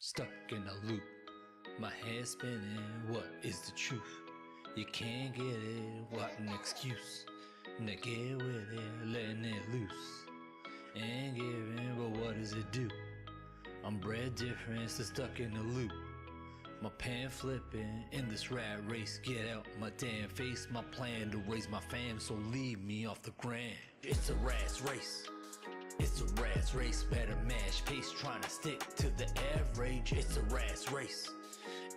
stuck in a loop. My head spinning, what is the truth? You can't get it, what an excuse. Now get with it, letting it loose. Ain't giving, but what does it do? I'm bred different, so stuck in a loop. My pen flipping in this rat race. Get out my damn face, my plan to raise my fam, so leave me off the ground. It's a rat's race. It's a rat's race, better mash pace, trying to stick to the average. It's a rat's race.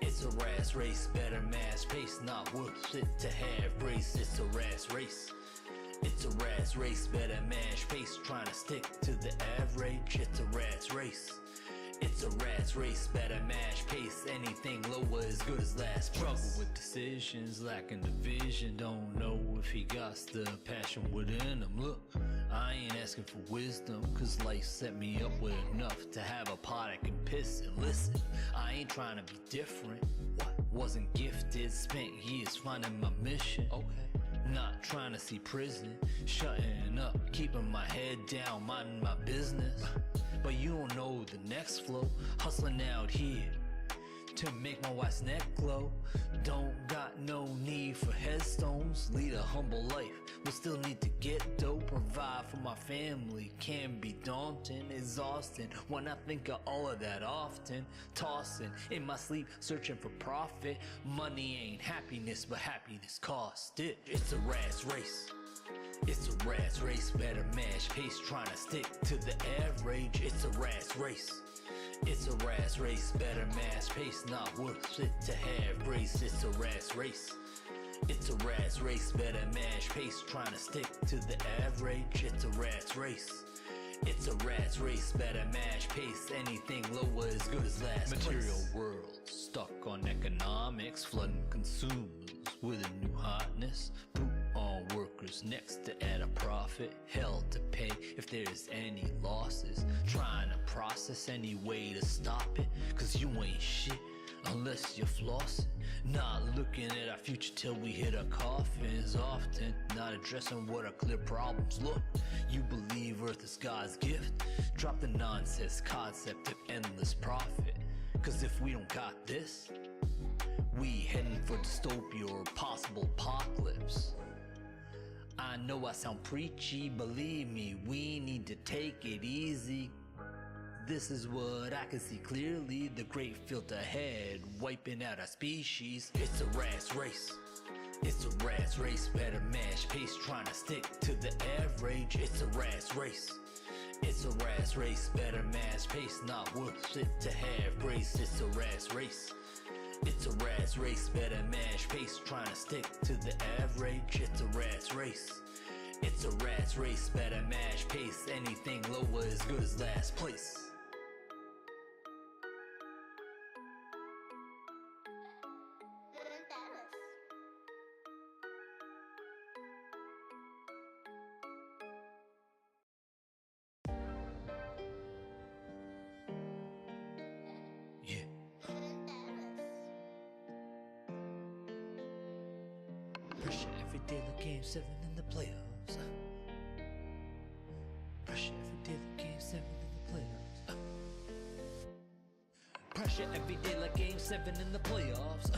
It's a rat's race, better mash pace, not worth it to have brace. It's a rat's race. It's a rat's race, better mash pace, trying to stick to the average. It's a rat's race. It's a rat's race, better mash pace, anything lower as good as last place. Struggle with decisions, lacking the vision, don't know if he got the passion within him. Look, I ain't asking for wisdom, cause life set me up with enough to have a pot I can piss in. Listen, I ain't trying to be different. What? Wasn't gifted, spent years finding my mission. Okay. Not trying to see prison, shutting up, keeping my head down, minding my business. But you don't know the next flow, hustling out here to make my wife's neck glow. Don't got no need for headstones, lead a humble life, but still need to get dough. Provide for my family, can be daunting, exhausting when I think of all of that often. Tossing in my sleep, searching for profit. Money ain't happiness, but happiness cost it. It's a rat's race. It's a rat's race, better mash pace, trying to stick to the average. It's a rat's race. It's a rat's race, better mash pace, not worth it to have brace. It's a rat's race. It's a rat's race, better mash pace, trying to stick to the average. It's a rat's race. It's a rat's race, better mash pace, anything lower as good as last place. Material world, stuck on economics, flooding consumers with a new hotness. On workers next to add a profit, hell to pay if there's any losses. Trying to process any way to stop it, cause you ain't shit unless you're flossing. Not looking at our future till we hit our coffins. Often not addressing what our clear problems look. You believe earth is God's gift? Drop the nonsense concept of endless profit, cause if we don't got this, we heading for dystopia or possible apocalypse. I know I sound preachy, believe me, we need to take it easy. This is what I can see clearly, the great filter head wiping out our species. It's a rat's race. It's a rat's race, better mash pace, trying to stick to the average. It's a rat's race. It's a rat's race, better mash pace, not worth it to have brace. It's a rat's race. It's a rat's race, better mash pace, trying to stick to the average. It's a rat's race. It's a rat's race, better mash pace, anything lower as good as last place. Every day like game 7 in the playoffs. Pressure every day like game 7 in the playoffs. Pressure every day like game 7 in the playoffs.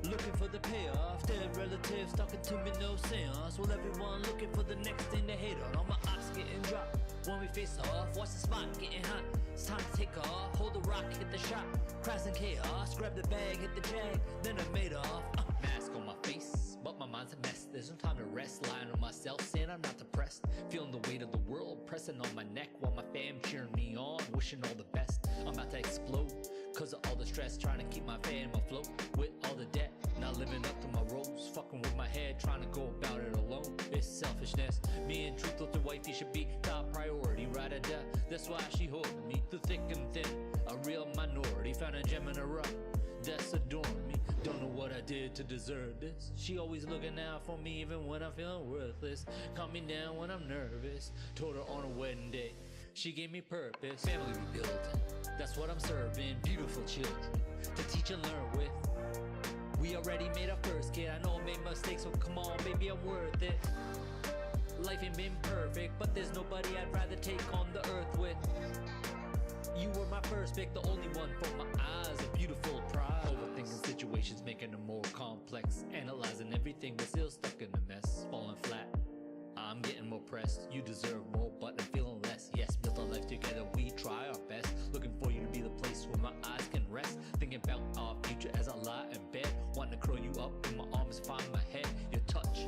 Looking for the payoff. Dead relatives talking to me, no seance. Well, everyone looking for the next thing to hate on. All my ops getting dropped when we face off. Watch the spot getting hot. It's time to take off. Hold the rock, hit the shot. Crash and chaos. Grab the bag, hit the jag. Then I made off. Mask on my face, but my mind's a mess. There's no time to rest, lying on myself, saying I'm not depressed. Feeling the weight of the world pressing on my neck, while my fam cheering me on, wishing all the best. I'm about to explode, cause of all the stress, trying to keep my fam afloat with all the debt. Not living up to my roles, fucking with my head, trying to go about it alone. It's selfishness. Me and truth with the wifey should be top priority, ride or die. That's why she holding me through thick and thin. A real minority, found a gem in a rock that's adoring me. Don't know what I did to deserve this. She always looking out for me even when I'm feeling worthless. Calm me down when I'm nervous. Told her on a wedding day she gave me purpose. Family rebuilding, that's what I'm serving. Beautiful children to teach and learn with. We already made our first kid. I know I made mistakes, so come on baby, I'm worth it. Life ain't been perfect, but there's nobody I'd rather take on the earth with. You were my first pick, the only one for my eyes, a beautiful prize. Overthinking situations, making them more complex, analyzing everything but still stuck in a mess, falling flat. I'm getting more pressed, you deserve more but I'm feeling less. Yes, built a life together, we try our best, looking for you to be the place where my eyes can rest, thinking about our future as I lie in bed, wanting to curl you up in my arms, find my head. Your touch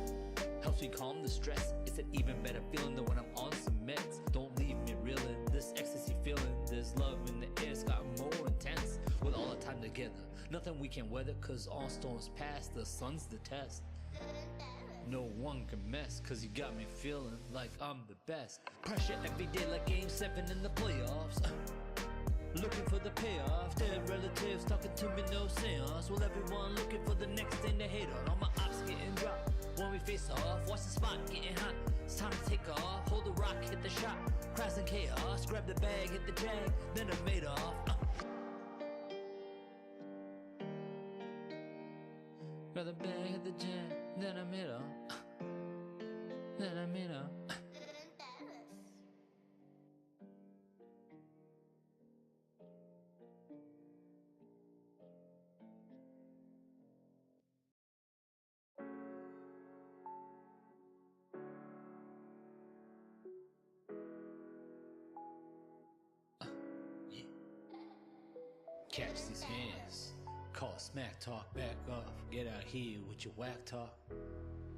helps me calm the stress. It's an even better feeling than when I'm on some meds. Don't leave me reeling, this ecstasy feeling, this love in the air, it's got more intense. With all our time together, nothing we can weather, cause all storms pass, the sun's the test. No one can mess, cause you got me feeling like I'm the best. Pressure every day like game 7 in the playoffs. Looking for the payoff, dead relatives talking to me, no seance. Well, everyone looking for the next thing to hate on. All my ops getting dropped when we face off. Watch the spot getting hot, it's time to take off. Hold the rock, hit the shot, crash in chaos. Grab the bag, hit the jag, then I'm made off. Grab the bag, hit the jag, then I'm made off. Then I'm made off. Yeah. Catch these hands, call smack talk, back off. Get out here with your whack talk.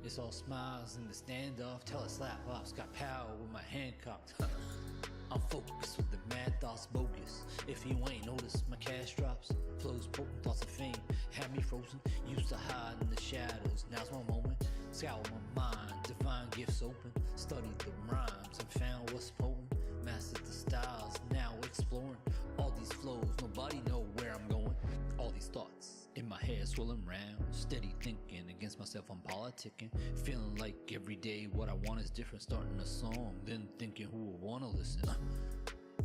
It's all smiles in the standoff. Tell a slap offs, got power with my hand cocked. I'm focused with the mad thoughts bogus. If you ain't noticed, my cash drops. Flows potent, thoughts of fame had me frozen. Used to hide in the shadows, now's my moment. Scour my mind, divine gifts open. Studied the rhymes and found what's potent. Mastered the styles, now exploring all these flows. Nobody know where I'm going. All these thoughts in my head swirling round. Steady thinking against myself, I'm politicking. Feeling like every day what I want is different. Starting a song, then thinking who will wanna listen.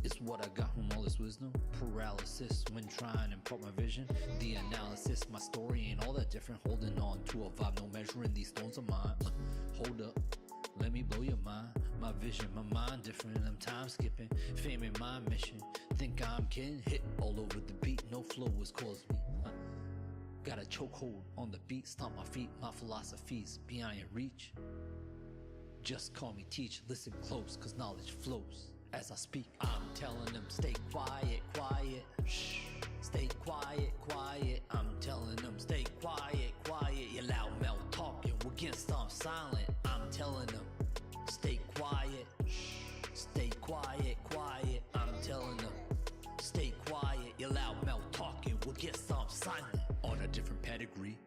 It's what I got from all this wisdom. Paralysis when trying to impart my vision. The analysis, my story ain't all that different. Holding on to a vibe, no measuring these stones of mine. Hold up, let me blow your mind. My vision, my mind different. I'm time skipping, fame in my mission. Think I'm kidding? Hit all over the beat, no flow has caused me. Got a chokehold on the beat, stomp my feet. My philosophy's beyond your reach. Just call me teach, listen close, cause knowledge flows as I speak. I'm telling them stay quiet, quiet. Shh, stay quiet, quiet. I'm telling them stay quiet, quiet. You loud mouth talking, we're getting stomped silent. I'm telling them stay quiet. Shh, stay quiet, quiet. I'm telling them stay quiet. You loud mouth talking, we'll get stomped silent. On a different pedigree,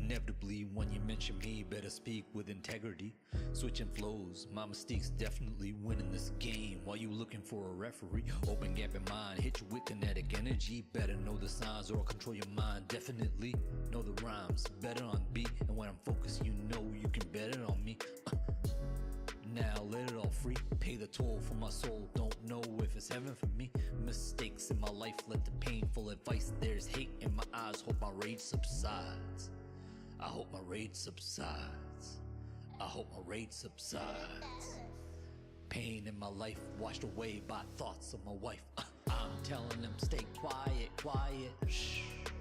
inevitably when you mention me, better speak with integrity. Switching flows, my mistakes definitely winning this game. While you looking for a referee, open gap in mind, hit you with kinetic energy. Better know the signs or I'll control your mind. Definitely know the rhymes, better on beat. And when I'm focused, you know you can bet it on me. Now let it all free, pay the toll for my soul. Don't know if it's heaven for me. Mistakes in my life led to painful advice. There's hate in my eyes, hope my rage subsides. I hope my rage subsides. I hope my rage subsides. Pain in my life washed away by thoughts of my wife. I'm telling them stay quiet, quiet. Shh,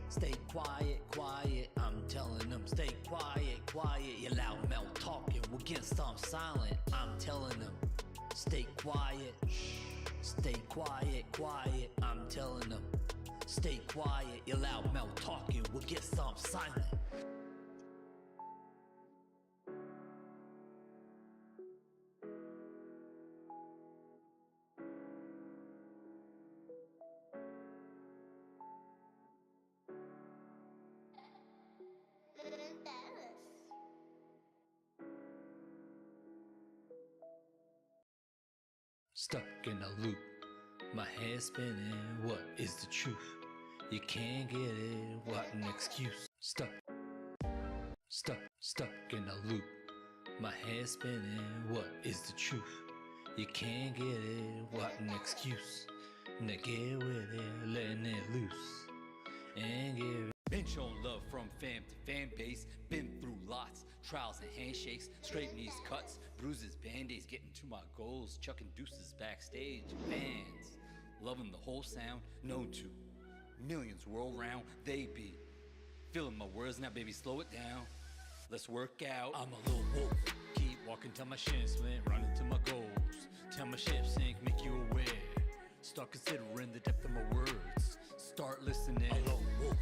stay quiet, quiet. I'm telling them stay quiet, quiet. You loud mouth talking, we're getting stomped silent. I'm telling them stay quiet. Shh, stay quiet, quiet. I'm telling them stay quiet. You loud mouth talking, we'll get stomped silent. Stuck in a loop, my head spinning, what is the truth? You can't get it, what an excuse. Stuck in a loop, my head spinning, what is the truth? You can't get it, what an excuse. Now get with it, letting it loose, and get it. Been shown love from fam to fan base. Been through lots, trials and handshakes. Straight knees, cuts, bruises, band-aids. Getting to my goals, chucking deuces backstage. Fans, loving the whole sound, known to millions world round. They be feeling my words now, baby, slow it down. Let's work out. I'm a lone wolf. Keep walking till my shin splint, running to my goals. Till my ship sink, make you aware. Start considering the depth of my words. Start listening. A lone wolf,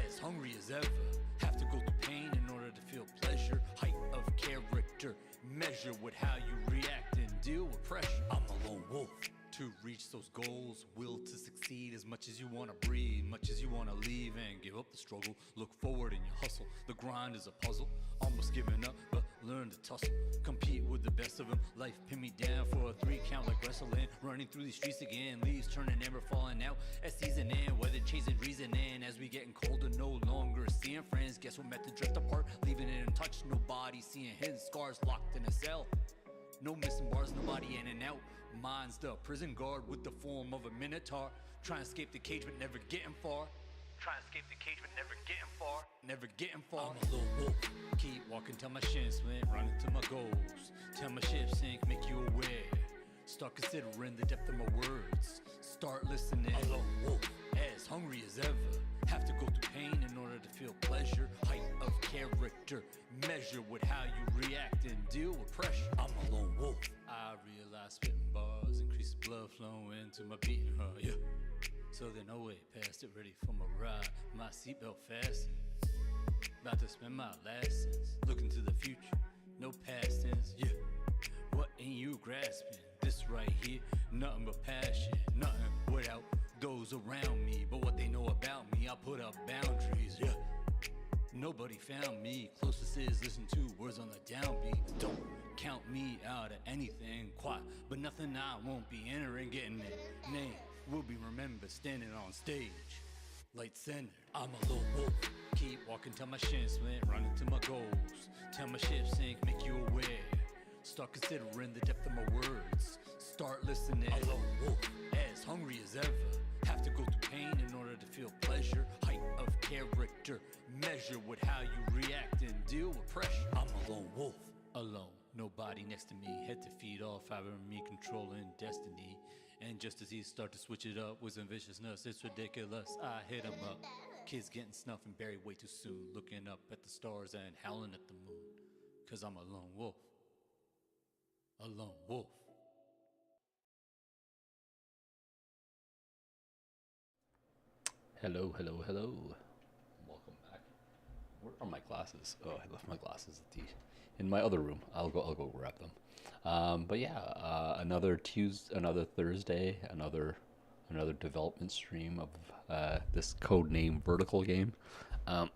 as hungry as ever. Have to go through pain in order to feel pleasure. Height of character, measure with how you react and deal with pressure. I'm a lone wolf. To reach those goals, will to succeed. As much as you want to breathe, much as you want to leave and give up the struggle. Look forward in your hustle. The grind is a puzzle. Almost giving up, but learn to tussle. Compete with the best of them. Life pin me down for a 3 count like wrestling. Running through these streets again. Leaves turning amber, falling out as season end. Weather changing, reasoning as we getting colder. No longer seeing friends. Guess we're meant to drift apart. Leaving it untouched. Nobody seeing hidden scars locked in a cell. No missing bars, nobody in and out. Mine's the prison guard with the form of a minotaur. Trying to escape the cage but never getting far. Trying to escape the cage but never getting far. Never getting far. I'm a lone wolf. Keep walking till my shin splint, running to my goals. Till my ship sink, make you aware. Start considering the depth of my words. Start listening. A lone wolf, as hungry as ever. Have to go through pain in order to feel pleasure. Height of character, measure with how you react and deal with pressure. I'm a lone wolf. I realize spitting bars increase the blood flowing to my beating heart, yeah. So then no way past it, ready for my ride. My seatbelt fastened. About to spend my last cents. Looking to the future, no past tense, yeah. What ain't you grasping? This right here, nothing but passion. Nothing without those around me. But what they know about me, I put up boundaries, yeah. Nobody found me. Closest is listen to words on the downbeat. Don't count me out of anything. Quiet, but nothing I won't be entering. Getting it. Name will be remembered standing on stage. Light centered. I'm a lone wolf. Keep walking till my shin splint, running to my goals. Till my ship sink, make you aware. Start considering the depth of my words. Start listening. A lone wolf, as hungry as ever. Have to go through pain in order to feel pleasure. Height of character, measure with how you react and deal with pressure. I'm a lone wolf. Alone, nobody next to me. Head to feet all fiber me controlling destiny. And just as he start to switch it up with some viciousness, it's ridiculous. I hit him up. Kids getting snuffed and buried way too soon. Looking up at the stars and howling at the moon. Cause I'm a lone wolf. A lone wolf. Hello, hello, hello. Welcome back. Where are my glasses? Oh, I left my glasses in my other room. I'll go grab them. But yeah, another Thursday, another development stream of this codename Vertical game. I'll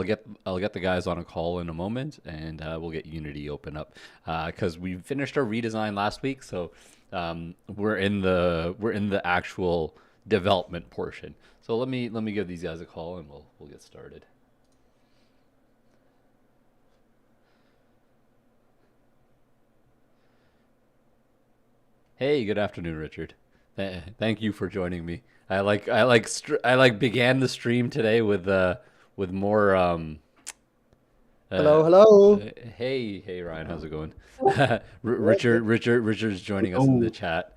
get the guys on a call in a moment, and we'll get Unity open up because we finished our redesign last week. So we're in the actual development portion. So let me give these guys a call, and we'll get started. Hey, good afternoon, Richard. Thank you for joining me. I began the stream today with more Hello. Hey Ryan, how's it going? Richard's joining us in the chat.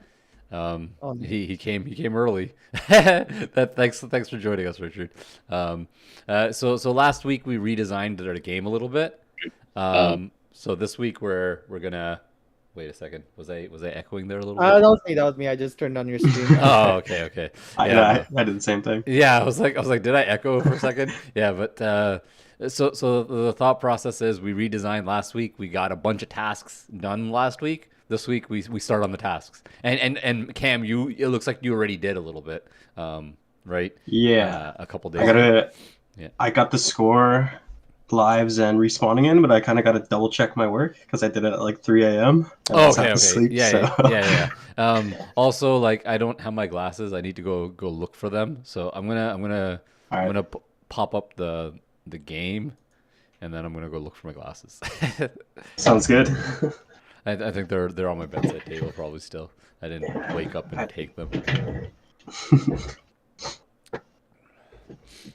He came early. Thanks for joining us, Richard. So last week we redesigned our game a little bit. So this week we're gonna wait a second. Was I echoing there a little bit? That was me. I just turned on your stream. Oh, okay. I did the same thing. Yeah, I was like, did I echo for a second? Yeah, but so the thought process is we redesigned last week. We got a bunch of tasks done last week. This week we start on the tasks. And Cam, it looks like you already did a little bit, right? Yeah, a couple days. I got the score, lives, and respawning in, but I kind of got to double check my work because I did it at like 3 a.m. Oh, okay. Sleep, yeah. Also, like, I don't have my glasses. I need to go look for them. So I'm gonna pop up the game, and then I'm gonna go look for my glasses. Sounds good. I think they're on my bedside table probably still. I didn't wake up and take them.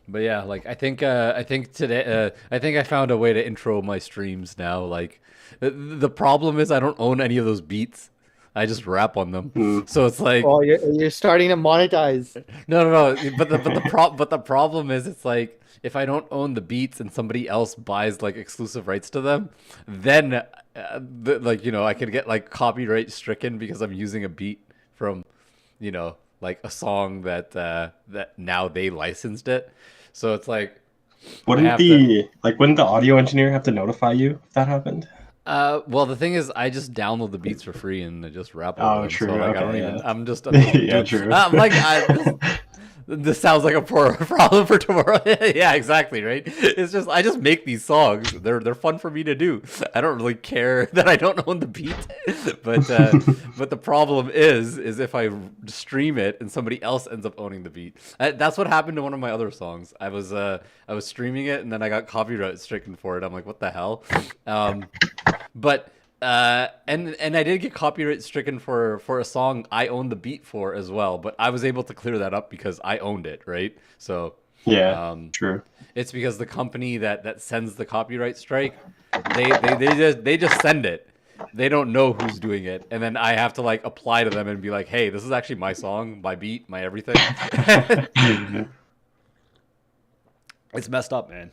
But yeah, like I think today I think I found a way to intro my streams now. Like the problem is I don't own any of those beats. I just rap on them. Mm. So it's like Oh, you're starting to monetize. no. But the problem is, it's like if I don't own the beats and somebody else buys like exclusive rights to them, then like I could get like copyright stricken because I'm using a beat from like a song that now they licensed it. So it's like I Wouldn't have to. wouldn't the audio engineer have to notify you if that happened? Well, the thing is, I just download the beats for free and I just rap over Oh, them. So true. like, I don't Okay, even. yeah. I'm just Yeah, true. I'm like, this sounds like a poor problem for tomorrow. Yeah, exactly, right? It's just I just make these songs. They're fun for me to do. I don't really care that I don't own the beat. But the problem is if I stream it and somebody else ends up owning the beat. That's what happened to one of my other songs. I was streaming it and then I got copyright stricken for it. I'm like, what the hell? But and I did get copyright stricken for a song I owned the beat for as well, but I was able to clear that up because I owned it, right? So Yeah, true. it's because the company that sends the copyright strike, they just send it. They don't know who's doing it, and then I have to like apply to them and be like, hey, this is actually my song, my beat, my everything. It's messed up, man.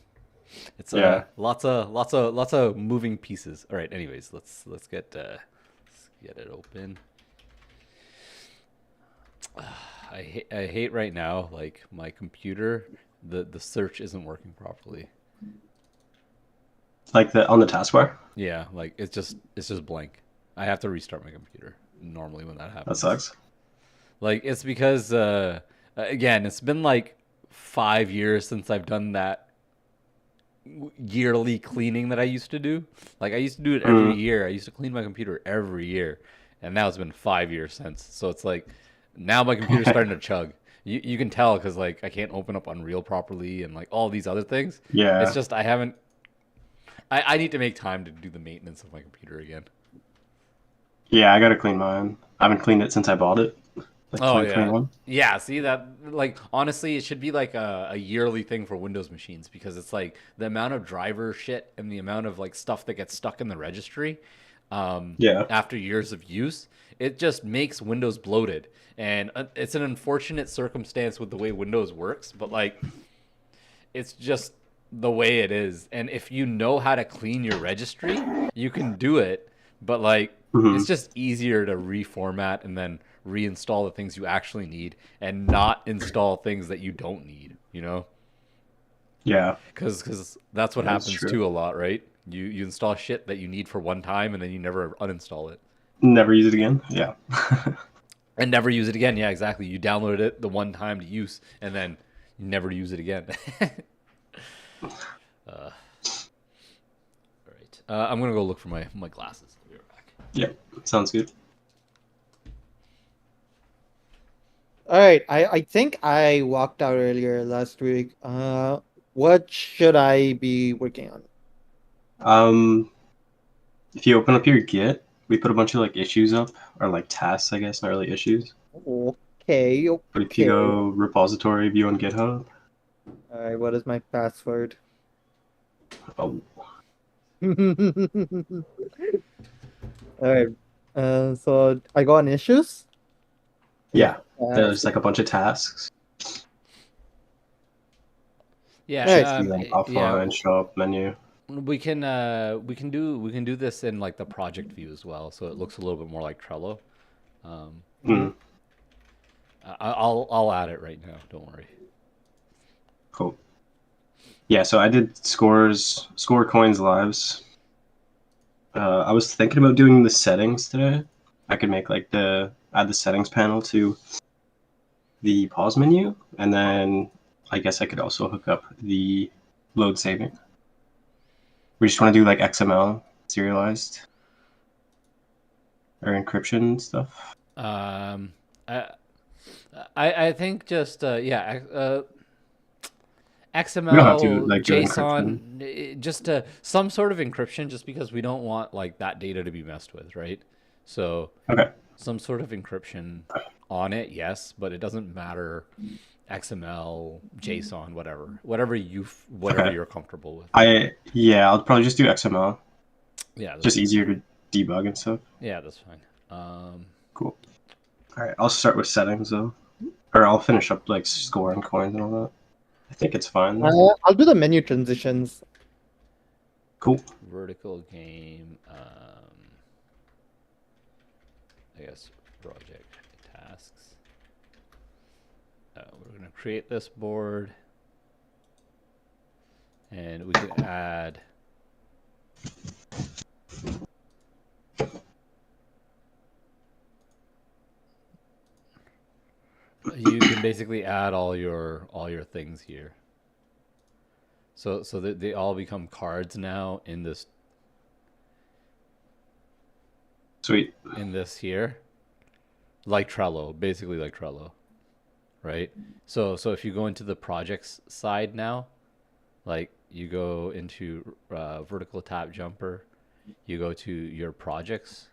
It's Yeah. lots of moving pieces. All right, anyways, let's get it open. I hate right now, like my computer, the search isn't working properly. Like on the taskbar? Yeah, like it's just blank. I have to restart my computer normally when that That happens. sucks. Like it's because again, it's been like 5 years since I've done that yearly cleaning that I used to do. Like I used to do it every year. I used to clean my computer every year, and now it's been 5 years since. So it's like now my computer's starting to chug. You can tell because like I can't open up Unreal properly and like all these other things. Yeah. It's just I haven't. I need to make time to do the maintenance of my computer again. Yeah, I gotta clean mine. I haven't cleaned it since I bought it. Like Oh yeah, 2021. yeah. See that? Like honestly, it should be like a yearly thing for Windows machines because it's like the amount of driver shit and the amount of like stuff that gets stuck in the registry. Yeah. After years of use, it just makes Windows bloated, and it's an unfortunate circumstance with the way Windows works. But like, it's just the way it is. And if you know how to clean your registry, you can do it. But like, it's just easier to reformat and then reinstall the things you actually need and not install things that you don't need, Yeah. because that's what That's happens true. too a lot, right? You install shit that you need for one time and then you never uninstall it Never use it again. Yeah. and never use it again. Yeah, exactly. You downloaded it the one time to use and then you never use it again. All right. I'm gonna go look for my glasses. I'll be right back. Yeah. Sounds good. All right, I think I walked out earlier last week. What should I be working on? If you open up your Git, we put a bunch of like issues up, or like tasks, I guess, not really issues. Okay, But if you okay. go repository view on GitHub, All right, what is my password? oh, All right. So I go on issues. yeah, Uh, there's like a bunch of tasks. Yeah, Nice. See, like offline, shop, menu. we can do this in like the project view as well, so it looks a little bit more like Trello. Mm, I'll add it right now. Don't worry. cool. Yeah, so I did score coins lives. I was thinking about doing the settings today. I could make like add the settings panel to the pause menu, and then I guess I could also hook up the load saving. We just want to do like XML serialized or encryption stuff. I think just XML, We don't have to like do JSON, just some sort of encryption, just because we don't want like that data to be messed with, right? So Okay. some sort of encryption on it, yes, but it doesn't matter. XML, JSON, whatever Okay. you're comfortable with. I'll probably just do XML. Yeah, Just easier to debug and stuff. yeah, that's fine. Cool. All right, I'll start with settings though, or I'll finish up like scoring coins and all that. I think it's fine though. I'll do the menu transitions. Cool. Vertical game. I guess project tasks. We're gonna create this board, and we can add. You can basically add all your things here. So that they all become cards now in this Sweet. here, like Trello, basically like Trello, right? So if you go into the projects side now, like you go into vertical tap jumper, you go to your projects,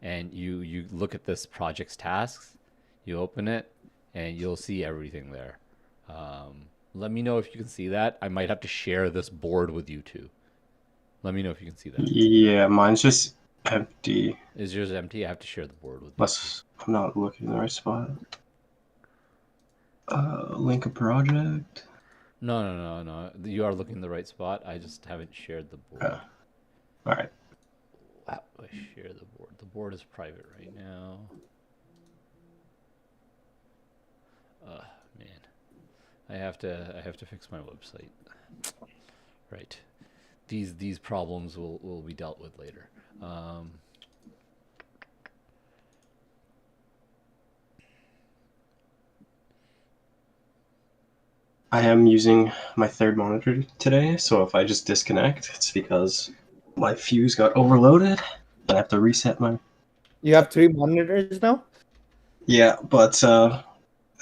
and you look at this project's tasks, you open it, and you'll see everything there. Let me know if you can see that. I might have to share this board with you too. Let me know if you can see that. Yeah, mine's just empty. Is yours empty? I have to share the board with you. Unless I'm not looking in the right spot. Link a project. No. You are looking in the right spot. I just haven't shared the board. All right. How do I share the board? The board is private right now. Man, I have to fix my website. Right. These problems will be dealt with later. I am using my third monitor today, so if I just disconnect, it's because my fuse got overloaded. I have to reset my. You have 3 monitors now? Yeah, but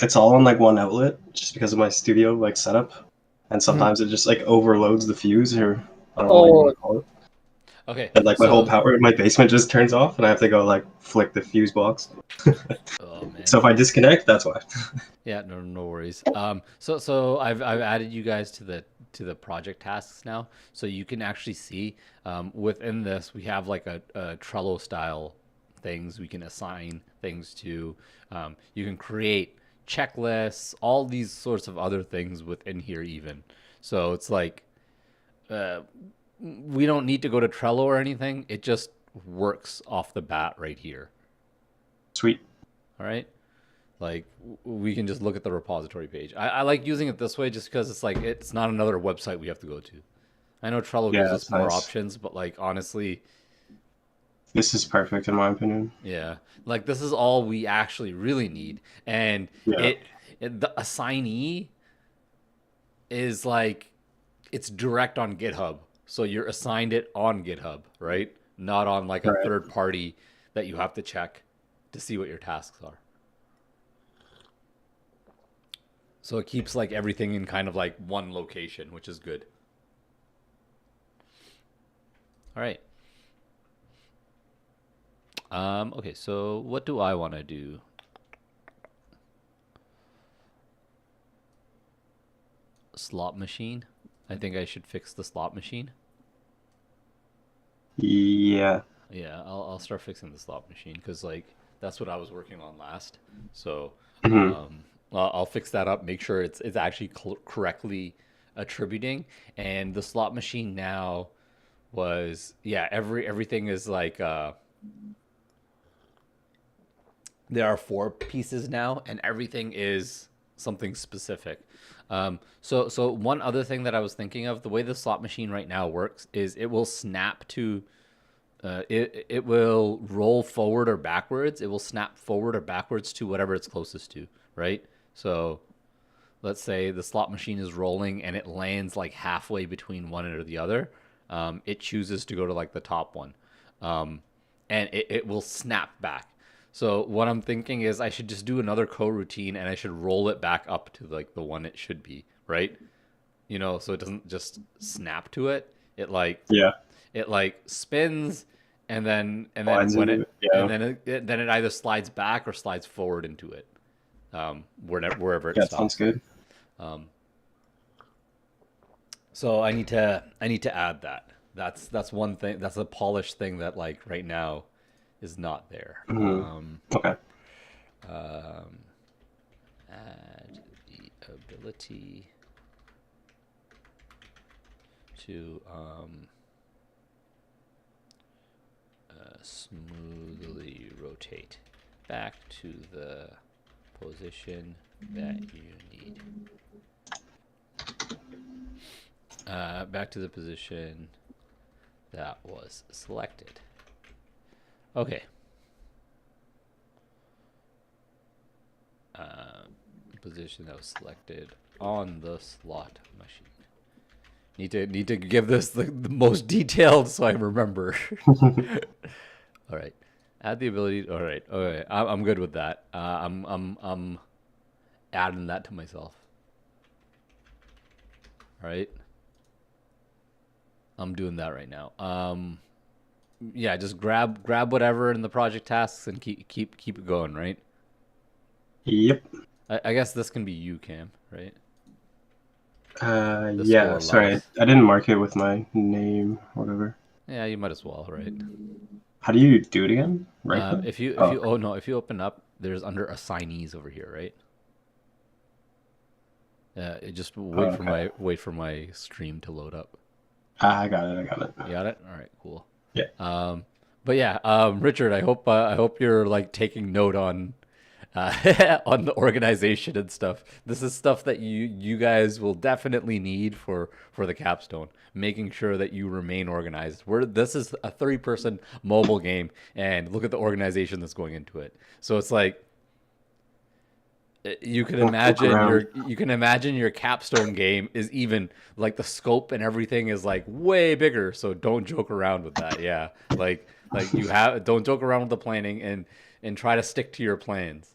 it's all on like one outlet, just because of my studio like setup, and sometimes it just like overloads the fuse, or I don't know what you want to call it. Okay. And like my whole power in my basement just turns off, and I have to go like flick the fuse box. Oh man. So if I disconnect, that's why. Yeah, no worries. So I've added you guys to the project tasks now, so you can actually see within this we have like a Trello style things we can assign things to. You can create checklists, all these sorts of other things within here even. So it's like we don't need to go to Trello or anything. It just works off the bat right here. Sweet. All right. Like we can just look at the repository page. I like using it this way just because it's like it's not another website we have to go to. I know Trello gives us more options, but like honestly, this is perfect in my opinion. Yeah, like this is all we actually really need, and the assignee is like it's direct on GitHub, so you're assigned it on GitHub, right? Not on like a third party that you have to check to see what your tasks are. So it keeps like everything in kind of like one location, which is good. All right. Okay, so what do I want to do? Slot machine. I think I should fix the slot machine. Yeah. Yeah, I'll start fixing the slot machine because like that's what I was working on last. So I'll fix that up. Make sure it's actually correctly attributing. And the slot machine now was everything is like there are 4 pieces now, and everything is something specific. So one other thing that I was thinking of, the way the slot machine right now works is it will snap to, it will roll forward or backwards. It will snap forward or backwards to whatever it's closest to, right? So let's say the slot machine is rolling and it lands like halfway between one or the other. It chooses to go to like the top one, and it will snap back. So what I'm thinking is I should just do another coroutine and I should roll it back up to like the one it should be, right? You know, so it doesn't just snap to it. It like spins and then when it and then it either slides back or slides forward into it. Wherever it stops. Sounds good. So I need to add that. That's one thing. That's a polished thing that like right now is not there. Okay. Add the ability to smoothly rotate back to the position that you need. Back to the position that was selected. Okay. Position that was selected on the slot machine. Need to give this the most detailed so I remember. All right. Add the ability. All right. Okay. I'm good with that. I'm adding that to myself. All right. I'm doing that right now. Yeah, just grab whatever in the project tasks and keep it going, right? Yep. I guess this can be you, Cam, right? Yeah, sorry, I didn't mark it with my name, whatever. Yeah, you might as well, right? How do you do it again? Right? If you open up, there's under assignees over here, right? Just wait for my stream to load up. I got it. You got it? All right, cool. Yeah. But yeah, Richard, I hope you're like taking note on on the organization and stuff. This is stuff that you guys will definitely need for the capstone, making sure that you remain organized. This is a 3-person mobile game, and look at the organization that's going into it. So it's like you can imagine your capstone game is even like the scope and everything is like way bigger. So don't joke around with that. Yeah, like don't joke around with the planning and try to stick to your plans.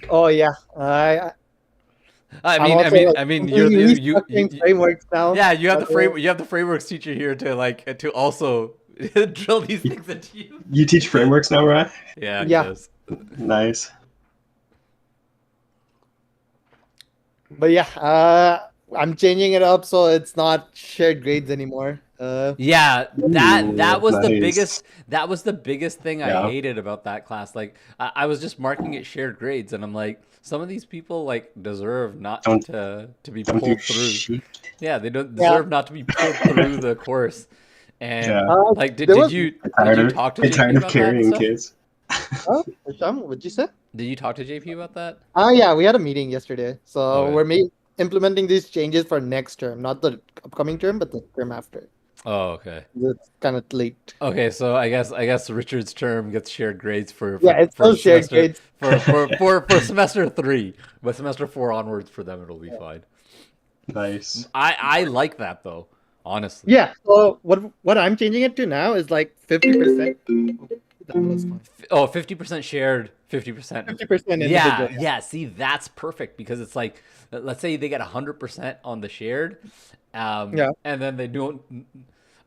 Oh yeah, I mean, you frameworks now. Yeah, you have the frameworks teacher here to also drill these things into you. You teach frameworks now, right? Yeah. Yes. Nice. But yeah, I'm changing it up so it's not shared grades anymore. Yeah, that was nice. the biggest thing I hated about that class. Like I was just marking it shared grades, and I'm like, some of these people like deserve not to be pulled through. Yeah, they don't deserve not to be pulled through the course. And like, did you talk to JP about carrying that kids? Oh, what'd you say? Did you talk to JP about that? Yeah, we had a meeting yesterday, so we're implementing these changes for next term, not the upcoming term, but the term after. Oh, okay. It's kind of late. Okay, so I guess Richard's term gets shared grades for it's still shared grades for semester 3, but semester 4 onwards for them it'll be fine. Nice. I like that though, honestly. Yeah. So what I'm changing it to now is like 50%. Oh, 50% shared, 50%. 50% individual. Yeah. See, that's perfect because it's like, let's say they get 100% on the shared, and then they don't.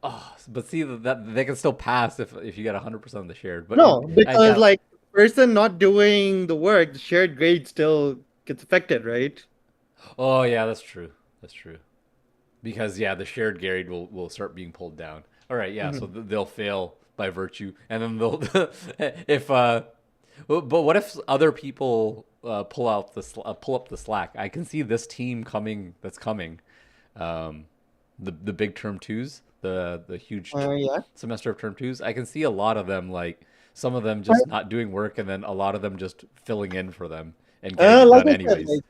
Oh, but see that they can still pass if you get 100% on the shared. But no, because like person not doing the work, the shared grade still gets affected, right? Oh yeah, that's true. Because the shared grade will start being pulled down. All right, yeah. Mm-hmm. So they'll fail by virtue, and then they'll but what if other people pull up the slack? I can see this team coming. That's coming. The big term 2s, the huge semester of term 2s. I can see a lot of them, like some of them just not doing work, and then a lot of them just filling in for them and getting it done anyways.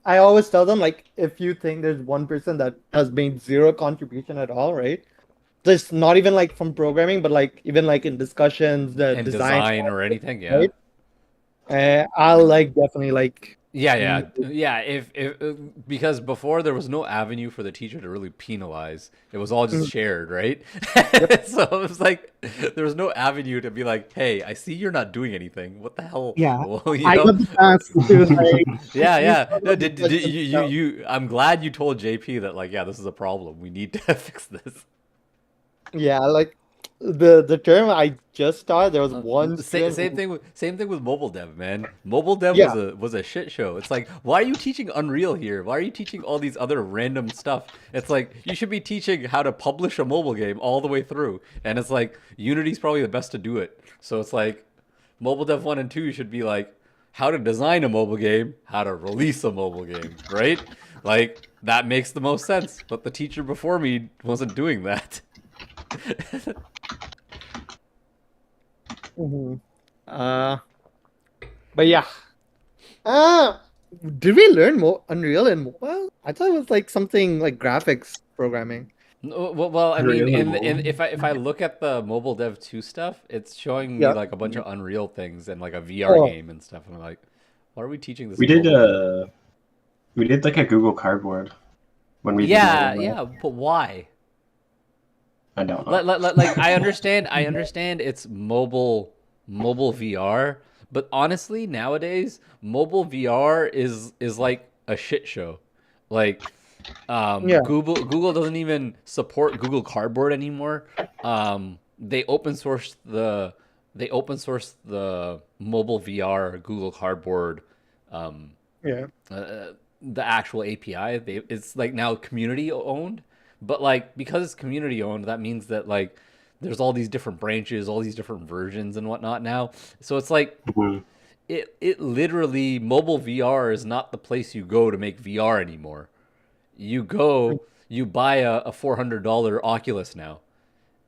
I always tell them, like, if you think there's one person that has made zero contribution at all, right? Just not even like from programming, but like even like in discussions, the design or anything, right? I'll like definitely like if because before there was no avenue for the teacher to really penalize. It was all just shared, right? So it was like there was no avenue to be like, hey, I see you're not doing anything. What the hell? Well, I got the task to like, No, did you I'm glad you told JP that like, this is a problem. We need to fix this. Yeah, like the term I just started, there was one student Same who, thing with mobile dev, man. Mobile dev yeah, was a shit show. It's like, why are you teaching Unreal here? Why are you teaching all these other random stuff? It's like you should be teaching how to publish a mobile game all the way through. And it's like Unity's probably the best to do it. So it's like mobile dev 1 and 2 should be like how to design a mobile game, how to release a mobile game, right? Like that makes the most sense. But the teacher before me wasn't doing that. mhm. uh, but yeah. Uh, did we learn Unreal in mobile? I thought it was like something like graphics programming. Well, I mean, Unreal if I look at the mobile dev 2 stuff, it's showing me Yeah. like a bunch of Unreal things and like a VR Oh, game and stuff, and I'm like, why are we teaching this We in did mobile dev? we did like a Google Cardboard when we did Yeah, mobile. yeah, but why? I don't know. Like I understand it's mobile VR, but honestly, nowadays mobile VR is like a shit show. Like yeah. Google doesn't even support Google Cardboard anymore. They open source the mobile VR Google Cardboard um, Yeah. the actual API. It's like now community owned, but like because it's community owned, that means that like there's all these different branches, all these different versions and whatnot now. So it's like Mhm. it literally mobile VR is not the place you go to make VR anymore. You go, you buy a $400 Oculus now,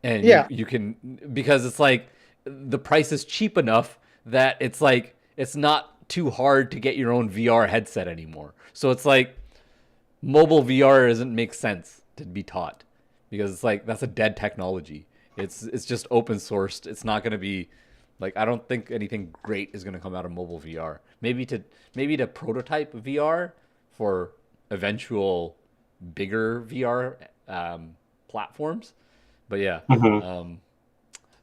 and Yeah. you can because it's like the price is cheap enough that it's like it's not too hard to get your own VR headset anymore. So it's like mobile VR doesn't make sense to be taught because it's like that's a dead technology. It's just open sourced. It's not going to be like I don't think anything great is going to come out of mobile VR. Maybe to prototype VR for eventual bigger VR platforms. But yeah, Mhm.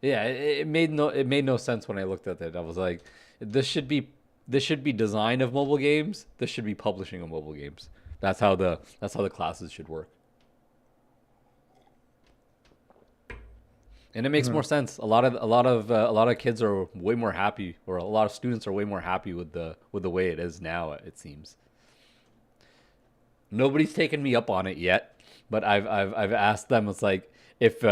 yeah, it made no sense when I looked at it. I was like, this should be design of mobile games. This should be publishing of mobile games. That's how the classes should work. And it makes more sense. A lot of kids are way more happy, or a lot of students are way more happy with the way it is now. It seems nobody's taken me up on it yet, but I've asked them. It's like if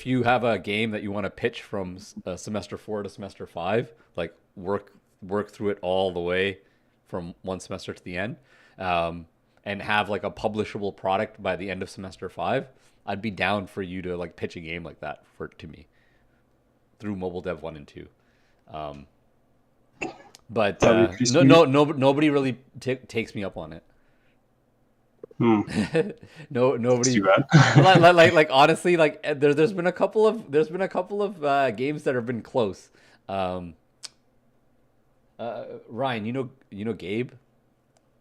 you have a game that you want to pitch from semester 4 to semester 5, like work through it all the way from one semester to the end, and have like a publishable product by the end of semester 5, I'd be down for you to like pitch a game like that to me through mobile dev 1 and 2. But That'd be pretty sweet. nobody really takes me up on it. Hmm. No, It's nobody. too bad. Like honestly, like there's been a couple of games that have been close. Um, Ryan, you know Gabe.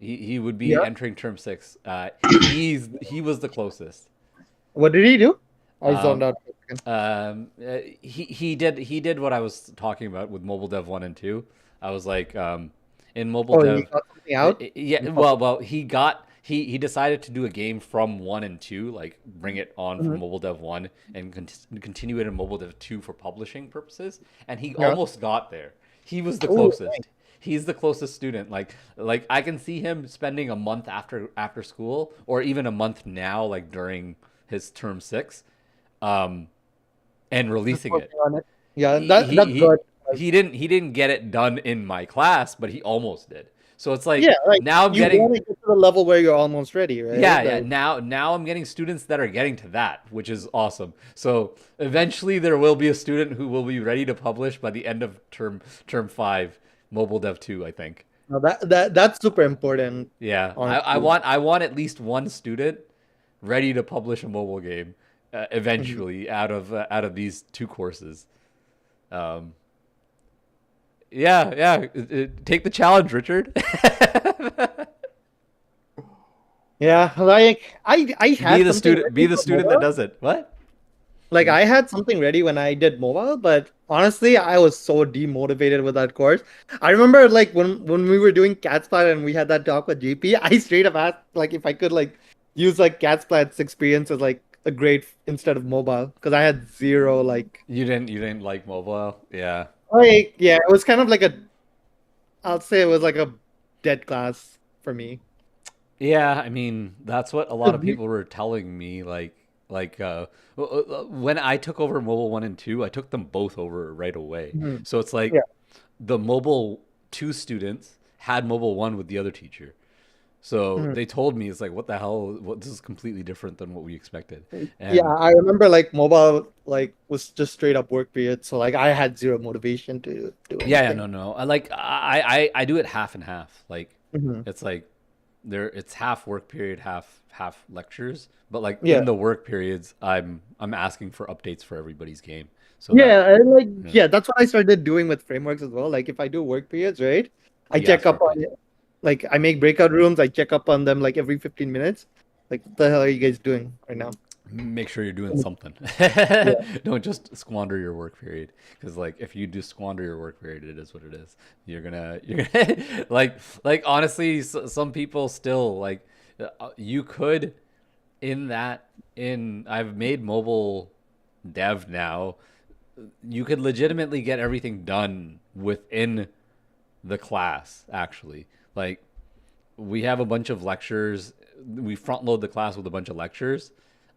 He would be Yeah. entering term 6. He was the closest. What did he do? I zoned Um, out for a second. he did what I was talking about with mobile dev 1 and 2. I was like in mobile Oh, he dev. got something out? Yeah, well, he decided to do a game from 1 and 2, like bring it on from Mhm. mobile dev 1 and continue it in mobile dev 2 for publishing purposes, and he Yeah. almost got there. He was the Oh, closest. He's the closest student. Like I can see him spending a month after school, or even a month now, like during his term 6, um, and releasing it. working on it. Yeah, He, that's he good. he didn't get it done in my class, but he almost did. So it's like Yeah, like now I'm you getting want to get to the level where you're almost ready, right? yeah. Like, Now I'm getting students that are getting to that, which is awesome. So eventually there will be a student who will be ready to publish by the end of term 5, mobile dev 2, I think. no, that's super important. Yeah, Honestly. I want at least one student ready to publish a mobile game eventually out of these 2 courses. Um, yeah. Take the challenge, Richard. Yeah, like I had something Be ready the for student that mobile. does it. What? Like I had something ready when I did mobile, but honestly, I was so demotivated with that course. I remember like when we were doing Catsplat and we had that talk with JP, I straight up asked like if I could like use like Catsplat's experience as like the grade instead of mobile because I had zero like You didn't like mobile? Yeah. yeah, it was kind of like a I'll say it was like a dead class for me. Yeah, I mean, that's what a lot of people were telling me. When I took over mobile 1 and 2, I took them both over right away. Mhm. So it's like Yeah. the mobile 2 students had mobile 1 with the other teacher. So Mhm. they told me, it's like, what the hell? What, this is completely different than what we expected. Yeah, And I remember like mobile like was just straight up work period, so like I had zero motivation to do yeah, anything. no, no. I do it half and half. Like Hmm. it's like it's half work period, half lectures. But like Yeah. in the work periods, I'm asking for updates for everybody's game. So that Yeah, and like yeah, yeah, that's what I started doing with frameworks as well. Like if I do work periods, right? I you ask check for up updates. on it. Like I make breakout rooms, I check up on them like every 15 minutes. Like what the hell are you guys doing right now? Make sure you're doing something. Yeah. Don't just squander your work period, because like if you do squander your work period, it is what it is. You're gonna like honestly, some people still like you could in I've made mobile dev now. You could legitimately get everything done within the class. Actually, like we have a bunch of lectures. We front load the class with a bunch of lectures.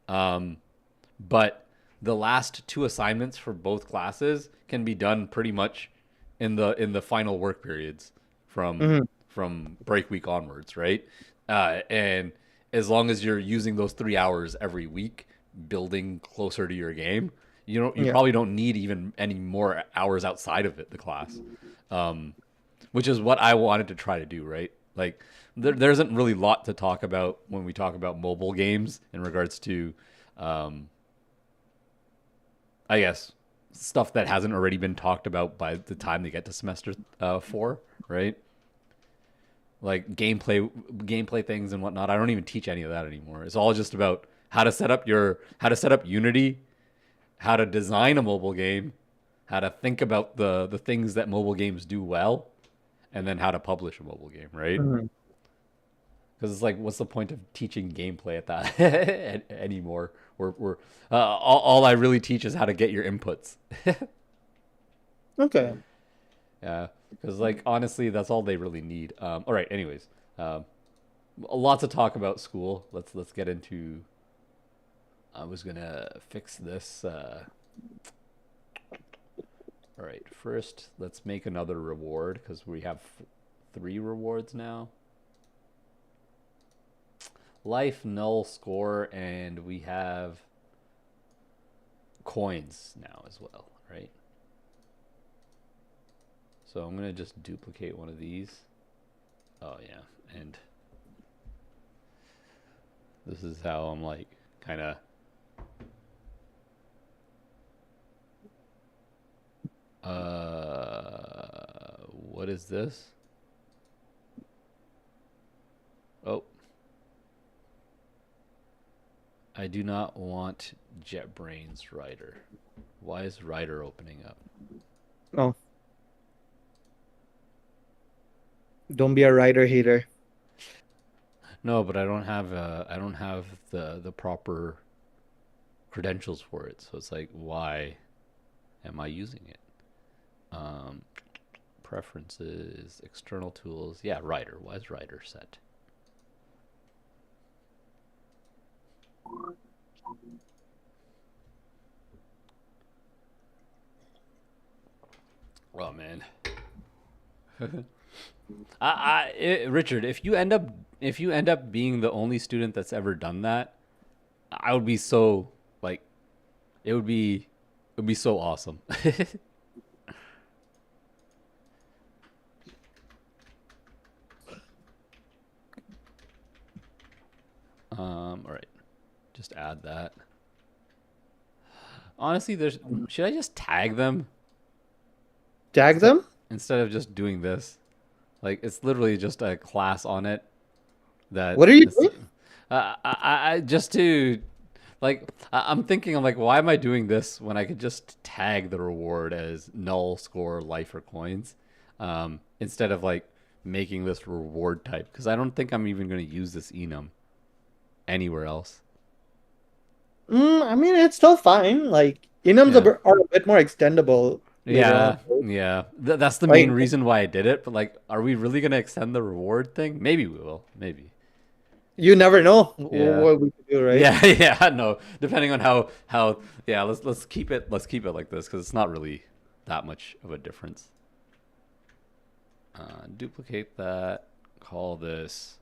Um, but the last two assignments for both classes can be done pretty much in the final work periods from Hmm. from break week onwards, right? And as long as you're using those 3 hours every week, building closer to your game, you Yeah. probably don't need even any more hours outside of the class, which is what I wanted to try to do, right? Like there isn't really a lot to talk about when we talk about mobile games in regards to, um, I guess, stuff that hasn't already been talked about by the time they get to semester 4, right? Like gameplay things and whatnot. I don't even teach any of that anymore. It's all just about how to set up Unity, how to design a mobile game, how to think about the things that mobile games do well, and then how to publish a mobile game, right? Hmm. Because it's like, what's the point of teaching gameplay at that anymore? We're all I really teach is how to get your inputs. Okay. Yeah, because like honestly, that's all they really need. All right. Anyways, a lot to talk about school. Let's get into. I was gonna fix this. All right. First, let's make another reward because we have 3 rewards now. Life, null, score, and we have coins now as well, right? So I'm gonna just duplicate one of these. Oh yeah, and this is how I'm like kind of what is this? Oh, I do not want JetBrains Writer. Why is Writer opening up? No, don't be a writer hater. No, but I don't have the proper credentials for it. So it's like, why am I using it? Um, Preferences, external tools. Yeah, Writer. Why is Writer set? Oh man. Richard, if you end up being the only student that's ever done that, I would be so like it would be so awesome. All right, just add that. Honestly, there's should I just tag them Tag instead them? instead of just doing this? Like it's literally just a class on it that What are you is, doing? just to like I'm thinking I'm like, why am I doing this when I could just tag the reward as null, score, life, or coins, instead of like making this reward type, because I don't think I'm even going to use this enum anywhere else. I mean, it's still fine. Like enums Yeah. are a bit more extendable later on. Yeah, yeah. That's the main Like reason why I did it. But like, are we really gonna extend the reward thing? Maybe we will. Maybe. you never know Yeah. what we could do, right? Yeah, yeah. No, depending on how. Yeah. Let's keep it. Let's keep it like this because it's not really that much of a difference. Duplicate that. Call this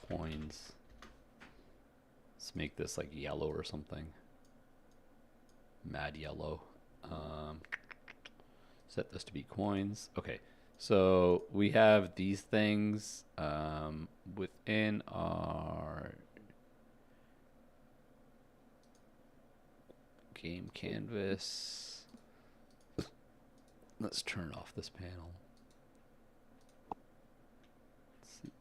coins. Let's make this like yellow or something. Mad yellow. Set this to be coins. Okay, so we have these things within our game canvas. Let's turn off this panel. Let's see.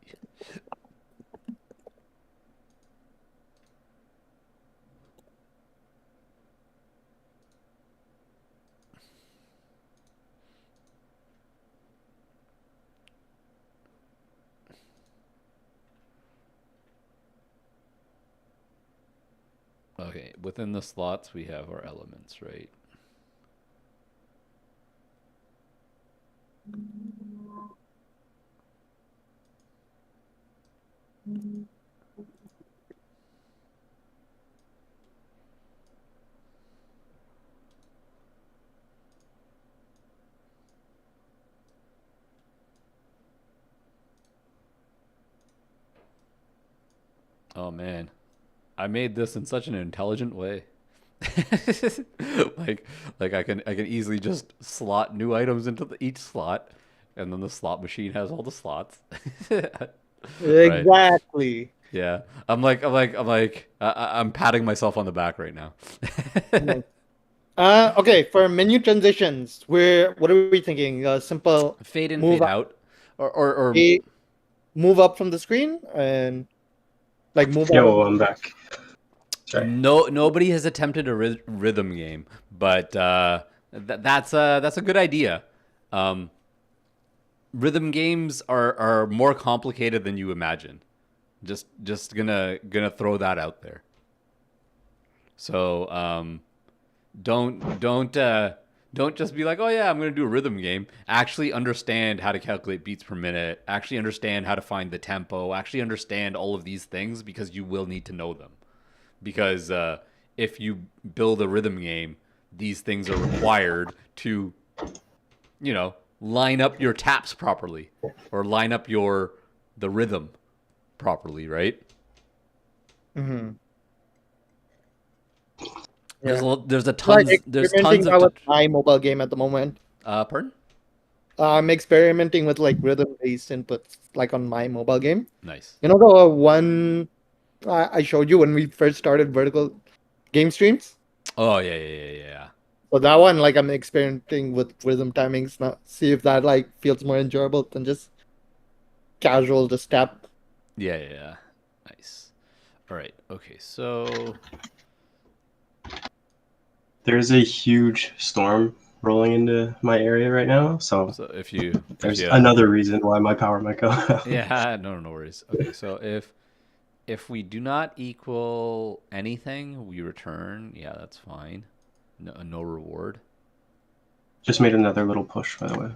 Okay, within the slots we have our elements, right? Oh man, I made this in such an intelligent way. like I can easily just slot new items into each slot, and then the slot machine has all the slots. Right. Exactly. Yeah. I'm patting myself on the back right now. Nice. Okay, for menu transitions, what are we thinking? Simple Fade in, move fade up, out, or move up from the screen and like move out. Yo, I'm back. Sorry. nobody has attempted a rhythm game, but that's a good idea. Rhythm games are more complicated than you imagine. Just gonna throw that out there. So don't just be like, oh yeah, I'm gonna do a rhythm game. Actually understand how to calculate beats per minute. Actually understand how to find the tempo. Actually understand all of these things because you will need to know them. Because if you build a rhythm game, these things are required to, line up your taps properly or line up the rhythm properly, right? Mm-hmm. There's Yeah. there's a Like tons there's experimenting tons that of with my mobile game at the moment. pardon? I'm experimenting with like rhythm-based inputs, like on my mobile game. Nice. You know the one I showed you when we first started vertical game streams? Oh yeah. So that one, like I'm experimenting with rhythm timings now, see if that like feels more enjoyable than just casual just tap. Yeah. Nice. All right. Okay. So There's a huge storm rolling into my area right now, so if you there's another reason why my power might go out. yeah, no worries. Okay. So if we do not equal anything, we return. Yeah, that's fine. No reward. Just made another little push, by the way.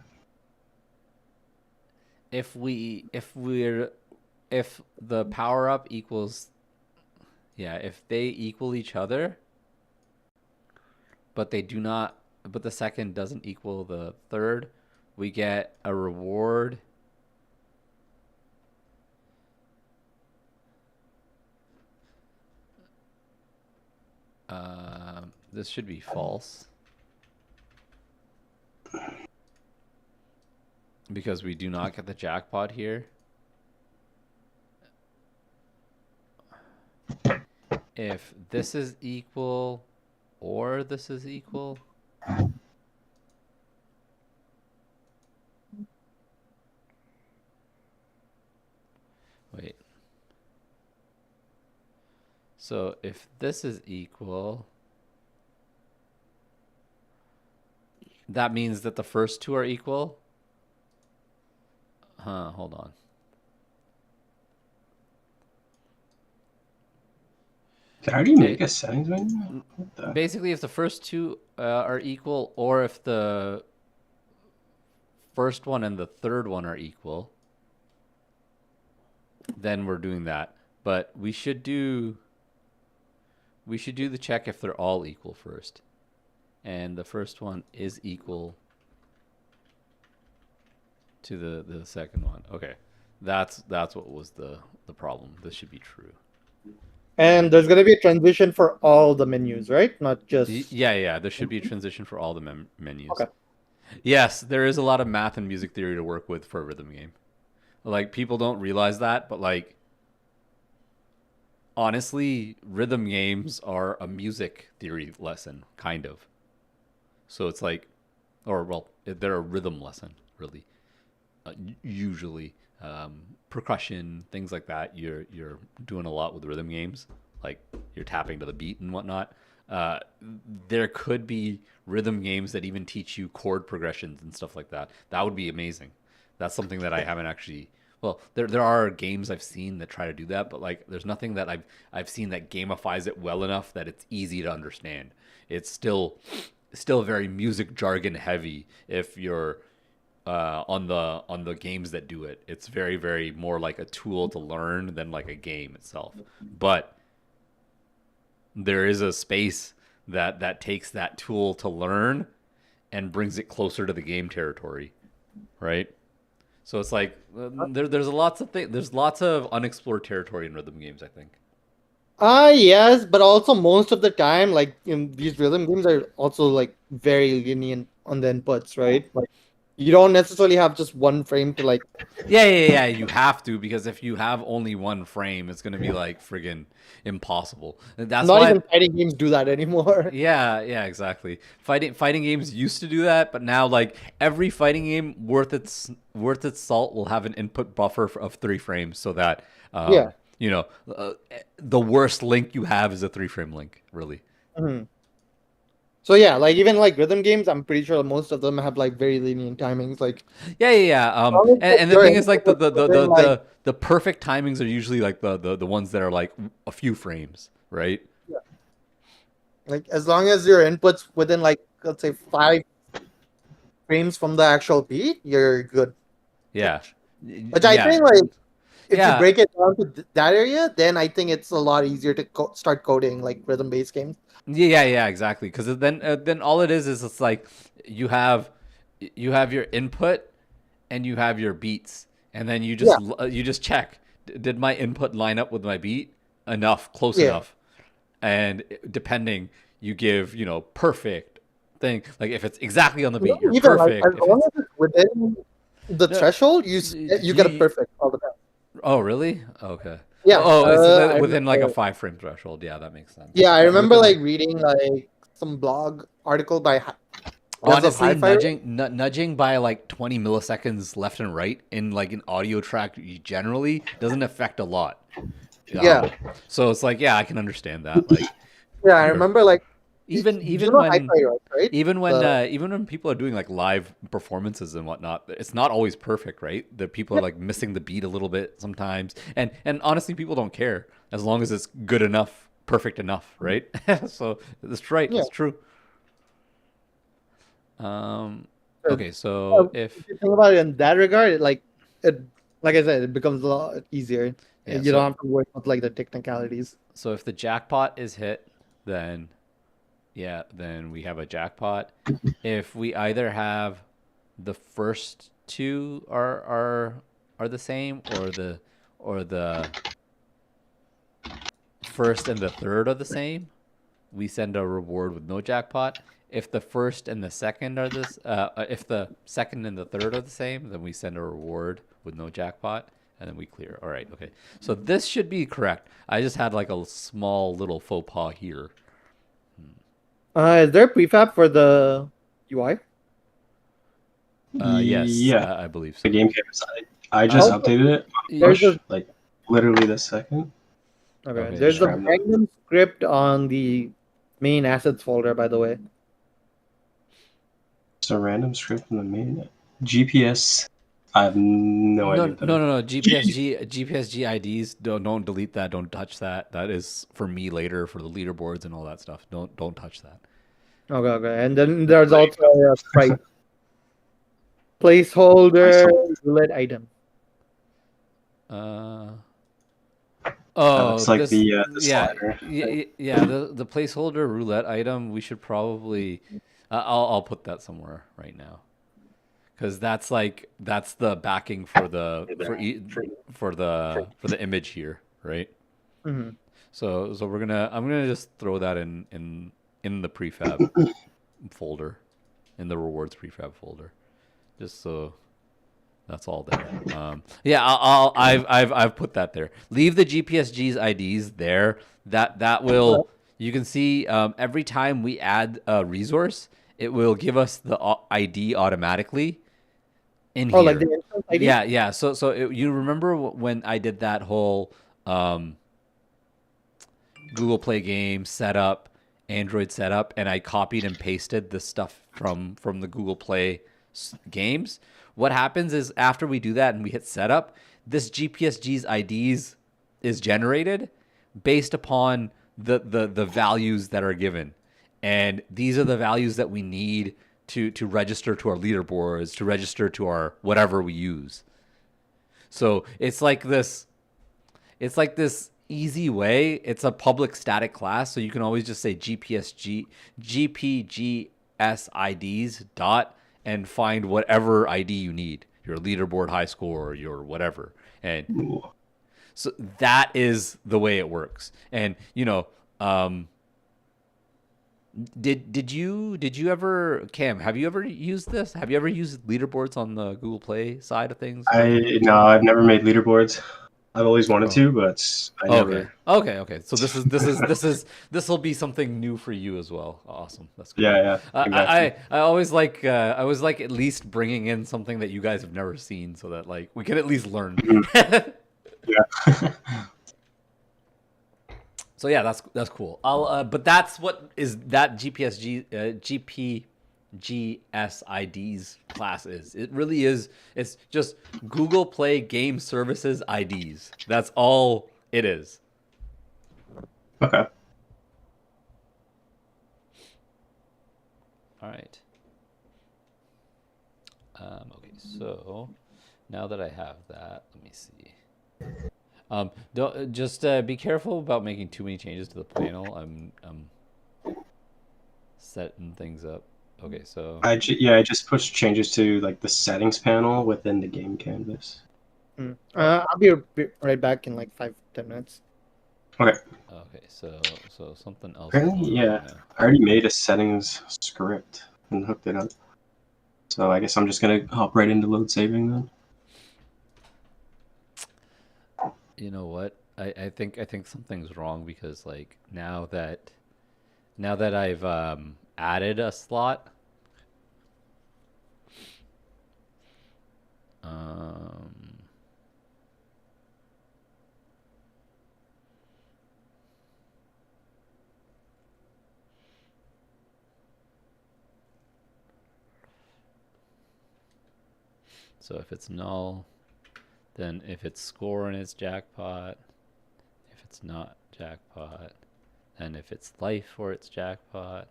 If the power up equals, yeah, if they equal each other, but the second doesn't equal the third, we get a reward. This should be false because we do not get the jackpot here. If this is equal or this is equal, wait. So if this is equal, that means that the first two are equal. Hold on. How do you make a settings menu? What the? Basically, if the first two are equal, or if the first one and the third one are equal, then we're doing that. But we should do the check if they're all equal first. And the first one is equal to the second one. Okay. That's what was the problem. This should be true. And there's gonna be a transition for all the menus, right? Not just. Yeah. There should be a transition for all the menus. Okay. Yes, there is a lot of math and music theory to work with for a rhythm game. Like, people don't realize that, but like, honestly, rhythm games are a music theory lesson, kind of. So it's like, or well, they're a rhythm lesson, really. Usually, percussion, things like that. You're doing a lot with rhythm games, like you're tapping to the beat and whatnot. There could be rhythm games that even teach you chord progressions and stuff like that. That would be amazing. That's something that I haven't actually. Well, there are games I've seen that try to do that, but like there's nothing that I've seen that gamifies it well enough that it's easy to understand. It's still very music jargon heavy if you're on the games that do it. It's very, very more like a tool to learn than like a game itself. But there is a space that takes that tool to learn and brings it closer to the game territory, right? So it's like there's lots of things. There's lots of unexplored territory in rhythm games, I think. Yes, but also most of the time, like in these rhythm games are also like very lenient on the inputs, right? Like you don't necessarily have just one frame to like. Yeah. You have to, because if you have only one frame, it's gonna be like friggin' impossible. And that's Not why. even fighting games do that anymore. Yeah, exactly. Fighting games used to do that, but now like every fighting game worth its salt will have an input buffer of 3 frames, so that Yeah. you know, the worst link you have is a 3-frame link, really. Mhm. So yeah, like even like rhythm games, I'm pretty sure most of them have like very lenient timings. Like Yeah. long as And the your thing is, like input was within, like, the perfect timings are usually like the ones that are like a few frames, right? like as long as your inputs within like let's say 5 frames from the actual beat, you're good. Yeah. Which I Yeah. think like if you Yeah. break it down to that area, then I think it's a lot easier to start coding like rhythm-based games. Yeah, exactly. Because then all it is it's like you have your input and you have your beats, and then you just Yeah. you just check, did my input line up with my beat close Yeah. enough, and depending, you give perfect thing. Like if it's exactly on the beat, you're Even like perfect. as If long it's as it's within the no, threshold, you get a perfect all the time. oh really? Okay. Yeah. Oh, is I it within like a remember. 5-frame threshold? Yeah, that makes sense. Yeah, I remember Within like reading like some blog article by Devs of honestly, Hi-Fi. nudging by like 20 milliseconds left and right in like an audio track generally doesn't affect a lot. Yeah. So it's like, yeah, I can understand that. Like Yeah, I you're remember like even you even know when Hi-Fi, right? even The when people are doing like live performances and whatnot, it's not always perfect, right? The people are like missing the beat a little bit sometimes, and honestly, people don't care as long as it's good enough, perfect enough, right? So that's right, yeah. it's true. So, Okay, so if if you think about it in that regard, it like I said, it becomes a lot easier. yeah, You don't have to worry about like the technicalities. so if the jackpot is hit, then yeah, then we have a jackpot. If we either have the first two are the same, or the first and the third are the same, we send a reward with no jackpot. If the first and the second are if the second and the third are the same, then we send a reward with no jackpot, and then we clear. All right, okay. So this should be correct. I just had like a small little faux pas here. Is there a prefab for the UI? Yes, Yeah, I believe so. the game canvas. I just Okay. updated it on There's push, a like literally this second. Okay. Okay, There's yeah. a random script on the main assets folder, by the way. It's a random script in the main GPS I have no No, idea no, what that no, is. no. GPSG IDs. Don't delete that. Don't touch that. That is for me later for the leaderboards and all that stuff. Don't touch that. Okay. And then there's also a placeholder roulette item. Uh. That Oh, looks like this. the Yeah, slider. yeah. The placeholder roulette item. We should probably. I'll put that somewhere right now. Because that's the backing for the image here, right? Mm-hmm. So I'm gonna just throw that in the prefab folder, in the rewards prefab folder, just so that's all there. Yeah, I've put that there. Leave the GPSG's IDs there. That will, you can see every time we add a resource, it will give us the ID automatically in Oh, like here. the instance ID? Yeah. You remember when I did that whole Google Play game setup, Android setup, and I copied and pasted the stuff from the Google Play games? What happens is after we do that and we hit setup, this GPSG's IDs is generated based upon the values that are given. And these are the values that we need to register to our leaderboards, to register to our whatever we use. So it's like this easy way. It's a public static class, so you can always just say GPGS IDs dot and find whatever ID you need, your leaderboard high score, your whatever. And Ooh. so that is the way it works. And did you ever, Cam, have you ever used this? Have you ever used leaderboards on the Google Play side of things? No, I've never made leaderboards. I've always wanted to, but I never. Okay. So this will be something new for you as well. Awesome. That's cool. Yeah, exactly. I always like at least bringing in something that you guys have never seen, so that like we can at least learn. Yeah. So yeah, that's cool. But that's what is that GPGSIDs class is. It really is. It's just Google Play Game Services IDs. That's all it is. Okay. All right. Okay, so now that I have that, let me see. Don't just be careful about making too many changes to the panel. I'm setting things up. Okay, so I just pushed changes to like the settings panel within the game canvas. I'll be right back in like 5-10 minutes. Okay. Okay, so something else. Apparently, yeah, I already made a settings script and hooked it up. So I guess I'm just gonna hop right into load saving then. You know what? I think something's wrong because like now that I've added a slot, so if it's null, then if it's score and it's jackpot, if it's not jackpot, and if it's life or it's jackpot.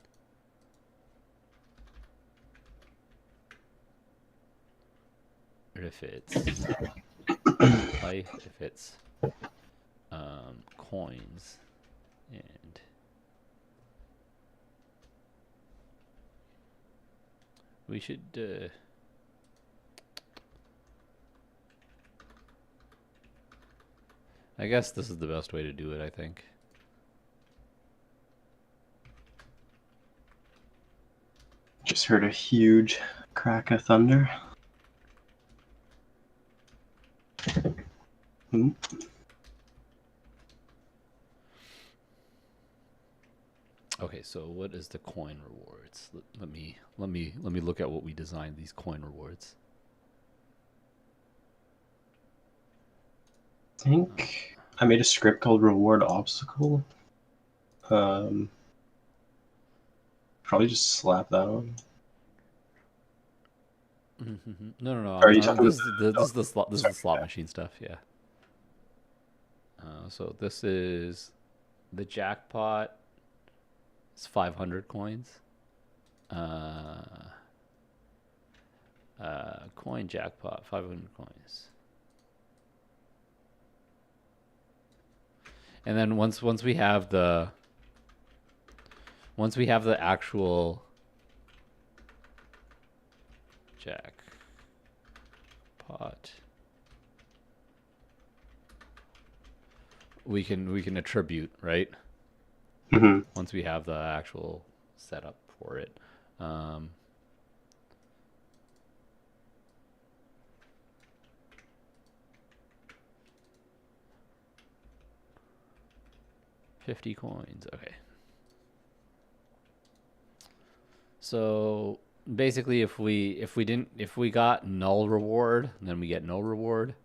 Or if it's life, if it's coins, and we should I guess this is the best way to do it, I think. Just heard a huge crack of thunder. Okay, so what is the coin rewards? Let me look at what we designed these coin rewards. I think I made a script called reward obstacle. Probably just slap that on. No. Are you talking This is the slot. This is the slot machine stuff. Yeah. So this is the jackpot. It's 500 coins. Coin jackpot, 500 coins. And then once we have the actual jackpot, we can attribute, right? Mhm. Once we have the actual setup for it. 50 coins. Okay. So basically, if we got null reward, then we get no reward.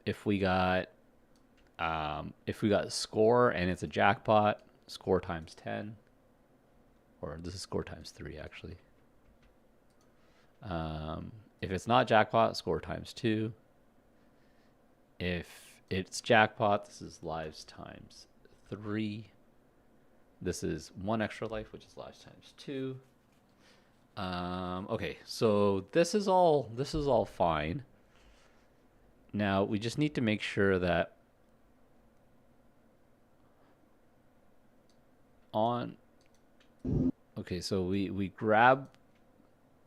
If we got score and it's a jackpot, score times 10, or this is score times 3 actually. If it's not jackpot, score times 2. If it's jackpot, this is lives times 3. This is 1 extra life, which is lives times 2. Okay, so this is all fine. Now we just need to make sure that okay, so we grab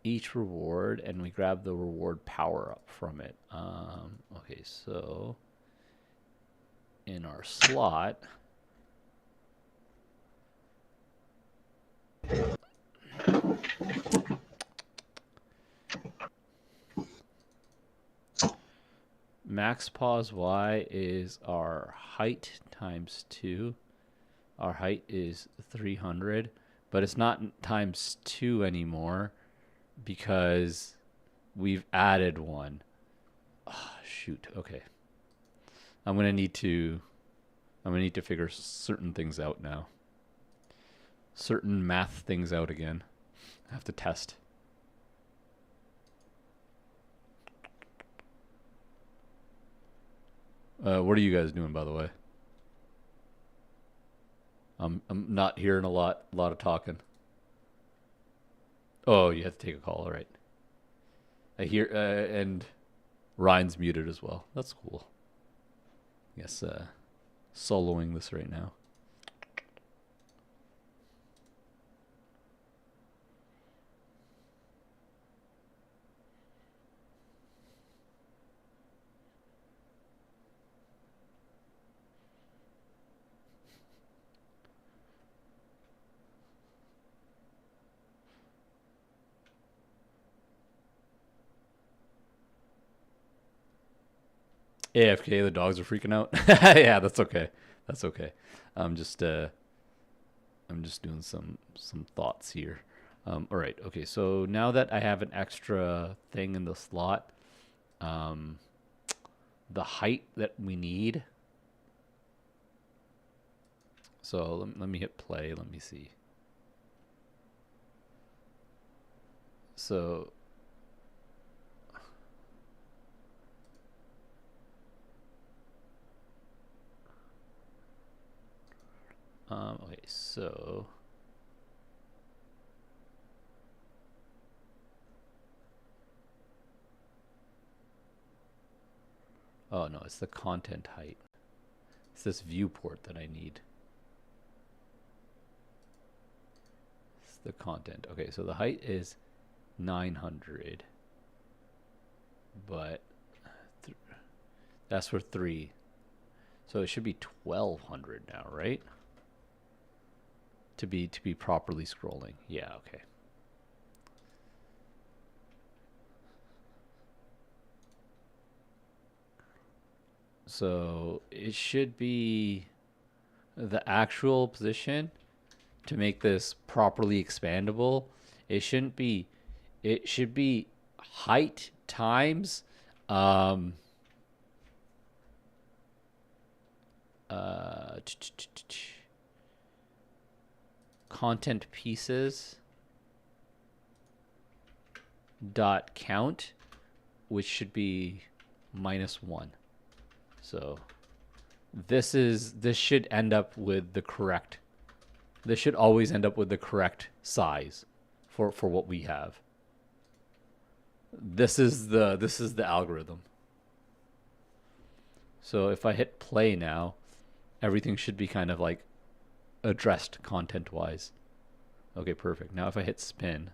each reward and we grab the reward power up from it. Okay, so in our slot, max pause Y is our height times 2. Our height is 300, but it's not times 2 anymore because we've added 1. Oh, shoot. Okay. I'm gonna need to figure certain things out now. Certain math things out again. I have to test. What are you guys doing, by the way? I'm not hearing a lot of talking. Oh, you have to take a call. All right. I hear and Ryan's muted as well. That's cool. I guess soloing this right now. AFK, the dogs are freaking out. Yeah, that's okay. That's okay. I'm just doing some thoughts here. All right. Okay. So now that I have an extra thing in the slot, the height that we need. So let me hit play. Let me see. So okay, so oh no, it's the content height. It's this viewport that I need. It's the content. Okay, so the height is 900, but that's for 3. So it should be 1200 now, right? To be properly scrolling. Yeah, okay. So it should be the actual position to make this properly expandable. It shouldn't be, it should be height times content pieces dot count, which should be -1. So this should end up with the correct. This should always end up with the correct size for what we have. This is the algorithm. So if I hit play now, everything should be kind of like addressed content-wise. Okay, perfect. Now if I hit spin,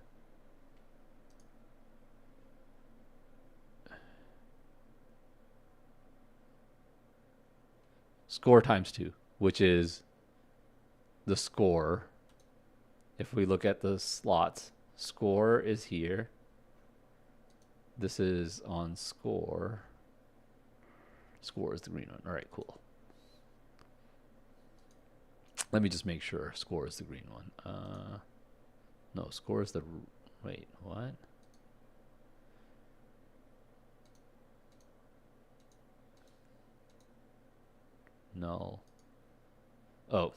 score times 2, which is the score. If we look at the slots, score is here. This is on score. Score is the green one. All right, cool. Let me just make sure score is the green one. No, score is the... Wait, what? No. Oh.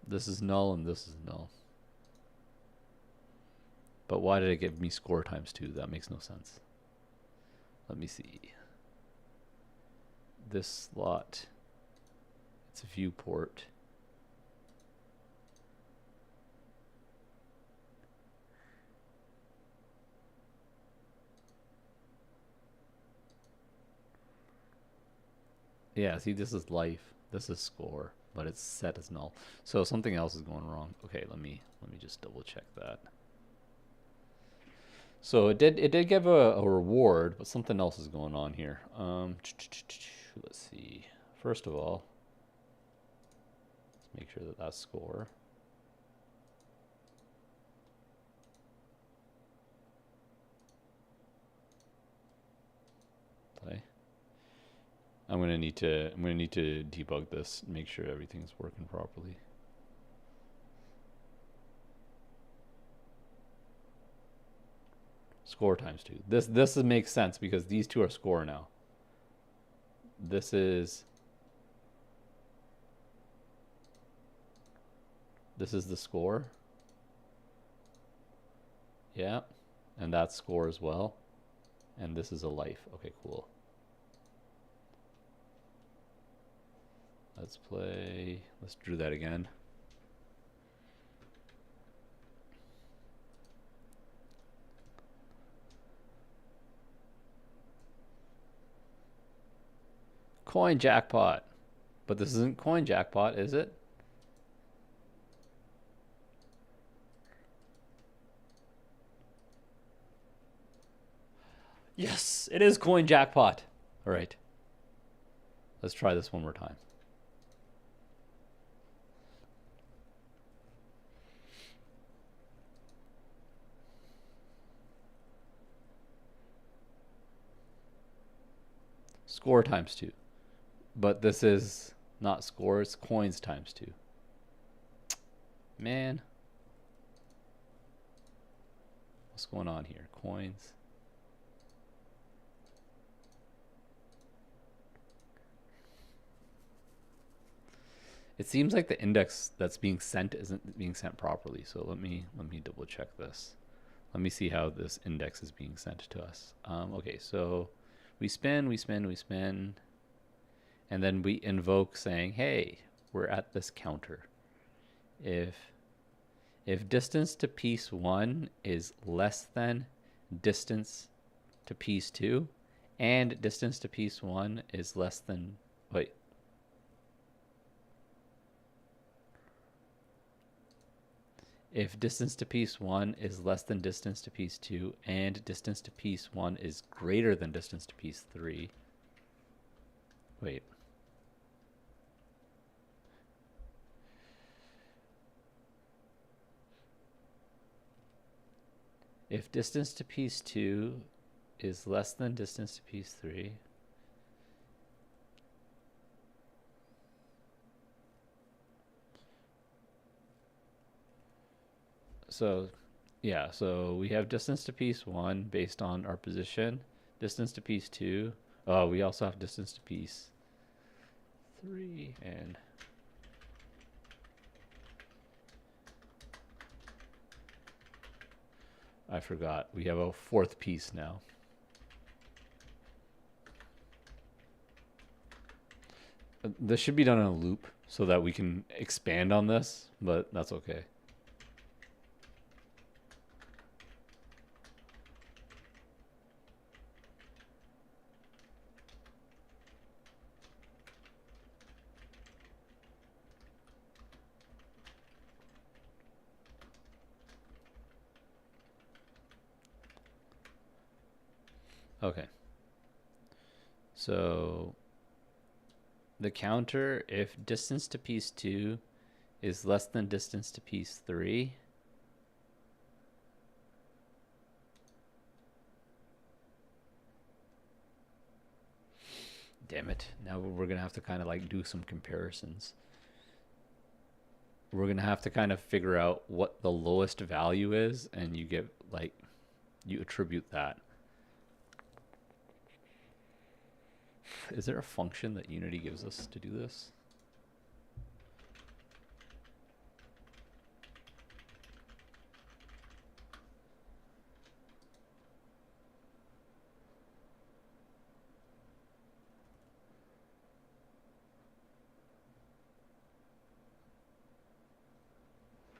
This is null and this is null. But why did it give me score times 2? That makes no sense. Let me see. This slot, it's a viewport. Yeah, see, this is life. This is score, but it's set as null. So something else is going wrong. Okay, let me just double check that. So it did give a reward, but something else is going on here. Let's see. First of all, let's make sure that that's score. Play. I'm gonna need to debug this and make sure everything's working properly. Score times 2. This makes sense because these two are score now. This is the score. Yeah. And that's score as well. And this is a life. Okay, cool. Let's play. Let's do that again. Coin jackpot. But this isn't coin jackpot, is it? Yes, it is coin jackpot. All right. Let's try this one more time. Score times 2. But this is not score, it's coins times 2. Man. What's going on here? Coins. It seems like the index that's being sent isn't being sent properly. So let me double check this. Let me see how this index is being sent to us. Okay, so we spin, and then we invoke saying, hey, we're at this counter. If distance to piece 1 is less than distance to piece 2, and distance to piece 1 is less than, wait. If distance to piece 1 is less than distance to piece 2, and distance to piece 1 is greater than distance to piece 3. Wait. If distance to piece 2 is less than distance to piece 3, so yeah, so we have distance to piece 1 based on our position, distance to piece 2. Oh, we also have distance to piece 3 and I forgot. We have a fourth piece now. This should be done in a loop so that we can expand on this, but that's okay. Okay. So the counter, if distance to piece 2 is less than distance to piece 3, damn it. Now we're going to have to kind of like do some comparisons. We're going to have to kind of figure out what the lowest value is, and you get like, you attribute that. Is there a function that Unity gives us to do this?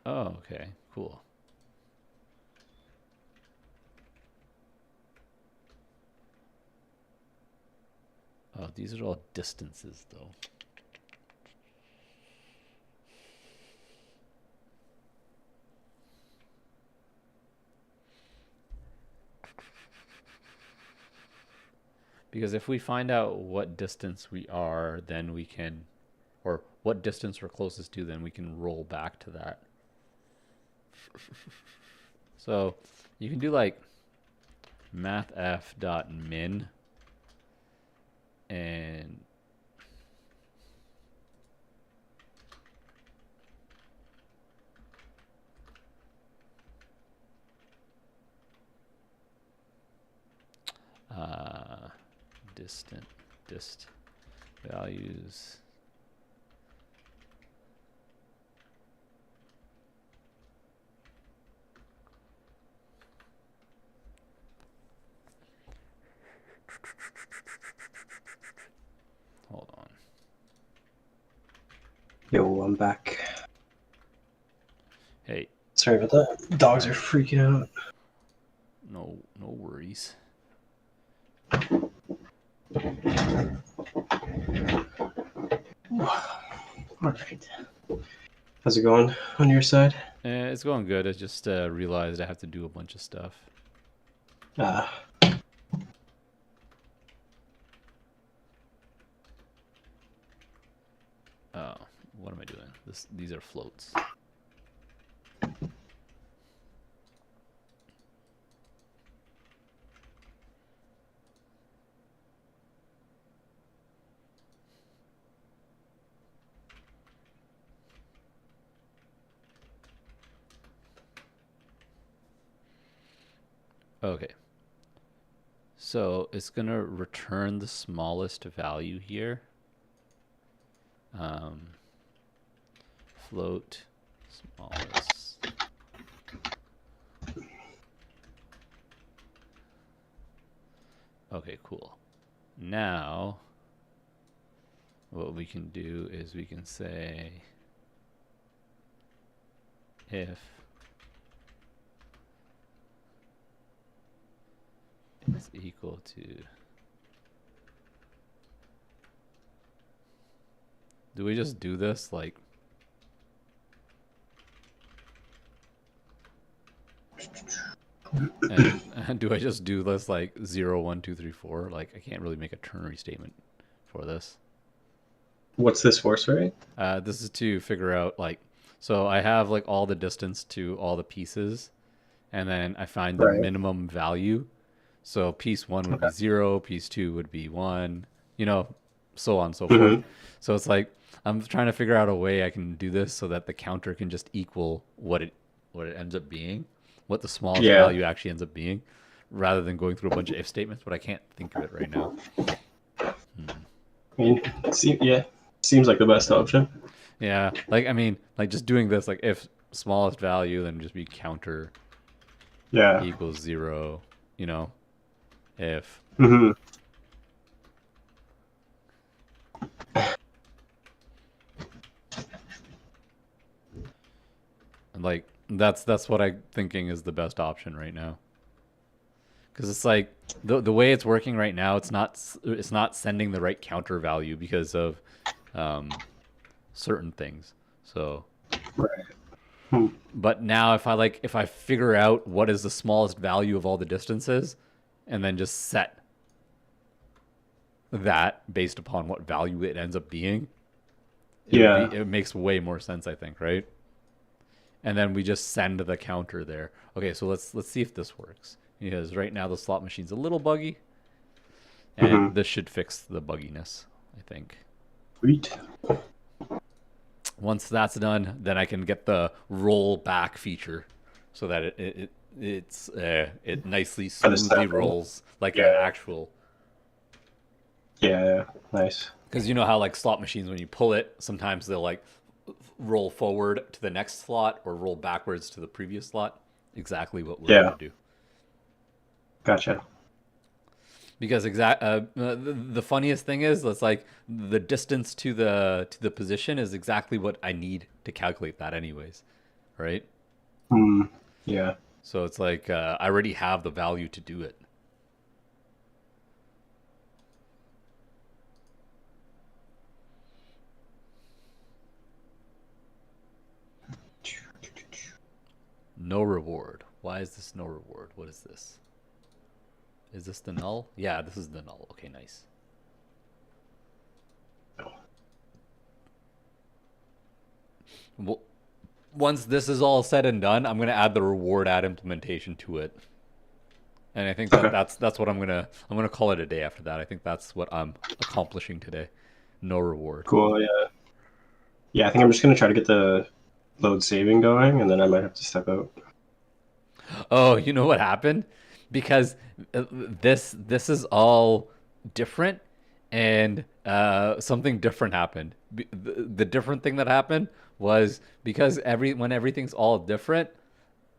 Oh, okay, cool. Oh, these are all distances, though. Because if we find out what distance we are, then we can, or what distance we're closest to, then we can roll back to that. So you can do like mathf.min and dist values. Hold on. Yo, I'm back. Hey, Sorry about that. Dogs are freaking out. no worries. Alright. How's it going on your side? It's going good. I just realized I have to do a bunch of stuff. Oh, what am I doing? These are floats. Okay. So it's going to return the smallest value here. Float smallest. Okay, cool. Now, what we can do is we can say if it's equal to, do we just do this like, and do I just do this like 0, 1, 2, 3, 4? Like I can't really make a ternary statement for this. What's this for, sorry? This is to figure out like, so I have like all the distance to all the pieces, and then I find the minimum value. So piece 1 would be 0, piece 2 would be 1, you know, so on and so forth. So it's like I'm trying to figure out a way I can do this so that the counter can just equal what it ends up being, what the smallest value actually ends up being, rather than going through a bunch of if statements. But I can't think of it right now. I mean, seems like the best option. Yeah, like I mean, like just doing this, like if smallest value, then just be counter Yeah. equals 0, you know, if Hmm. like that's what I'm thinking is the best option right now. Because it's like the way it's working right now, it's not sending the right counter value because of um, certain things. So, Right. Hmm. but now if I figure out what is the smallest value of all the distances, and then just set that based upon what value it ends up being, Yeah. it makes way more sense, I think, right? And then we just send the counter there. Okay, so let's see if this works. Because right now the slot machine's a little buggy, and Hmm. this should fix the bugginess, I think. Sweet. Once that's done, then I can get the roll back feature, so that it nicely For the smoothly sample. rolls like an Yeah. actual. Yeah. Yeah. Nice. Because you know how like slot machines, when you pull it, sometimes they'll like roll forward to the next slot or roll backwards to the previous slot. Exactly what we're Yeah. gonna do. Gotcha. Because the funniest thing is that's like the distance to the position is exactly what I need to calculate that anyways, right? Hmm. Yeah. So it's like I already have the value to do it. No reward. Why is this no reward? What is this? Is this the null? Yeah, this is the null. Okay, nice. Well, once this is all said and done, I'm gonna add the reward add implementation to it, and I think that Okay. that's what I'm gonna call it a day after that. I think that's what I'm accomplishing today. No reward. Cool. Yeah. Yeah. I think I'm just gonna try to get the load saving going, and then I might have to step out. Oh, you know what happened? Because this is all different, and something different happened. The different thing that happened was because when everything's all different,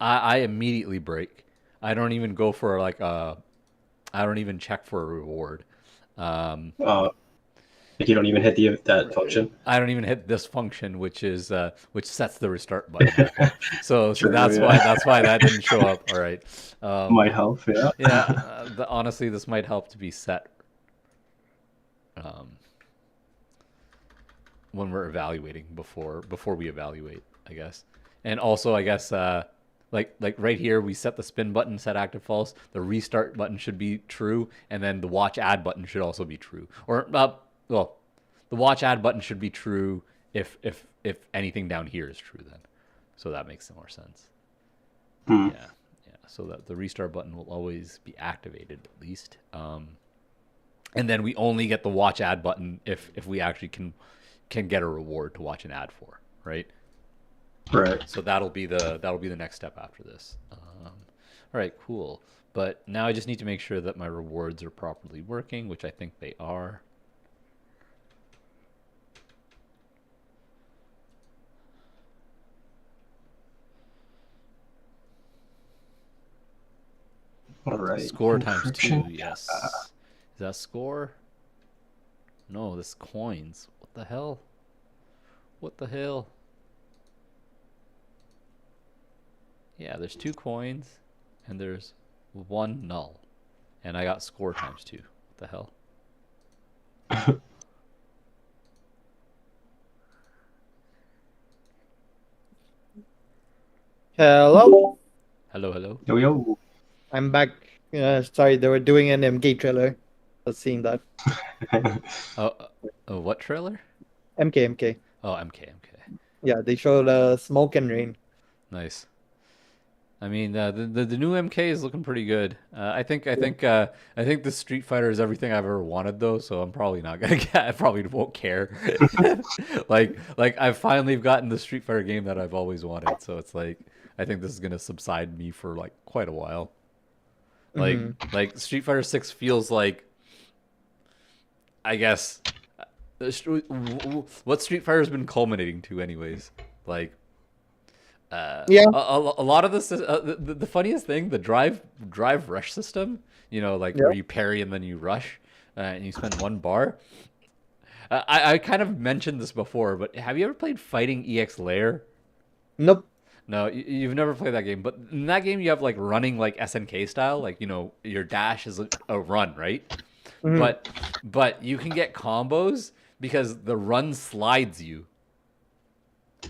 I immediately break. I don't even go for like I don't even check for a reward. Um, Like you don't even hit the that function. I don't even hit this function, which sets the restart button. So True. that's Yeah. why that didn't show up. All right. Might help. Yeah. Yeah, honestly, this might help to be set um, when we're evaluating before we evaluate, I guess. And also, I guess like right here, we set the spin button, set active false. The restart button should be true, and then the watch add button should also be true. Or well, the watch add button should be true if anything down here is true then. So that makes more sense. Hmm. Yeah. So that the restart button will always be activated at least. And then we only get the watch ad button if we actually can get a reward to watch an ad for, right? Right. So that'll be the next step after this. All right, cool. But now I just need to make sure that my rewards are properly working, which I think they are. All right. Score times 2, Encryption. yes. Is that score? No, this coins. What the hell? What the hell? Yeah, there's 2 coins, and there's 1 null. And I got score times 2. What the hell? Hello, Hello, hello. Yo yo. I'm back. Sorry, they were doing an MK trailer. I was seeing that. What trailer? MK. Oh, MK. Yeah, they showed Smoke and Rain. Nice. I mean, the new MK is looking pretty good. I think the Street Fighter is everything I've ever wanted, though. So I'm probably not gonna get. I probably won't care. like I've finally gotten the Street Fighter game that I've always wanted. So it's like I think this is gonna subside me for like quite a while. Like Street Fighter 6 feels like, I guess, what Street Fighter's been culminating to, anyways. Like, Yeah. A lot of this, the funniest thing, the drive rush system, like Yeah. where you parry and then you rush, and you spend 1 bar. I kind of mentioned this before, but have you ever played Fighting EX Lair? Nope. No, you've never played that game. But in that game, you have like running like SNK style, like your dash is a run, right? Mhm. But you can get combos because the run slides you,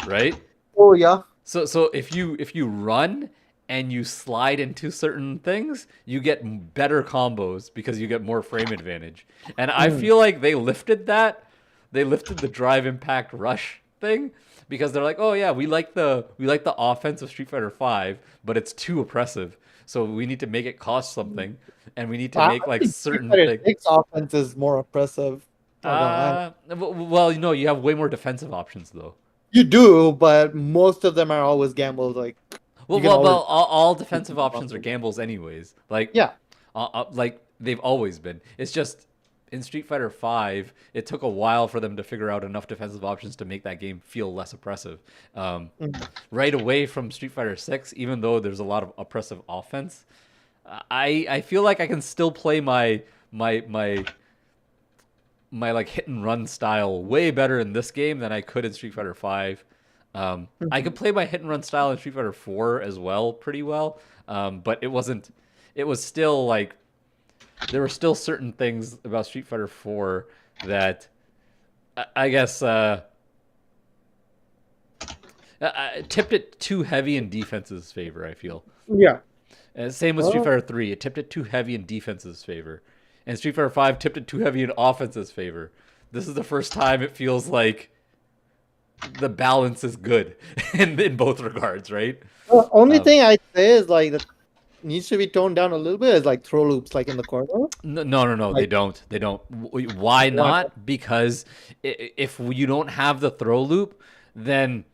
right? Oh yeah. So if you run and you slide into certain things, you get better combos because you get more frame advantage. And I feel like they lifted that. They lifted the drive impact rush thing because they're like, "Oh yeah, we like the offense of Street Fighter 5, but it's too oppressive. So we need to make it cost something and we need to I make like think Street certain Fighter things." 6 offense is more oppressive. Not gonna lie. Well, you have way more defensive options though. You do, but most of them are always gambles. Like Well, you can well, always. well. All defensive options are gambles, anyways. Yeah. Like they've always been. It's just in Street Fighter 5, it took a while for them to figure out enough defensive options to make that game feel less oppressive. Right away from Street Fighter 6, even though there's a lot of oppressive offense, I feel like I can still play my like hit and run style way better in this game than I could in Street Fighter 5. I could play my hit and run style in Street Fighter 4 as well, pretty well. But it wasn't. It was still like there were still certain things about Street Fighter 4 that I guess tipped it too heavy in defense's favor. I feel. Yeah. Same with Street Fighter 3. It tipped it too heavy in defense's favor. And Street Fighter 5 tipped it too heavy in offense's favor. This is the first time it feels like the balance is good in both regards, right? The only thing I'd say is like that needs to be toned down a little bit is like throw loops like in the corner. No. They don't. They don't. Why not? Because if you don't have the throw loop, then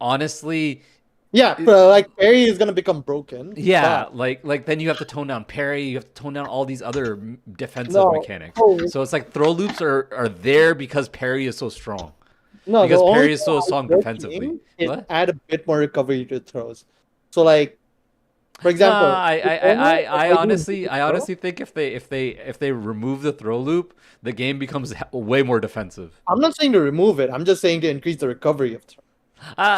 honestly, Yeah, but like parry is gonna become broken. yeah, but- like then you have to tone down parry. You have to tone down all these other defensive No. mechanics. Oh. So it's like throw loops are there because parry is so strong. No, Because the only parry is thing so I strong was defensively. thinking is What? add a bit more recovery to throws. So like, for example, I honestly think if they remove the throw loop, the game becomes way more defensive. I'm not saying to remove it. I'm just saying to increase the recovery of throws.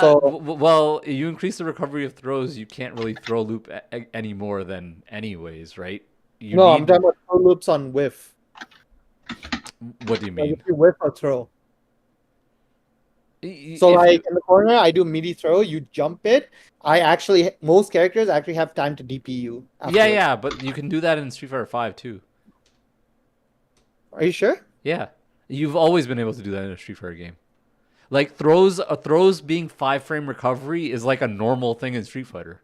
So- Well, you increase the recovery of throws, you can't really throw loop any more than anyways, right? You No, I'm need- talking about throw loops on whiff. What do you Like mean? if you whiff or throw. So If like in the corner, I do meaty throw. You jump it. Most characters actually have time to DP you. yeah, but you can do that in Street Fighter 5 too. Are you sure? Yeah, you've always been able to do that in a Street Fighter game. Like throws being 5-frame recovery is like a normal thing in Street Fighter.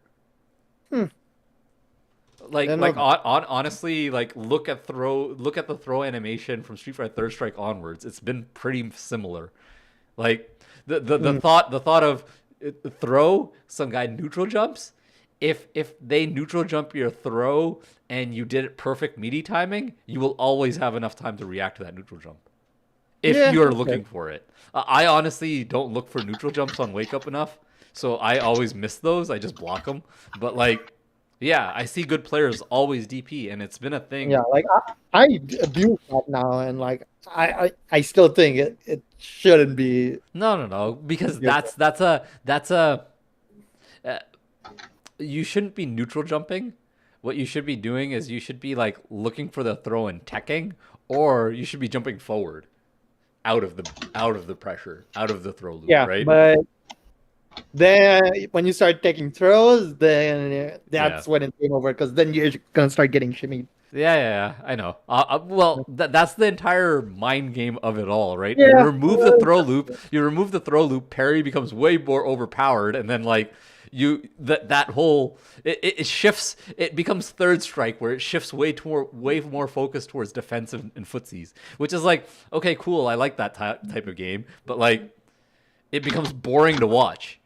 Like I don't know. honestly, like look at the throw animation from Street Fighter Third Strike onwards. It's been pretty similar. Like the thought of throw, some guy neutral jumps. If they neutral jump your throw and you did it perfect meaty timing, you will always have enough time to react to that neutral jump. If Yeah, you're okay. looking for it. I honestly don't look for neutral jumps on Wake Up enough, so I always miss those. I just block them. But like, yeah, I see good players always DP, and it's been a thing. Yeah, like I abuse that now, and like I still think it shouldn't be. No, because Yeah. that's a you shouldn't be neutral jumping. What you should be doing is you should be like looking for the throw and teching, or you should be jumping forward out of the pressure, out of the throw loop, Yeah, right? but then when you start taking throws, then that's when it's game over because then you're gonna start getting shimmied. Yeah, I know. Well, that's the entire mind game of it all, right? Yeah. You remove the throw loop, parry becomes way more overpowered, and then like that whole it shifts. It becomes Third Strike where it shifts way more focused towards defensive and footsies, which is like, okay, cool. I like that type of game, but like it becomes boring to watch.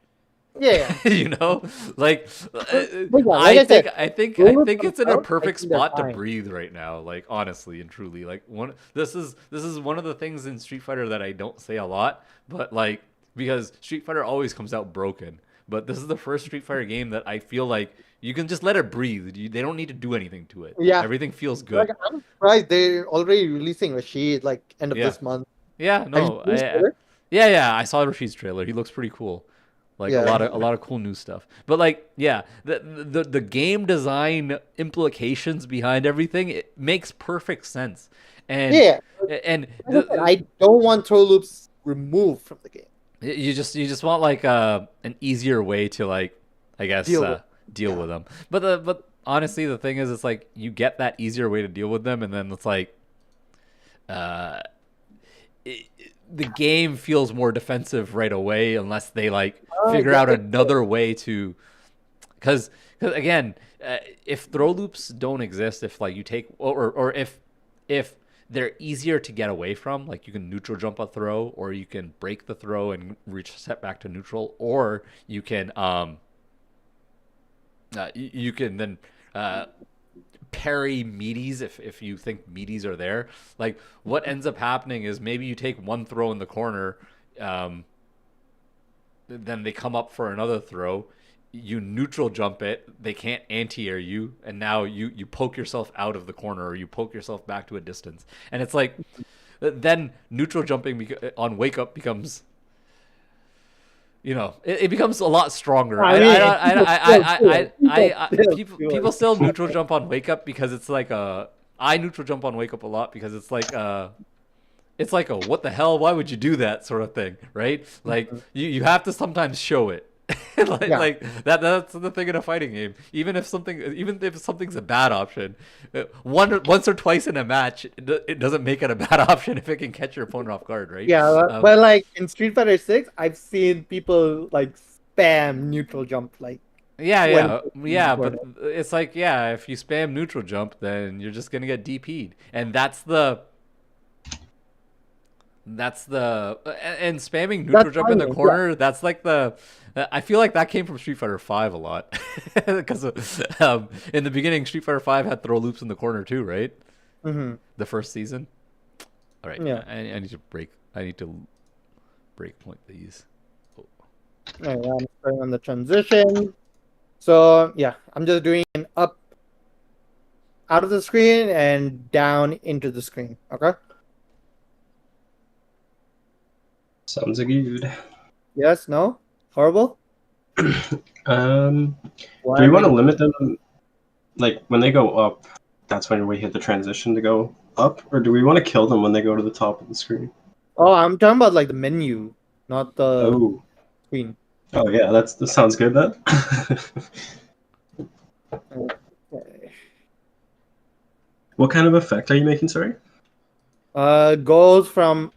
Yeah, You know, like like I I said, think roll it it's in a out, perfect I think they're spot to fine. breathe right now. Like honestly and truly, like this is one of the things in Street Fighter that I don't say a lot, but like because Street Fighter always comes out broken. but this is the first Street Fighter game that I feel like you can just let it breathe. They don't need to do anything to it. Yeah. Everything feels Like, good. I'm surprised they're already releasing Rashid like end of Yeah. this month. Yeah, Have no, you seen his trailer? yeah. I saw Rashid's trailer. He looks pretty cool. Like Yeah. a lot of cool new stuff. But like, yeah, the game design implications behind everything, it makes perfect sense. And Yeah. and I don't want throw loops removed from the game. you just want like an easier way to like, I guess, deal with them. But honestly, the thing is, it's like you get that easier way to deal with them, and then it's like, the game feels more defensive right away unless they like figure out another way to, because again, if throw loops don't exist, if like you take or if they're easier to get away from, like you can neutral jump a throw, or you can break the throw and reset back to neutral, or you can you can then parry meaties if you think meaties are there. Like what ends up happening is maybe you take one throw in the corner, then they come up for another throw, you neutral jump it, they can't anti-air you, and now you poke yourself out of the corner, or you poke yourself back to a distance, and it's like then neutral jumping on wake up becomes, it becomes a lot stronger. People still neutral jump on wake up because it's like I neutral jump on wake up a lot because it's like a what the hell, why would you do that sort of thing, right? Like you have to sometimes show it. Like that's the thing in a fighting game. Even if something's a bad option, once or twice in a match, it doesn't make it a bad option if it can catch your opponent off guard, right? Yeah, but like in Street Fighter 6, I've seen people like spam neutral jump like. Yeah, but it's like, if you spam neutral jump, then you're just gonna get DP'd, and that's the and spamming neutral jump in the corner. Yeah. That's like I feel like that came from Street Fighter 5 a lot, because in the beginning, Street Fighter 5 had throw loops in the corner too, right? Mm-hmm. The first season. All right, yeah. I need to break point these. Oh. Right, I'm starting on the transition. So yeah, I'm just doing an up out of the screen and down into the screen. Okay. Sounds good. Yes, no? Horrible? Do we want to limit them, like when they go up, that's when we hit the transition to go up, or do we want to kill them when they go to the top of the screen? Oh, I'm talking about like the menu, not the screen. Oh yeah, that sounds good then. Okay. What kind of effect are you making, sorry? Goes from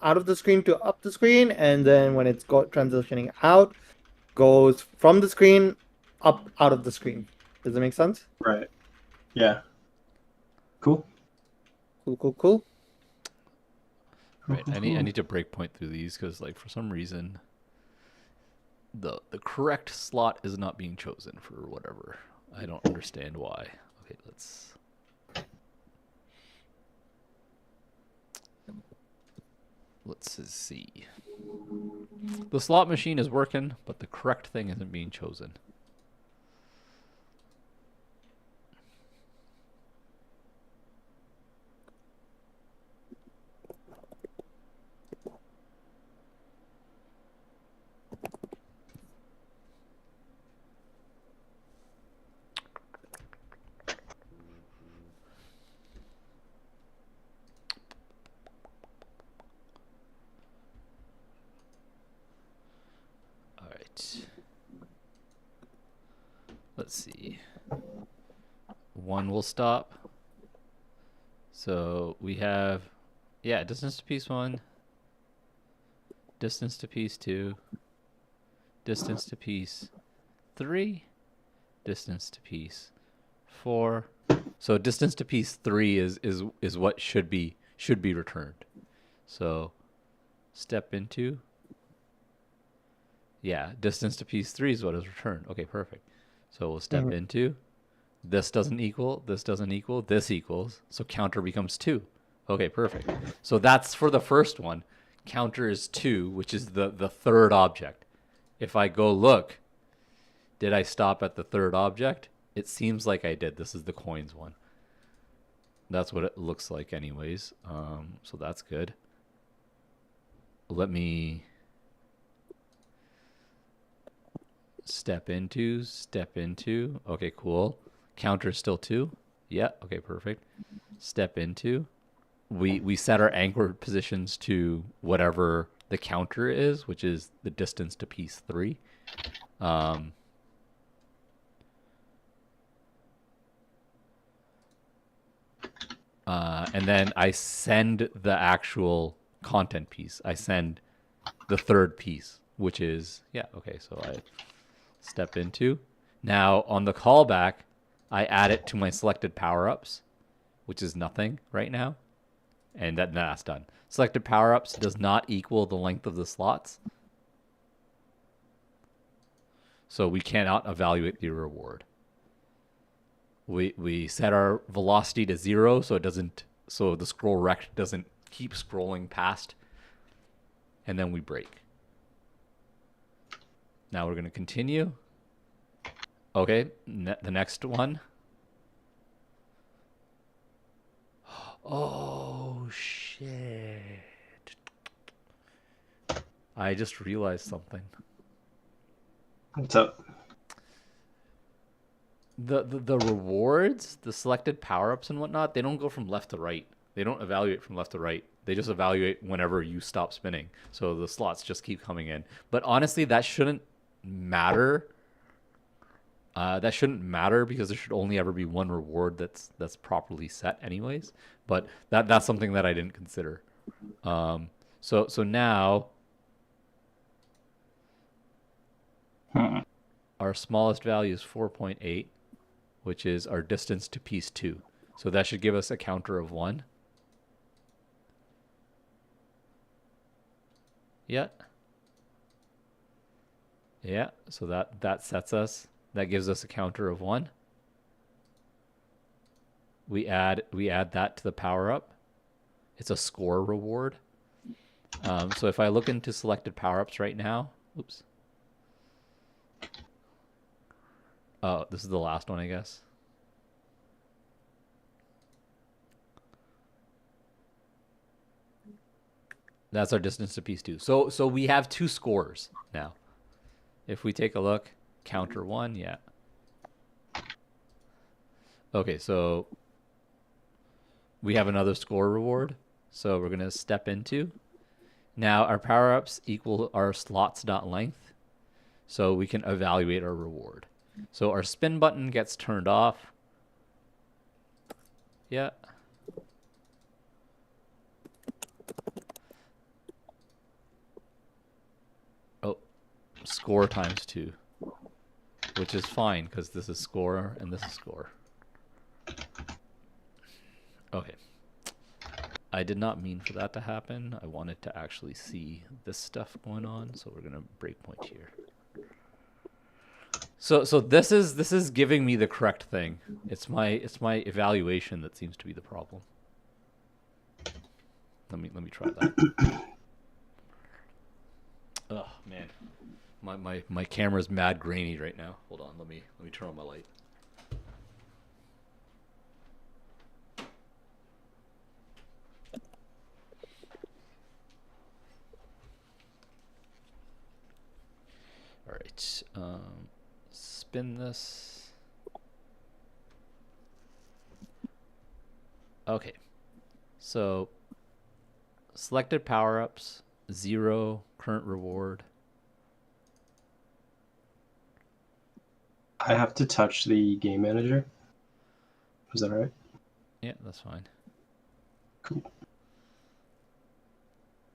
out of the screen to up the screen, and then when it's transitioning out, goes from the screen up out of the screen. Does that make sense? Right. Yeah. Cool. Cool. Right. I need to break point through these because, like, for some reason, the correct slot is not being chosen for whatever. I don't understand why. Okay, let's see. The slot machine is working, but the correct thing isn't being chosen. Let's see. One will stop. So we have, distance to piece 1, distance to piece 2, distance to piece 3, distance to piece 4. So distance to piece 3 is what should be returned. So step into. Yeah, distance to piece 3 is what is returned. Okay, perfect. So we'll step into. This doesn't equal, this doesn't equal, this equals. So counter becomes 2. Okay, perfect. So that's for the first one. Counter is 2, which is the third object. If I go look, Did I stop at the third object? It seems like I did. This is the coins one. That's what it looks like anyways. So that's good. Let me step into. Okay, cool. Counter still 2. Yeah, okay, perfect. Step into. We set our anchor positions to whatever the counter is, which is the distance to piece 3. And then I send the actual content piece. I send the third piece, which is, yeah, okay, so I step into. Now, on the callback, I add it to my selected power-ups, which is nothing right now. And that's done. Selected power-ups does not equal the length of the slots. So we cannot evaluate the reward. We set our velocity to 0 so the scroll rect doesn't keep scrolling past, and then we break. Now we're going to continue. Okay, the next one. Oh shit. I just realized something. What's up? The rewards, the selected power-ups and whatnot, they don't go from left to right. They don't evaluate from left to right. They just evaluate whenever you stop spinning. So the slots just keep coming in. But honestly, that shouldn't matter. That shouldn't matter because there should only ever be one reward that's properly set anyways. But that's something that I didn't consider. So now our smallest value is 4.8. Which is our distance to piece 2. So that should give us a counter of 1. Yeah. Yeah, so that sets us. That gives us a counter of 1. We add that to the power up. It's a score reward. So if I look into selected power ups right now, oops. Oh, this is the last one, I guess. That's our distance to piece 2. So we have 2 scores now. If we take a look, counter 1, yeah. Okay, so we have another score reward. So we're going to step into. Now our power-ups equal our slots.length. So we can evaluate our reward. So our spin button gets turned off. Yeah. Oh, score times 2, which is fine because this is score and this is score. Okay. I did not mean for that to happen. I wanted to actually see this stuff going on, so we're gonna breakpoint here. So this is giving me the correct thing. It's my evaluation that seems to be the problem. Let me try that. Oh man, my camera's mad grainy right now. Hold on, let me turn on my light. All right, spin this. Okay, so selected power-ups, 0 current reward. I have to touch the game manager. Is that all right? Yeah, that's fine. Cool.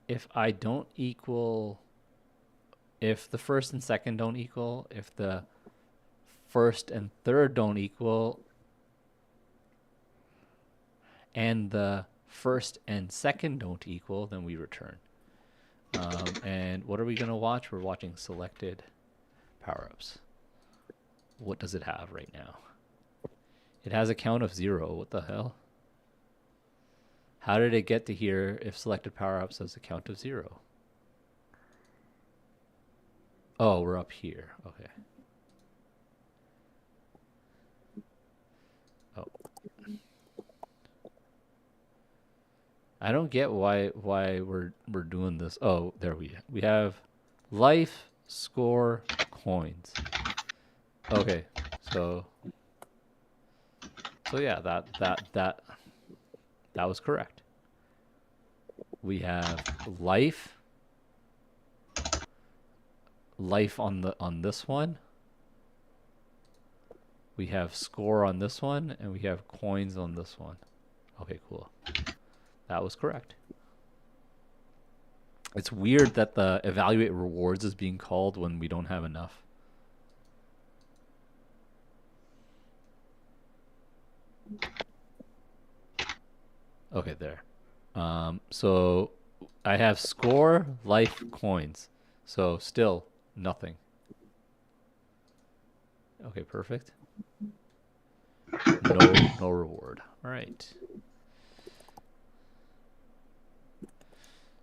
If I don't equal, if the first and second don't equal, if the first and third don't equal, and the first and second don't equal, then we return. And what are we going to watch? We're watching selected power-ups. What does it have right now? It has a count of 0. What the hell? How did it get to here if selected power-ups has a count of 0? Oh, we're up here. Okay. I don't get why we're doing this. Oh, there we have life, score, coins. Okay, so yeah, that was correct. We have life on this one. We have score on this one, and we have coins on this one. Okay, cool. That was correct. It's weird that the evaluate rewards is being called when we don't have enough. Okay, there. So I have score, life, coins. So still nothing. Okay, perfect. No reward. All right.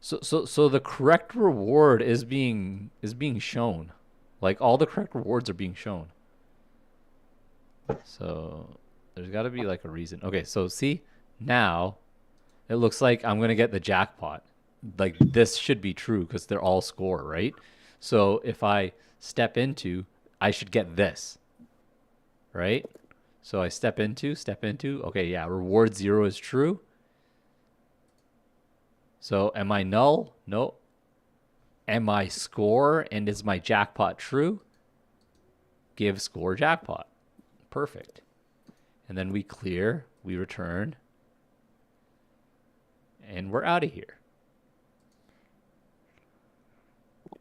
So the correct reward is being shown. Like all the correct rewards are being shown. So there's got to be like a reason. Okay, so see, now it looks like I'm going to get the jackpot. Like this should be true because they're all score, right? So if I step into, I should get this. Right? So I step into. Okay, yeah, reward 0 is true. So am I null? No. Am I score and is my jackpot true? Give score jackpot. Perfect. And then we clear, we return, and we're out of here.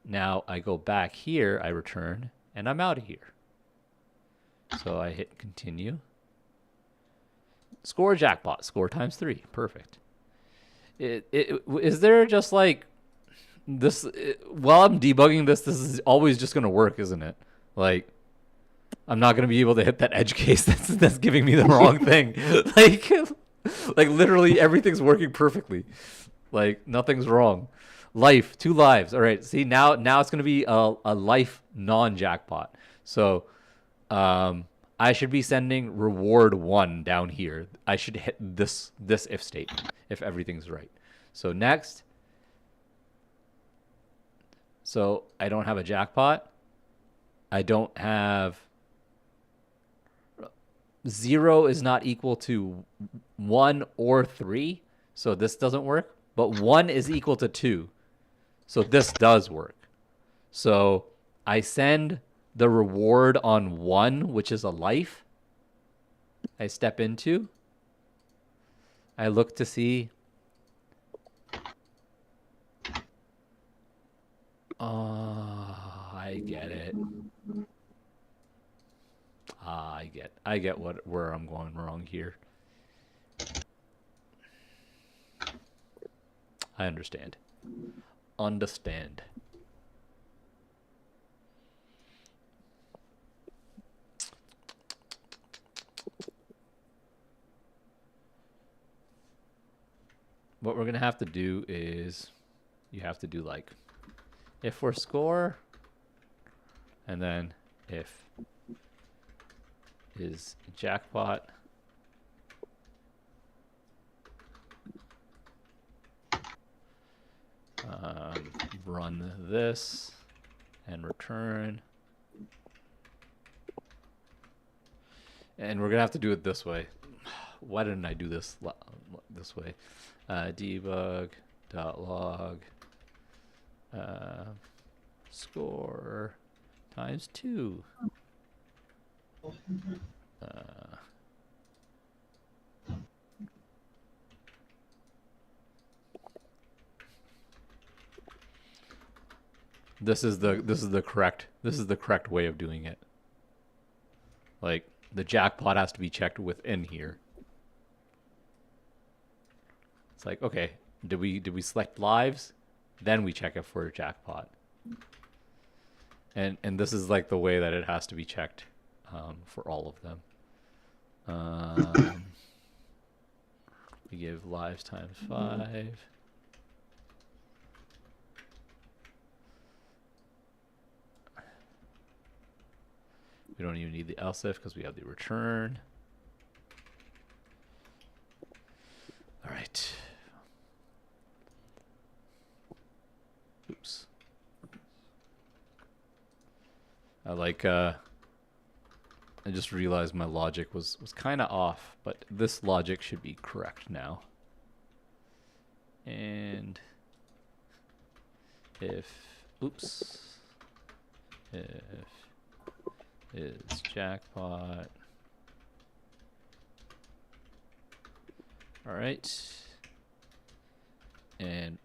Now I go back here, I return, and I'm out of here. So I hit continue. Score jackpot, score times 3. Perfect. Is there just like this while I'm debugging this is always just going to work, isn't it? Like I'm not going to be able to hit that edge case that's giving me the wrong thing. like literally everything's working perfectly. Like nothing's wrong. Life, 2 lives. All right. See, now it's going to be a life non-jackpot. So I should be sending reward 1 down here. I should hit this if statement if everything's right. So next. So I don't have a jackpot. I don't have 0 is not equal to 1 or 3. So this doesn't work. But 1 is equal to 2. So this does work. So I send the reward on 1, which is a life. I step into. I look to see. I get it. I get where I'm going wrong here. I understand. Understand. What we're going to have to do is you have to do like if for score and then if is jackpot run this and return, and we're gonna have to do it this way. Why didn't I do this this way? Debug .log score times 2. This is the correct way of doing it. Like the jackpot has to be checked within here. It's like, okay, did we select lives? Then we check it for a jackpot. And this is like the way that it has to be checked for all of them. We give lives times 5. We don't even need the else if because we have the return. All right. like I just realized my logic was kind of off, but this logic should be correct now. And if is jackpot. All right. And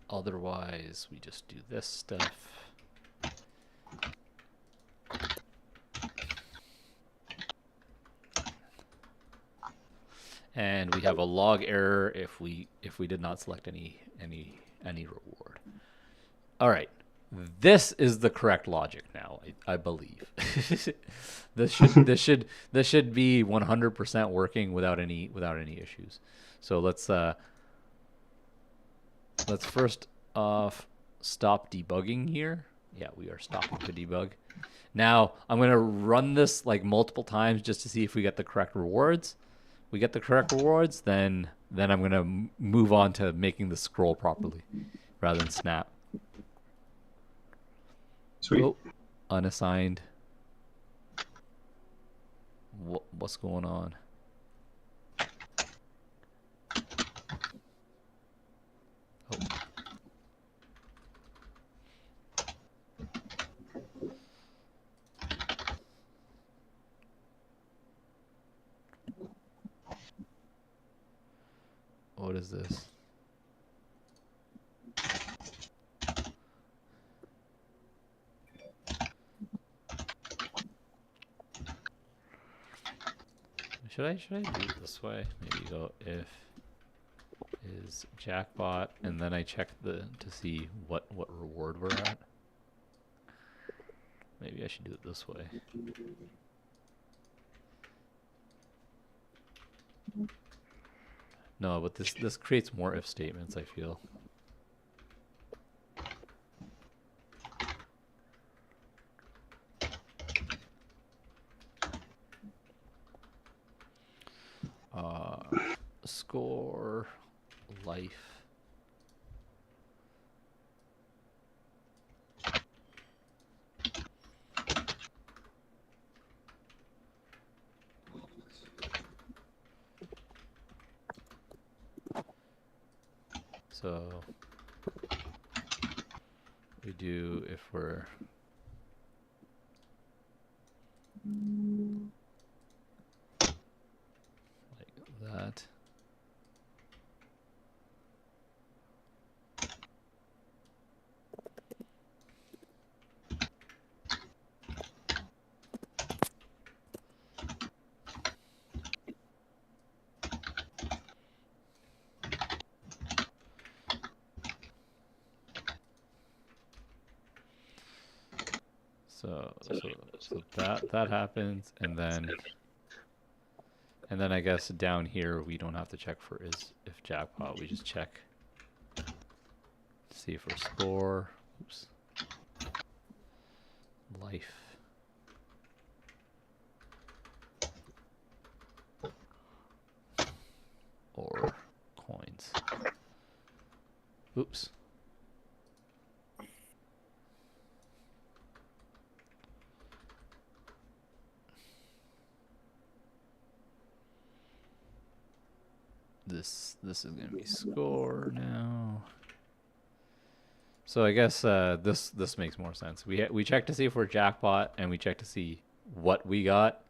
otherwise, we just do this stuff. And we have a log error if we did not select any reward. All right. This is the correct logic now, I believe. this should be 100% working without any issues. So let's first off stop debugging here. Yeah, we are stopping to debug. Now I'm gonna run this like multiple times just to see if we get the correct rewards. We get the correct rewards, then I'm gonna move on to making the scroll properly rather than snap. Sweet. Oh, unassigned. What's going on? Oh. What is this? Should I do it this way? Maybe go if is jackpot, and then I check to see what reward we're at. Maybe I should do it this way. No, but this creates more if statements, I feel. Score life. So we do if we're like that. So that happens, and then I guess down here we don't have to check for if jackpot. We just check see for score. Oops. Life. Or coins. Oops. This is gonna be score now. So I guess this makes more sense. We check to see if we're jackpot, and we check to see what we got.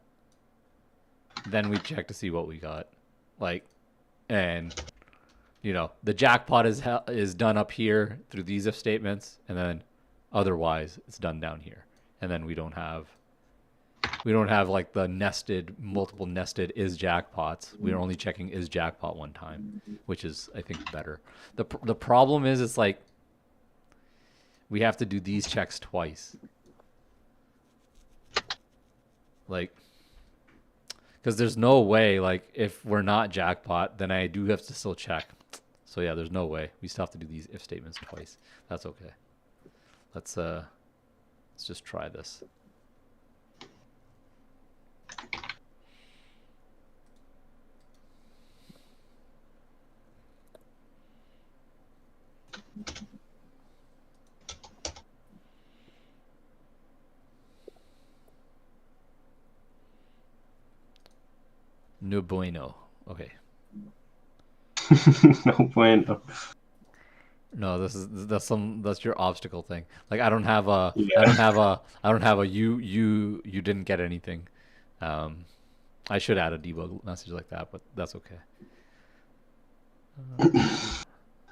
Then we check to see what we got, like, and you know the jackpot is done up here through these if statements, and then otherwise it's done down here, and then we don't have like the multiple nested is jackpots. We're only checking is jackpot one time, which is I think better. The problem is it's like we have to do these checks twice. Like, because there's no way, like, if we're not jackpot, then I do have to still check. So yeah, there's no way. We still have to do these if statements twice. That's okay. Let's just try this. No bueno. Okay. No bueno. No, that's your obstacle thing. Like I don't have a Yeah. you didn't get anything. Um, I should add a debug message like that, but that's okay.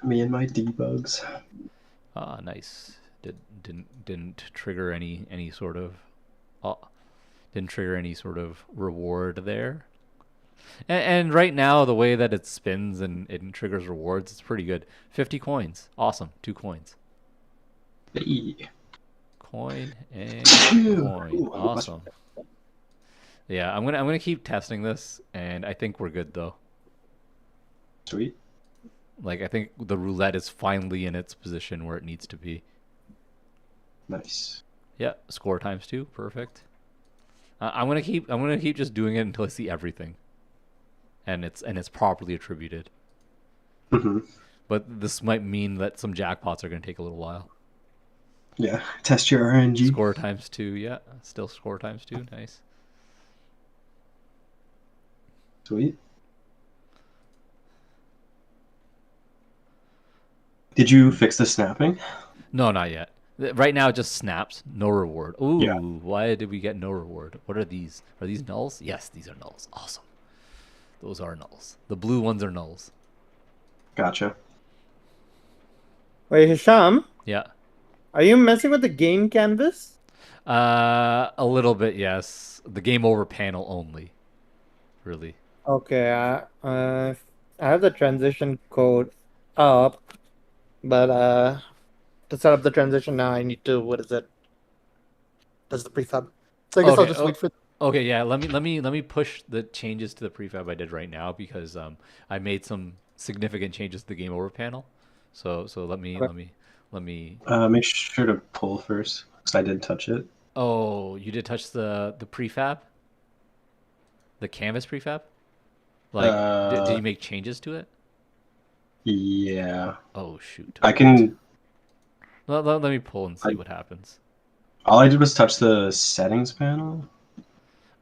Me and my debugs. Nice. Didn't trigger any sort of uh, didn't trigger any sort of reward there. And right now, the way that it spins and it triggers rewards, it's pretty good. 50 coins. Awesome. 2 coins. Hey. Coin and coin. Ooh, Awesome. Yeah, I'm gonna keep testing this, and I think we're good though. Sweet. Like I think the roulette is finally in its position where it needs to be. Nice. Yeah, score times 2. Perfect. I'm gonna keep just doing it until I see everything. And it's properly attributed. Hmm. But this might mean that some jackpots are going to take a little while. Yeah. Test your RNG. Score times 2, yeah. Still score times 2, nice. Sweet. Did you fix the snapping? No, not yet. Right now it just snaps, no reward. Ooh, Yeah. why did we get no reward? What are these? Are these nulls? Yes, these are nulls. Awesome. Those are nulls. The blue ones are nulls. Gotcha. Wait, Hisham, Yeah. are you messing with the game canvas? A little bit, yes. The game over panel only. Really. Okay, I have the transition code up, but to set up the transition now, I need to, what is it? That's the prefab. So I guess I'll Okay. just wait for. Okay, yeah. Let me push the changes to the prefab I did right now because I made some significant changes to the game over panel. So let me Okay. let me. Make sure to pull first, because I did touch it. Oh, you did touch the prefab, the canvas prefab. Like, did you make changes to it? Yeah. Oh shoot. I Okay. can. Let me pull and see I, what happens. all I did was touch the settings panel,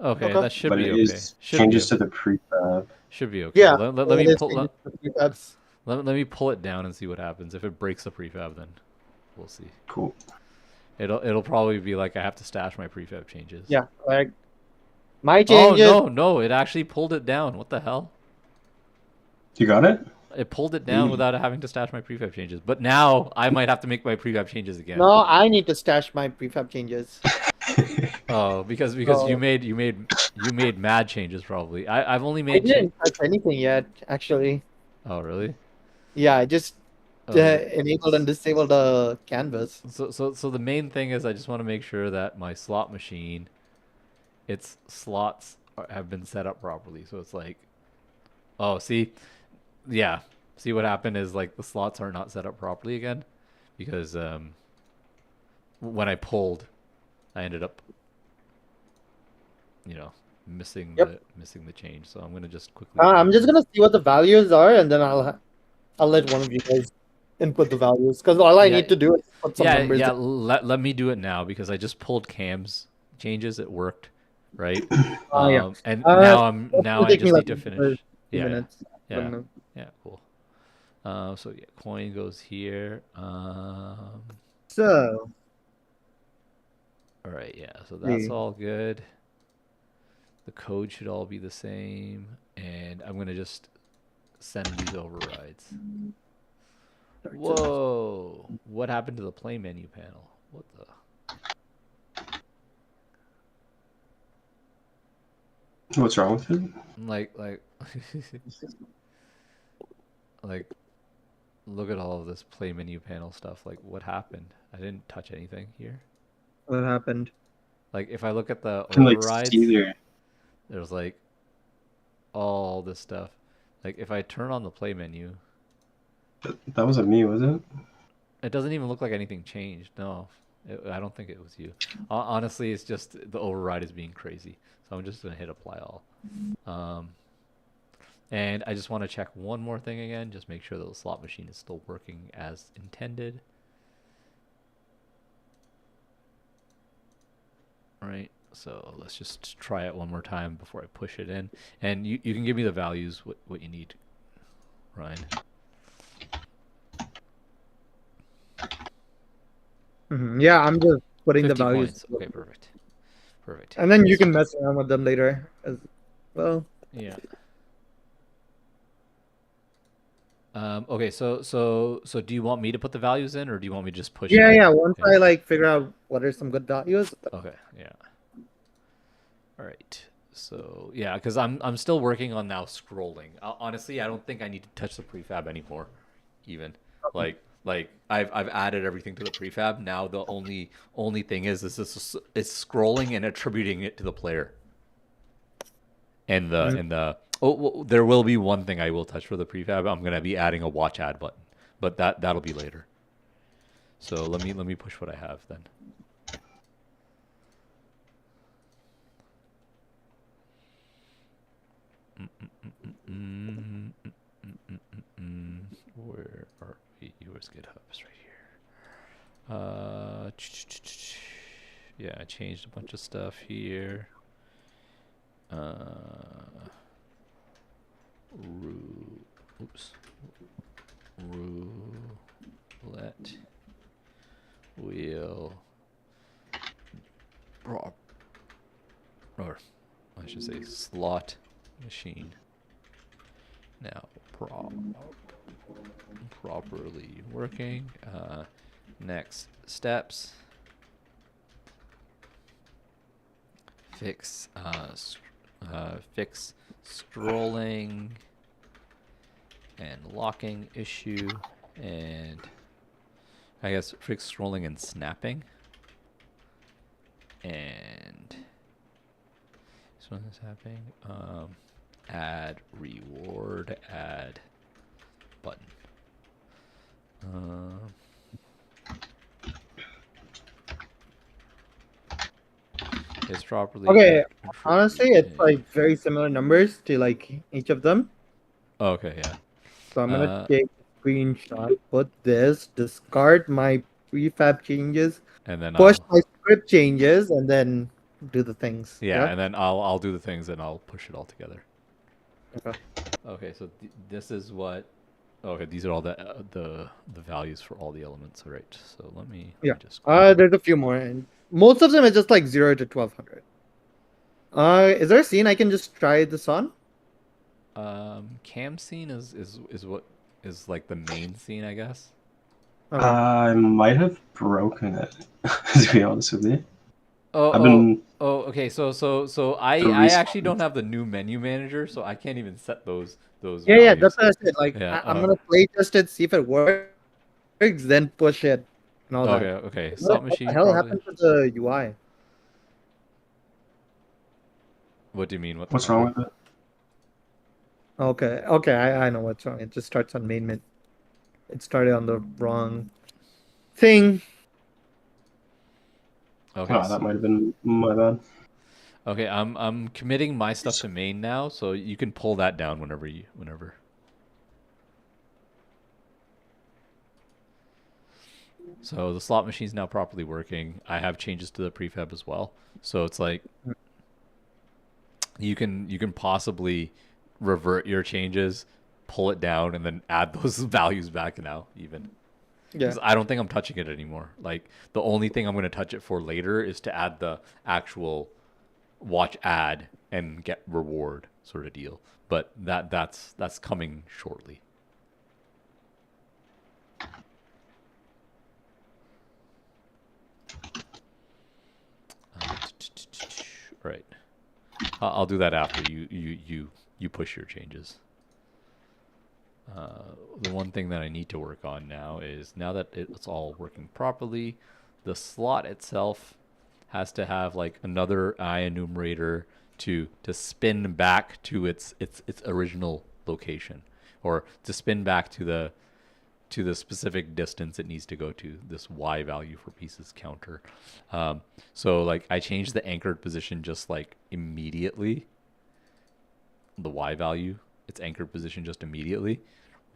Okay, Okay. that should but be it okay. is Should be changes to okay. the prefab. Should be okay. Yeah, Let me it is pull. changes to the prefabs. Let me pull it down and see what happens. If it breaks the prefab, then we'll see. Cool. It'll probably be like I have to stash my prefab changes. Yeah, like my Oh changes. no, it actually pulled it down. What the hell? You got it? It pulled it down without having to stash my prefab changes. But now I might have to make my prefab changes again. No, I need to stash my prefab changes. Oh, because So you made mad changes probably. I've only I made didn't touch anything yet, actually. Oh really? Yeah, I just Oh, enabled and disabled the canvas. so the main thing is I just want to make sure that my slot machine, its slots have been set up properly. So it's like, oh, see, yeah, see what happened is like the slots are not set up properly again, because when I pulled, I ended up, missing Yep. the change. So I'm gonna just quickly. I'm just gonna see what the values are, and then I'll let one of you guys input the values because all I Yeah, need to do is put some numbers. yeah. In. Let me do it now because I just pulled Cam's changes. It worked, right? Yeah. And It'll now I take me just like need to finish. 2 Yeah, minutes. yeah, But, yeah. Cool. So yeah, coin goes here. So All right, yeah. So that's see. all good. The code should all be the same, and I'm gonna just send these overrides. Whoa! What happened to the play menu panel? What the? What's wrong with it? Like, like, look at all of this play menu panel stuff. Like, what happened? I didn't touch anything here. What happened? Like, if I look at the I can like overrides, see there. there's like all this stuff. Like, if I turn on the play menu, That wasn't me, was it? it doesn't even look like anything changed. No, I don't think it was you. Honestly, it's just the override is being crazy. So I'm just gonna hit apply all. And I just want to check one more thing again. Just make sure that the slot machine is still working as intended. All right, So let's just try it one more time before I push it in. And you can give me the values, what you need, Ryan. Yeah, I'm just putting the 50 values. points. Okay, perfect. Perfect. And then you can mess around with them later as well. Yeah. Okay, so do you want me to put the values in, or do you want me to just push it Yeah, in? yeah. Once I like figure out what are some good values. Okay, yeah. All right. So yeah, because I'm still working on now scrolling. Honestly, I don't think I need to touch the prefab anymore. Even like I've added everything to the prefab. Now the only thing is it's scrolling and attributing it to the player. And the well, there will be one thing I will touch for the prefab. I'm gonna be adding a watch ad button, but that'll be later. So let me push what I have then. Where are we? Where's GitHub's right here? Yeah, I changed a bunch of stuff here. Roulette wheel or I should say slot machine now properly working. Next steps: fix scrolling and locking issue, and I guess fix scrolling and snapping. And this one is happening. Add reward, add button. It's properly. Okay, honestly, it's like very similar numbers to like each of them. Okay, yeah. So I'm gonna take a screenshot, put this, discard my prefab changes, and then push my script changes, and then do the things. Yeah, and then I'll do the things and I'll push it all together. Okay. Okay, so this is what. Okay, these are all the values for all the elements. All right, so let me just. There's a few more, and most of them are just like 0 to 1200. Is there a scene I can just try this on? Cam scene is what is like the main scene, I guess. Okay. I might have broken it, to be honest with you. Okay. So I actually don't have the new menu manager, so I can't even set those. Yeah, values. that's what I said. Like, I'm gonna play test it, see if it works, then push it, and all that. Okay. Slot machine. What the hell happened to the UI? What do you mean? What's wrong with it? Okay, I know what's wrong. It just starts on main menu. It started on the wrong thing. Okay. Oh, that might have been my bad. Okay, I'm committing my stuff to main now, so you can pull that down whenever. So the slot machine's now properly working. I have changes to the prefab as well. So it's like you can possibly revert your changes, pull it down, and then add those values back now even. Yeah. 'Cause I don't think I'm touching it anymore. Like the only thing I'm going to touch it for later is to add the actual watch ad and get reward sort of deal. But that's coming shortly. Right. I'll do that after you push your changes. The one thing that I need to work on now is, now that it's all working properly, the slot itself has to have like another I enumerator to spin back to its original location, or to spin back to the specific distance it needs to go to, this Y value for pieces counter. So like I changed the anchored position just like immediately, the Y value, its anchored position just immediately,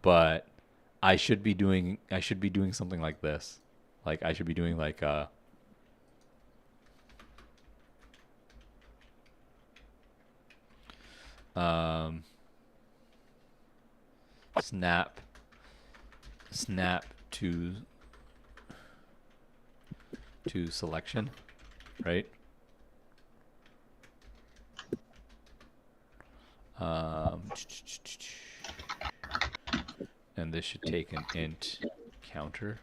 but I should be doing something like this. Like I should be doing like um, snap to selection, right? And this should take an int counter.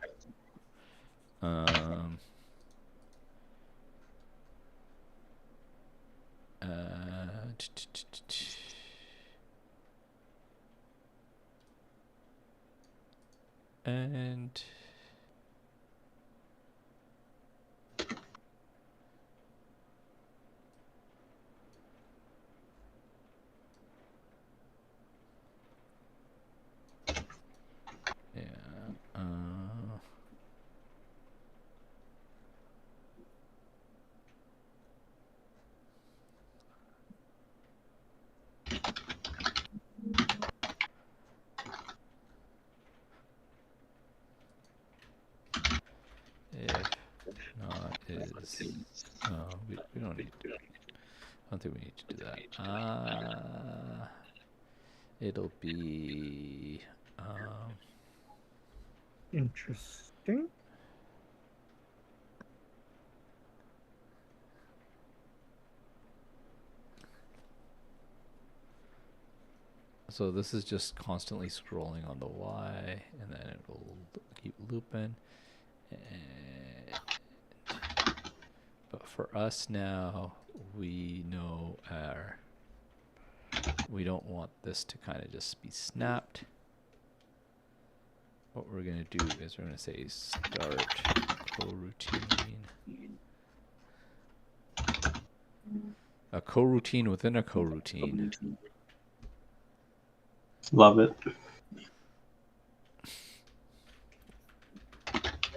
Um, and yeah, if not is we don't need to, I don't think we need to do that. It'll be Interesting. so this is just constantly scrolling on the Y, and then it will keep looping. But for us now, we know we don't want this to kind of just be snapped. What we're going to do is we're going to say start coroutine. A coroutine within a coroutine. Love it.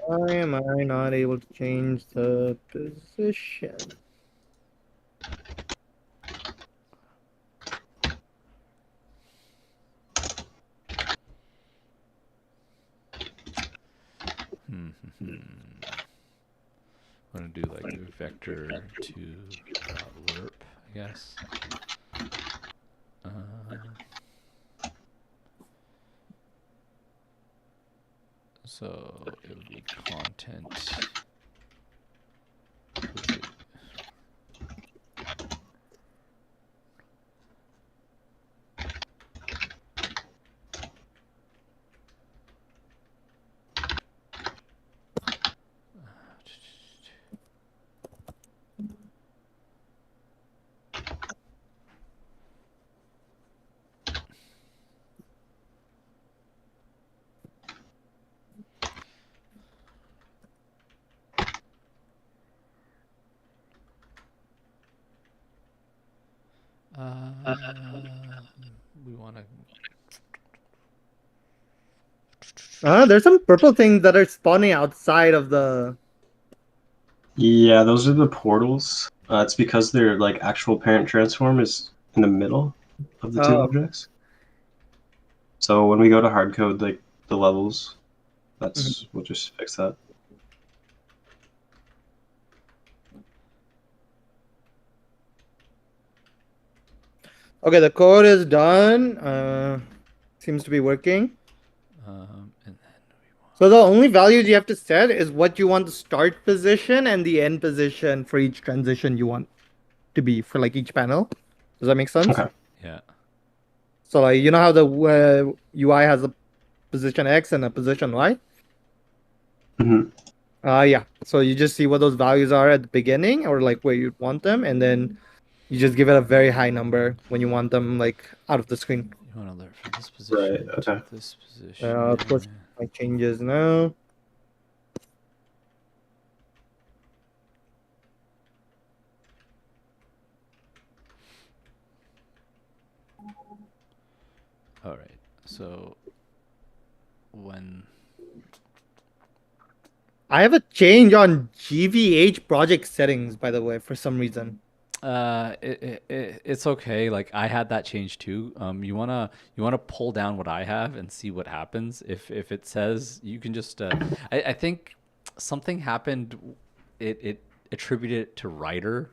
Why am I not able to change the position? I'm going to do like a vector to lerp, I guess. So it would be content. We want to. There's some purple things that are spawning outside of the. Yeah, those are the portals. It's because their like actual parent transform is in the middle of the two objects. So when we go to hardcode like the levels, we'll just fix that. Okay, the code is done. Seems to be working. And then so the only values you have to set is what you want the start position and the end position for each transition you want to be for like each panel. Does that make sense? Okay. Yeah. So like you know how the UI has a position X and a position Y? Mm-hmm. Yeah. So you just see what those values are at the beginning or like where you want them, and then you just give it a very high number when you want them like out of the screen. You want to learn from this position to this position. Of course, my changes now. All right. So when I have a change on GVH project settings, by the way, for some reason. It's okay. Like I had that change too. You wanna pull down what I have and see what happens. If it says you can just I think something happened. It attributed it to writer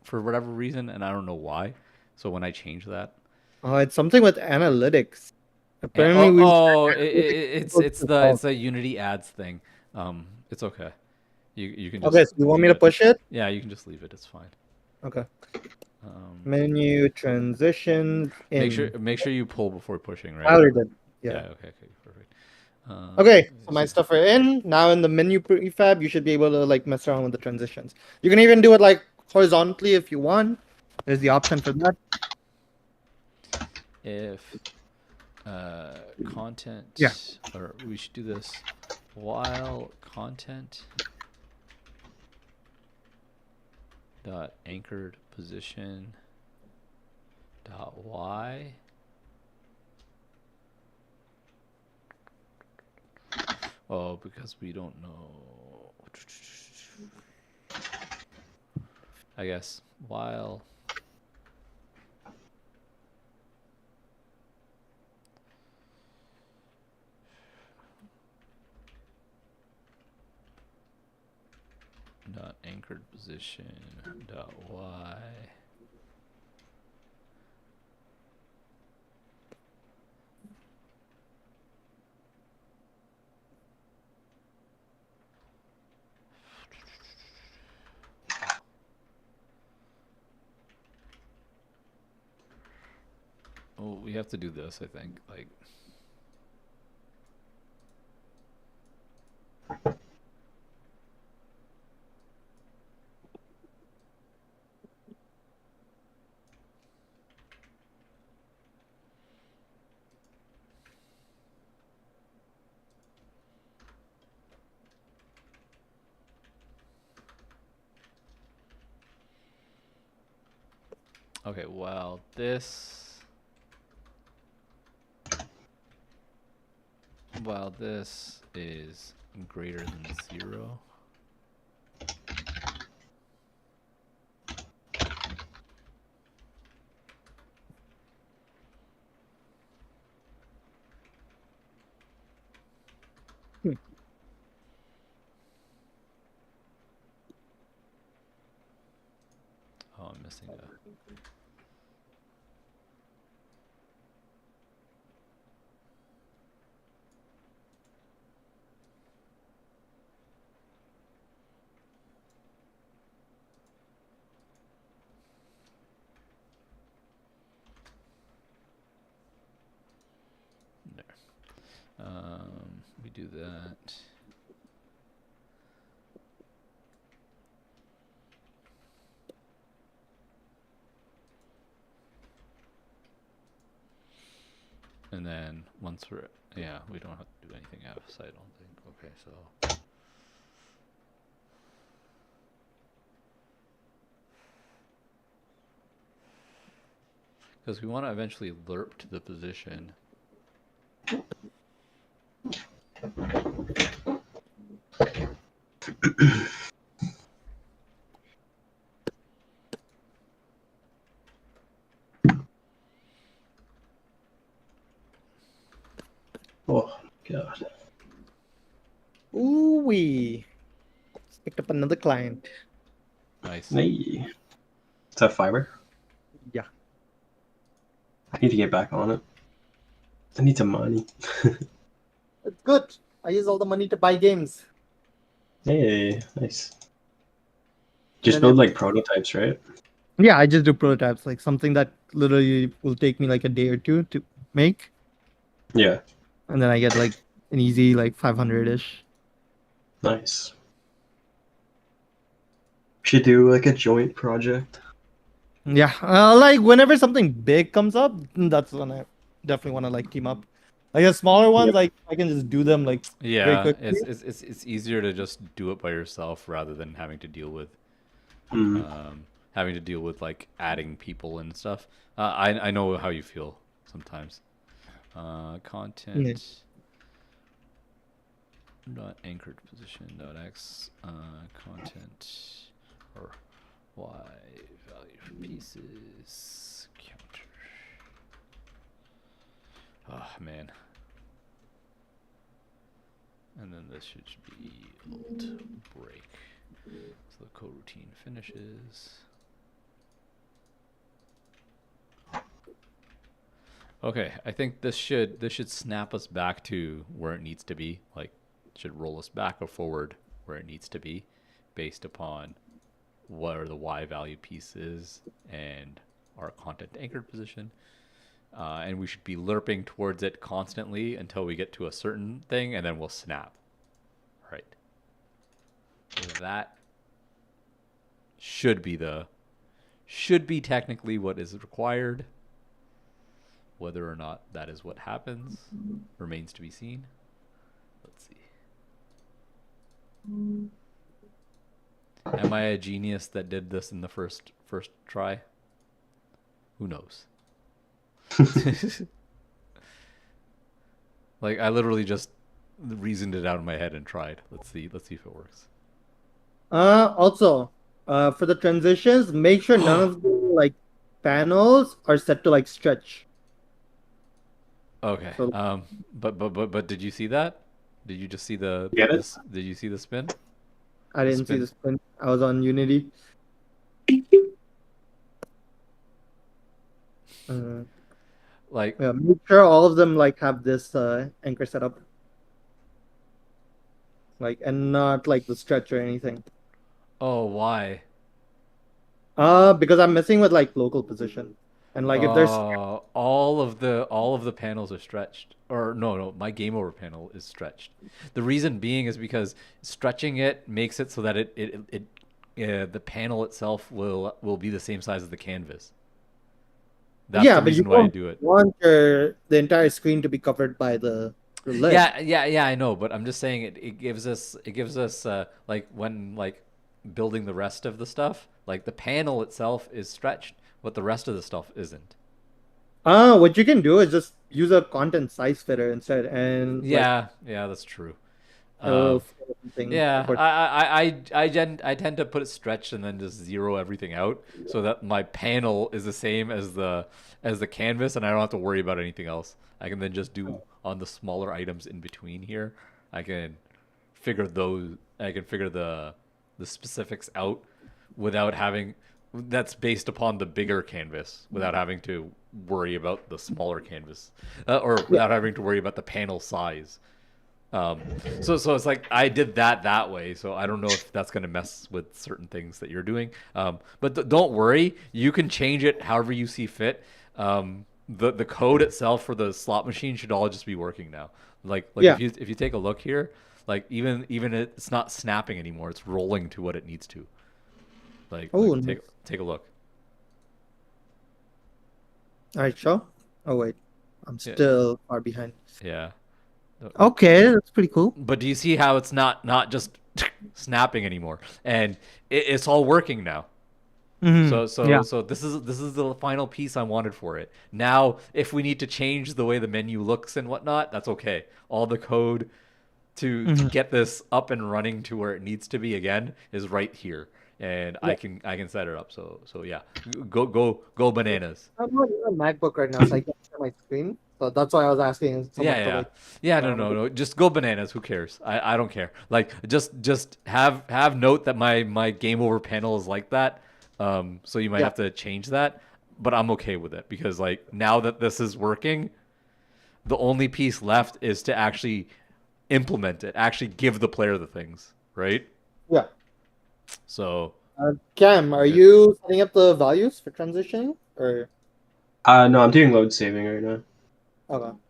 for whatever reason, and I don't know why. So when I changed that, It's something with analytics. And- Apparently, we it's the Unity ads thing. It's okay. You can just Okay, so you want me leave to push it? Yeah, you can just leave it. It's fine. Okay. Um, Menu transitions in. make sure you pull before pushing, I right? already did. Yeah. Yeah. Okay. Perfect. Okay, so my stuff are in. Now in the menu prefab, you should be able to like mess around with the transitions. You can even do it like horizontally if you want. There's the option for that. If content, Yeah. or we should do this while content dot anchored position dot y because we don't know. I guess while dot anchored position dot y we have to do this, I think. Like, okay, well, this is greater than 0. Oh, I'm missing a. There. We do that. And then once we're, we don't have to do anything else, I don't think. Okay, so. Because we want to eventually lerp to the position. Oh god. Ooh wee. Picked up another client. Nice. Hey. Is that fiber? Yeah. I need to get back on it. I need some money. It's good. I use all the money to buy games. Hey, nice. Just Then build like prototypes, right? Yeah, I just do prototypes, like something that literally will take me like a day or two to make, Yeah. and then I get like an easy like 500-ish. Nice. Should do like a joint project. Yeah, like whenever something big comes up, that's when I definitely want to like team up. Like the smaller ones, Yep. like I can just do them like very Yeah, quickly. it's easier to just do it by yourself rather than having to deal with Mm. like adding people and stuff. I know how you feel sometimes. Content dot anchored position dot x content or y value for pieces counter. Oh man. And then this should be alt break. So the coroutine finishes. Okay, I think this should snap us back to where it needs to be. Like, it should roll us back or forward where it needs to be, based upon what are the Y value pieces and our content anchored position. And we should be lerping towards it constantly until we get to a certain thing, and then we'll snap. Right. So that should be technically what is required. Whether or not that is what happens remains to be seen. Let's see. Am I a genius that did this in the first try? Who knows? Like, I literally just reasoned it out in my head and tried. Let's see if it works. Also, for the transitions, make sure none of the like panels are set to like stretch. Okay. So But did you see that? Did you just see the Get it? did you see the spin? I didn't see spin. the spin. I was on Unity. Like, Yeah, make sure all of them like have this anchor setup, like, and not like the stretch or anything. oh, why? Because I'm messing with like local position, and like if there's All of the panels are stretched. Or no, my game over panel is stretched. The reason being is because stretching it makes it so that the panel itself will be the same size as the canvas. That's yeah, the but you reason why I don't do it. want the entire screen to be covered by the lid. Yeah, I know, but I'm just saying it gives us like, when like building the rest of the stuff, like the panel itself is stretched, but the rest of the stuff isn't. What you can do is just use a content size fitter instead, and like Yeah, that's true. it'll Um, fit everything yeah, according. I tend to put it stretched and then just zero everything out so that my panel is the same as the canvas, and I don't have to worry about anything else. I can then just do on the smaller items in between here. I can figure the specifics out without having that's based upon the bigger canvas without having to worry about the smaller canvas, or without having to worry about the panel size. So it's like I did that way. So I don't know if that's going to mess with certain things that you're doing. But don't worry, you can change it however you see fit. The code itself for the slot machine should all just be working now. Like Yeah. if you take a look here, like even it's not snapping anymore. It's rolling to what it needs to. Oh, Take a look. all right, sure. Oh wait, I'm Yeah. still far behind. Yeah. Okay, that's pretty cool. But do you see how it's not just snapping anymore, and it's all working now? So this is the final piece I wanted for it. Now, if we need to change the way the menu looks and whatnot, that's okay. All the code to get this up and running to where it needs to be again is right here, and I can set it up. So yeah, go bananas. I'm on a MacBook right now, so I can't share my screen. So that's why I was asking someone to like. No. Just go bananas. Who cares? I don't care. Like, just have note that my game over panel is like that. So you might have to change that, but I'm okay with it because, like, now that this is working, the only piece left is to actually implement it, actually give the player the things, right? Yeah. So Cam, are you setting up the values for transitioning or? No, I'm doing load saving right now.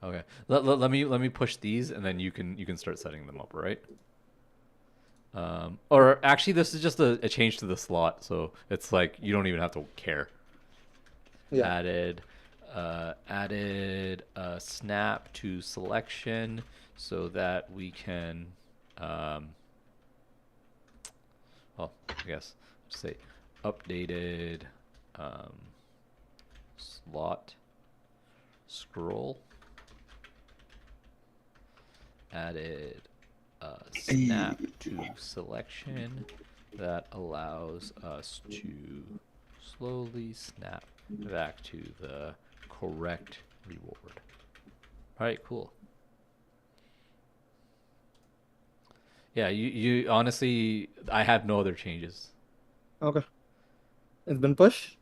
okay. Let me push these, and then you can start setting them up, right? Or actually, this is just a change to the slot, so it's like you don't even have to care. Yeah. Added a snap to selection so that we can, well, I guess say updated slot scroll. Added a snap to selection that allows us to slowly snap back to the correct reward. All right, cool. Yeah, you honestly, I have no other changes. Okay. It's been pushed.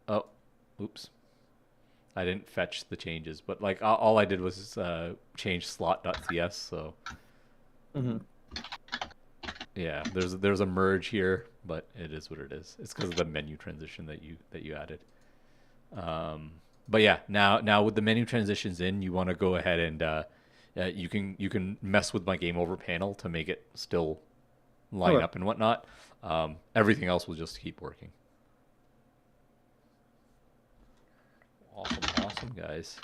Oh, oops. I didn't fetch the changes, but like all I did was change slot.cs. So Hmm. yeah, there's a merge here, but it is what it is. It's because of the menu transition that you added. But yeah, now with the menu transitions in, you want to go ahead and you can mess with my game over panel to make it still line Okay. up and whatnot. Everything else will just keep working. Awesome, guys.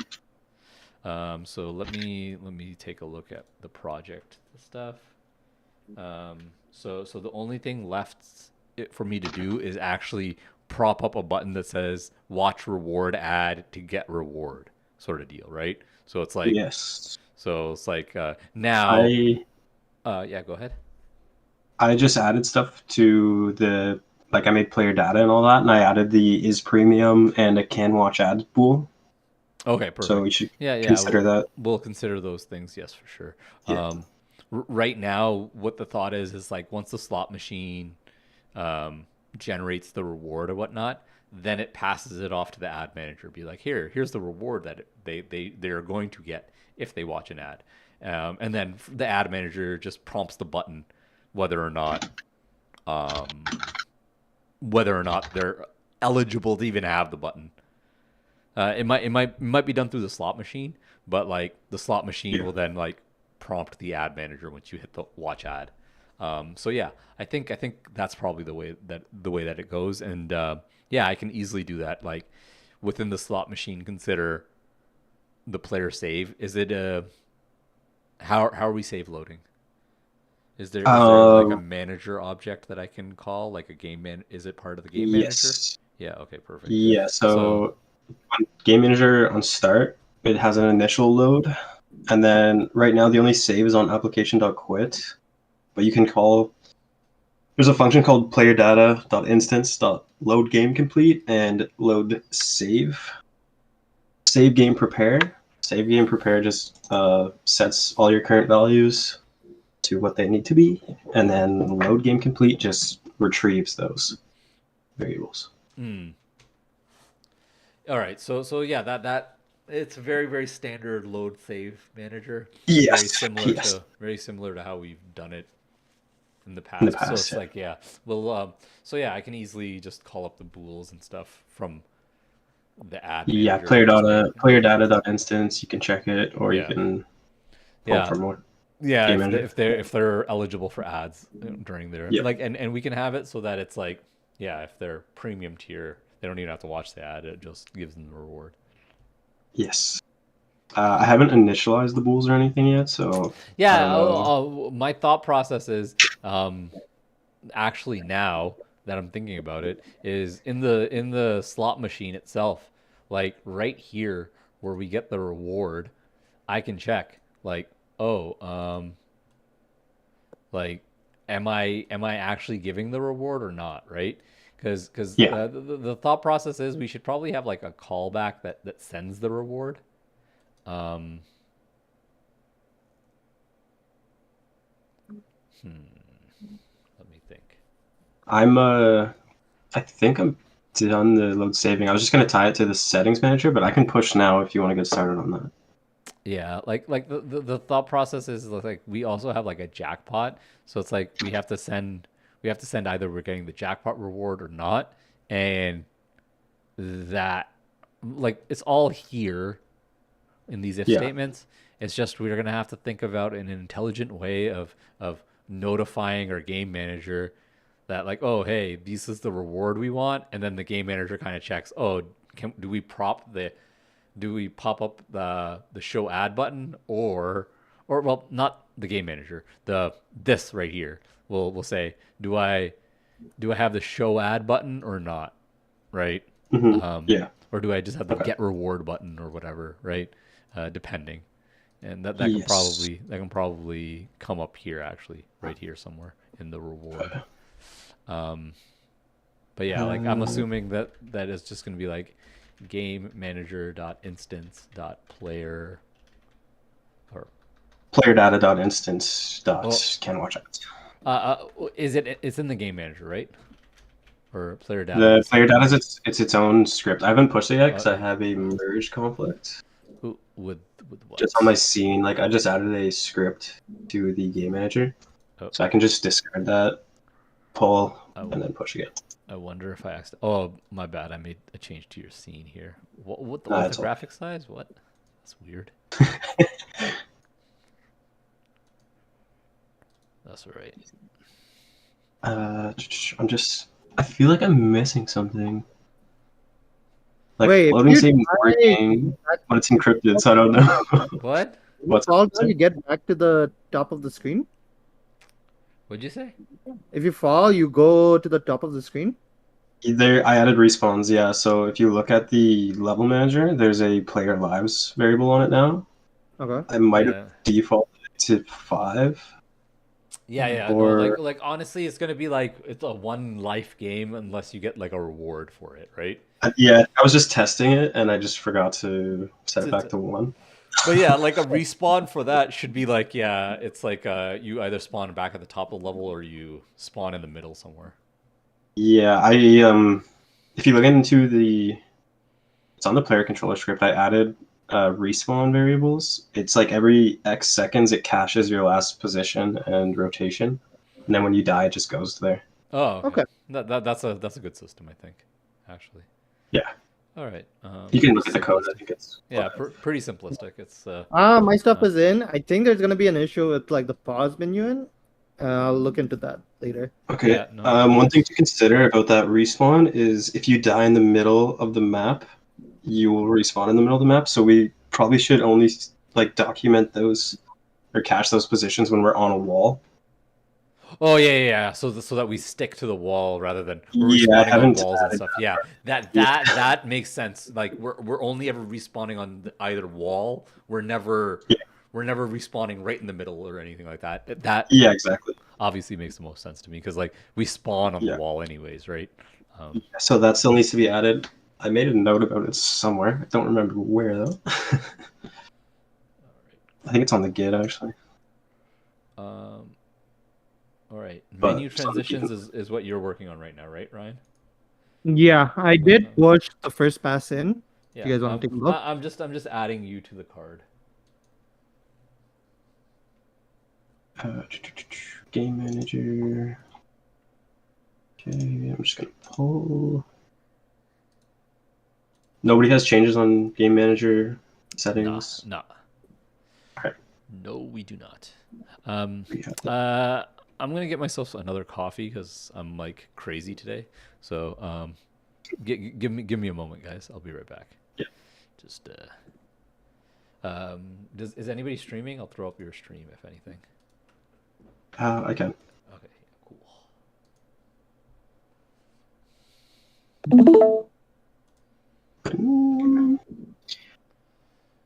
So let me take a look at the project stuff. So the only thing left for me to do is actually prop up a button that says "Watch reward ad to get reward" sort of deal, right? So it's like Yes. now. I Yeah, go ahead. I just added stuff to the like I made player data and all that, and I added the is premium and a can watch ads pool. Okay, So perfect. you should Yeah. consider that. We'll consider those things, yes, for sure. Yeah. Right now, what the thought is like once the slot machine generates the reward or whatnot, then it passes it off to the ad manager. Be like, here's the reward that they are going to get if they watch an ad, and then the ad manager just prompts the button whether or not um, whether or not they're eligible to even have the button. It might be done through the slot machine, but like the slot machine Yeah. will then like prompt the ad manager once you hit the watch ad. So yeah, I think that's probably the way that it goes, and yeah, I can easily do that. Like within the slot machine, consider the player save. Is it how are we save loading? Is there like a Um. manager object that I can call like a game man? Is it part of the game manager? Yes. Yeah. Okay. Perfect. Yeah. So So on Game Manager on start, it has an initial load, and then right now the only save is on application.quit. But you can call. There's a function called playerdata.instance.load game complete and load save. Save game prepare. Save game prepare just sets all your current values to what they need to be, and then load game complete just retrieves those variables. all right, so yeah, that it's a very very standard load save manager, very Yes, similar yes. to how we've done it in the In the past. So past, it's yeah. like yeah, well, so yeah, I can easily just call up the bools and stuff from the ad Yeah, manager and just make player data.instance, you can check it, or you yeah can pull yeah from more yeah game if manager. they're eligible for ads during their Yep. like and we can have it so that it's like yeah if they're premium tier they don't even have to watch the ad, it just gives them the reward. Yes. I haven't initialized the bulls or anything yet, so I don't Yeah, know. my thought process is actually now that I'm thinking about it is in the slot machine itself, like right here where we get the reward, I can check like oh like am I actually giving the reward or not, right? Because Yeah. the thought process is we should probably have like a callback that sends the reward. Um, Let me think. I'm I think I'm done the load saving. I was just gonna tie it to the settings manager, but I can push now if you want to get started on that. Yeah, like the thought process is like we also have like a jackpot, so it's like we have to send either we're getting the jackpot reward or not, and that like it's all here in these if Yeah. statements. It's just we're gonna have to think about an intelligent way of notifying our game manager that like oh hey this is the reward we want, and then the game manager kind of checks oh do we pop up the show ad button or well not the game manager this right here will say do I have the show ad button or not, right? Yeah. Or do I just have the Okay. get reward button or whatever, right? Depending, and that can Yes. probably come up here actually, right here somewhere in the reward. But yeah, like I'm Uh, assuming that is just going to be like game manager dot instance dot player or player data.instance well can watch ads. is it's in the game manager, right? or player data? The is player separate? data is its own script. I haven't pushed it yet because I Okay. have a merge conflict. With what? Just on my scene, like I just added a script to the game manager, Oh, so I can just discard that, pull, I, and then push again. I wonder if I accidentally. Oh, my bad. I made a change to your scene here. What's the It's all graphic size? What? That's weird. That's all right. I'm just. I feel like I'm missing something. Like Wait, if loading you scene die, working, but it's encrypted, so I don't know. What? What's fall up? down, you get back to the top of the screen. What'd you say? If you fall, you go to the top of the screen. There, I added respawns, yeah. So if you look at the level manager, there's a player lives variable on it now. Okay. I might have Yeah. defaulted to 5. Yeah. No, Or like honestly, it's gonna be like it's a one life game unless you get like a reward for it, right? yeah, I was just testing it and I just forgot to set it To, back to, to 1. But yeah, like a respawn for that should be like, yeah, it's like you either spawn back at the top of the level or you spawn in the middle somewhere. Yeah, if you look into it's on the player controller script. I added respawn variables. It's like every X seconds it caches your last position and rotation, and then when you die, it just goes there. Oh, okay. Okay. That's a good system, I think, actually. Yeah, All right. you can Pretty look at the code. I simplistic. think it's Yeah, pretty simplistic. It's My stuff uh, is in. I think there's gonna be an issue with like the pause menu in. I'll look into that later. okay. yeah, no One thing worries. to consider about that respawn is if you die in the middle of the map, you will respawn in the middle of the map. So we probably should only like document those or cache those positions when we're on a wall. Oh yeah. So that we stick to the wall rather than we're Yeah, I respawning on haven't walls and added stuff. Yeah, that Yeah. that that makes sense. Like we're only ever respawning on either wall. Yeah, We're never respawning right in the middle or anything like that. That yeah, exactly. obviously makes the most sense to me because like we spawn on the Yeah. wall anyways, right? So that still needs to be added. I made a note about it somewhere. I don't remember where though. I think it's on the Git actually. Um, all right. But Menu something you transitions can- is what you're working on right now, right, Ryan? Yeah, I did push the first pass in. If Yeah. you guys want to take a look. I'm just adding you to the card. uh, game manager. Okay, I'm just gonna pull. Nobody has changes on game manager settings. Nah. Alright. No, we do not. We have that. I'm gonna get myself another coffee because I'm like crazy today. So, give me a moment, guys. I'll be right back. Yeah. Just is anybody streaming? I'll throw up your stream if anything. I can. Okay, cool.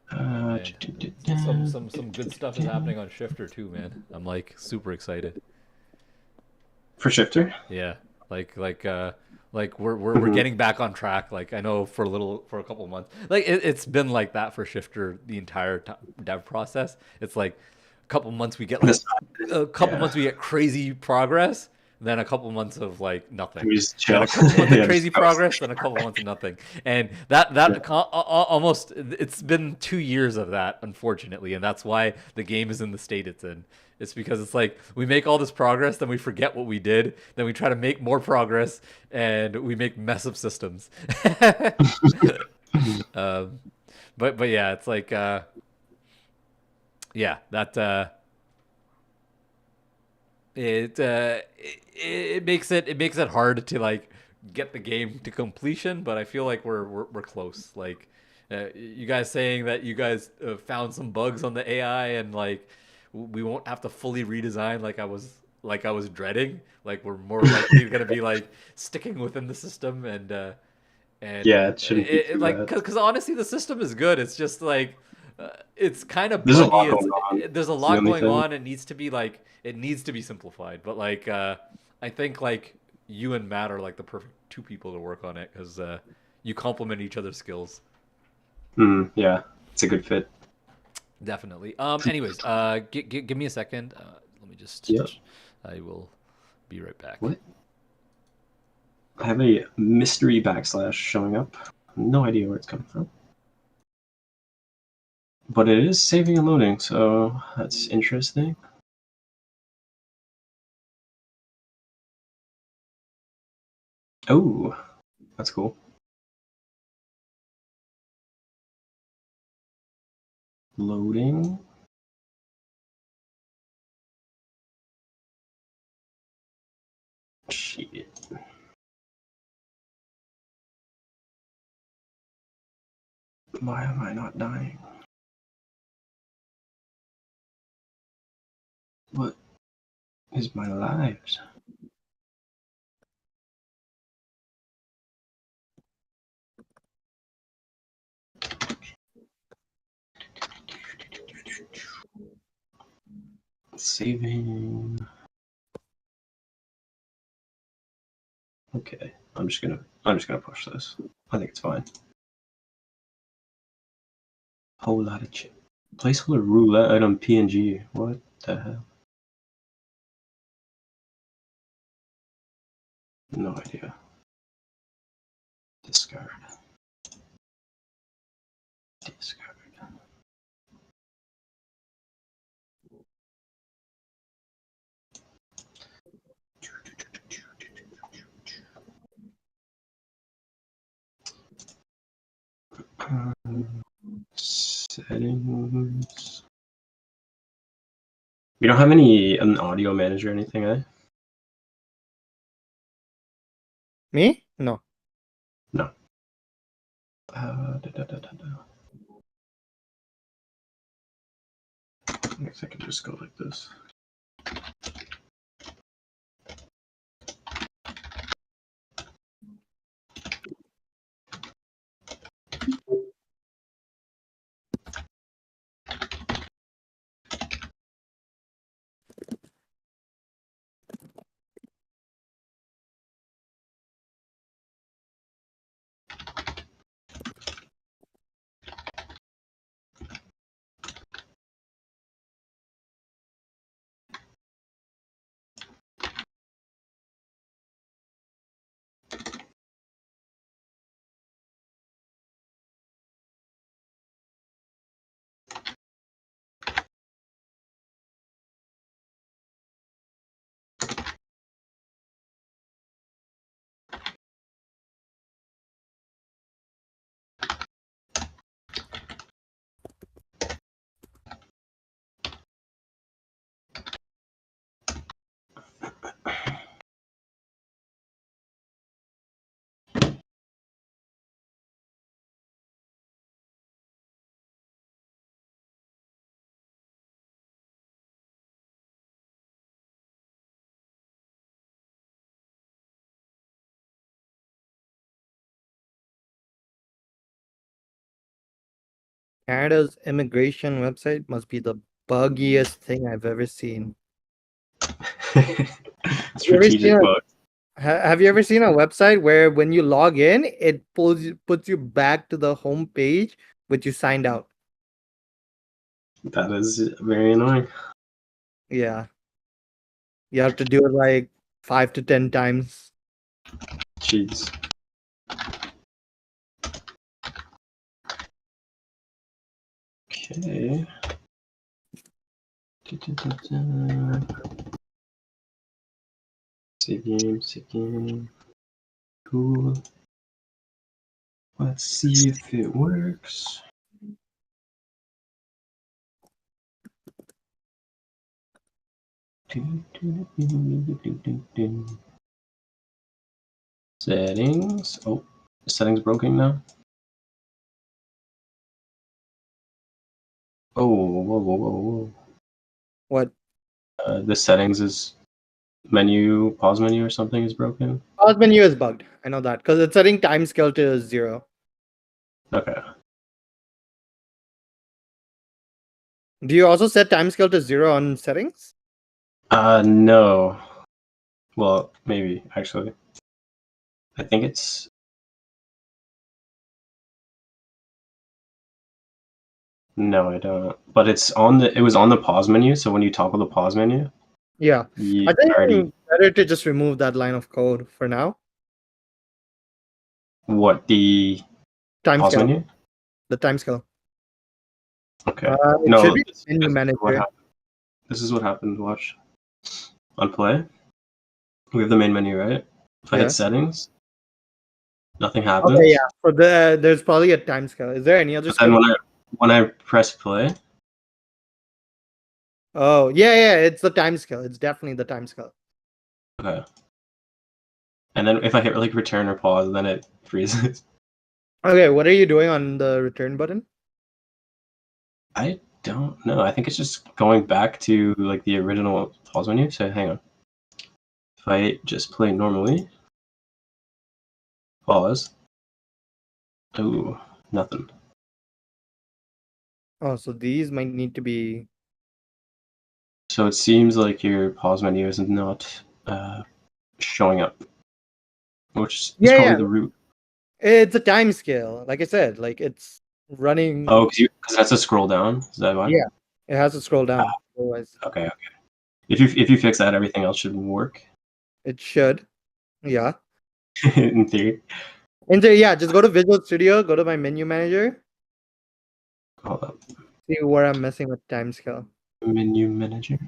Man, some good stuff is happening on Shifter too, man. I'm like super excited. For Shifter? Yeah, like we're getting back on track. Like I know for a couple months, like it's been like that for Shifter the entire dev process. It's like a couple months we get like a couple months we get crazy progress, then a couple months of like nothing. We just Then chill. a couple months of Yeah, crazy just progress, then a couple months of nothing, and almost it's been 2 years of that, unfortunately, and that's why the game is in the state it's in. It's because it's like we make all this progress, then we forget what we did, then we try to make more progress, and we make mess up systems. But yeah, it's like yeah, that it makes it hard to like get the game to completion, but I feel like we're close. Like you guys saying that you guys found some bugs on the AI and like we won't have to fully redesign like I was dreading. Like we're more likely going to be like sticking within the system and Yeah, it shouldn't be too like bad. because honestly the system is good. It's just like it's kind of There's a buggy. lot going on. There's a It's the lot only going thing. on. It needs to be simplified. But like I think like you and Matt are like the perfect two people to work on it because you complement each other's skills. Yeah, it's a good fit. Definitely. Anyways, give me a second. Let me just. Yeah. I will be right back. What? I have a mystery backslash showing up. No idea where it's coming from. But it is saving and loading, so that's interesting. Oh, that's cool. Loading. Shit. Why am I not dying? What is my lives? Saving. Okay, I'm just gonna push this. I think it's fine. Whole lot of shit. Placeholder roulette item PNG. What the hell? No idea. Discard. Discard. Settings. We don't have an audio manager or anything, eh? Me? No. No. Da, da, da, da, da. I guess I can just go like this. Canada's immigration website must be the buggiest thing I've ever seen. You ever seen Strategic bug. have you ever seen a website where when you log in, it puts you back to the home page, but you signed out? That is very annoying. Yeah. You have to do it like 5 to 10 times. Jeez. Okay. Save game, save game. Cool. Let's see if it works. Settings. Oh, the settings broken now. Oh, whoa, whoa, whoa, whoa. What? The settings is pause menu or something is broken. Pause menu is bugged. I know that because it's setting time scale to 0. Okay. Do you also set time scale to 0 on settings? No. Well, maybe actually. I think it's. No, I don't. But it's on the. It was on the pause menu. So when you toggle the pause menu, Yeah. you I think already. better to just remove that line of code for now. What, the Time pause scale. menu? The time scale. Okay. It No, should be this, menu this is what manager. happened. This is what happened. Watch. On play, we have the main menu, right? If I Yeah. hit settings, nothing Okay, happens. yeah. So there's probably a time scale. Is there any other But then scale? when I press play, Oh, yeah. It's the time scale. It's definitely the time scale. okay. And then if I hit like return or pause, then it freezes. Okay, what are you doing on the return button? I don't know. I think it's just going back to like the original pause menu. So hang on. If I just play normally, pause. Oh, nothing. Oh, so these might need to be. So it seems like your pause menu is not showing up, which is Yeah, probably yeah. the root. It's a time scale. Like I said, like it's running. Oh, because that's a scroll down. Is that why? Yeah, it has to scroll Ah, down. Otherwise, okay. If you fix that, everything else should work. it should. Yeah. In theory. And so, yeah, just go to Visual Studio, go to my menu manager, Hold up. see where I'm messing with time scale. Menu manager.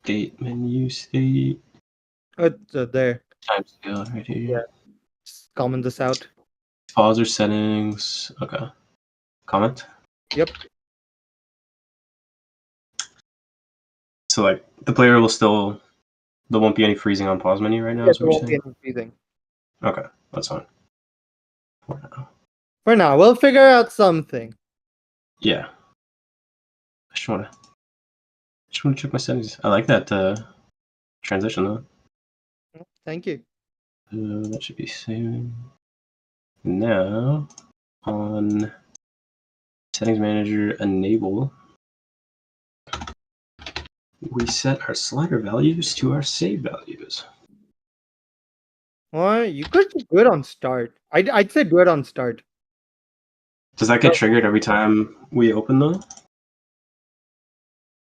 Date menu state. Oh, it's there. Time scale right here. Yeah. Just comment this out. Pause or settings. Okay. Comment. Yep. So like the player will still there won't be any freezing on pause menu right now, Yeah, is there what you're won't be saying? any freezing. Okay, that's fine. For now. For now, we'll figure out something. Yeah. I just wanna check my settings. I like that transition though. Thank you. That should be saving. Now on settings manager enable, we set our slider values to our save values. Well, you could just do it on start. I'd say do it on start. Does that get triggered every time we open though?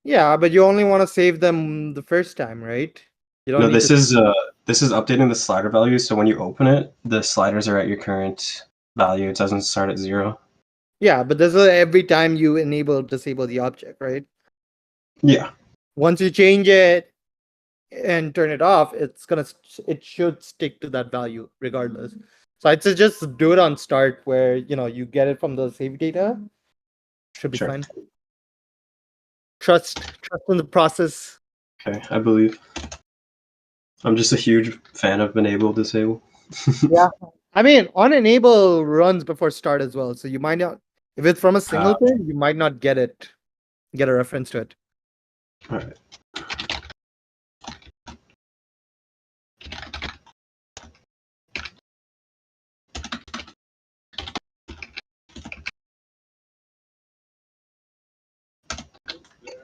Yeah, but you only want to save them the first time, right? You don't No, need this to. is updating the slider values. So when you open it, the sliders are at your current value. It doesn't start at 0. Yeah, but this is every time you disable the object, right? Yeah, Once you change it and turn it off, it should stick to that value regardless. So I'd say just do it on start where you get it from the save data. Should be sure. fine. Trust in the process. Okay, I believe. I'm just a huge fan of enable disable. Yeah. I mean, on enable runs before start as well. So you might not, if it's from a single thing, you might not get a reference to it. All right.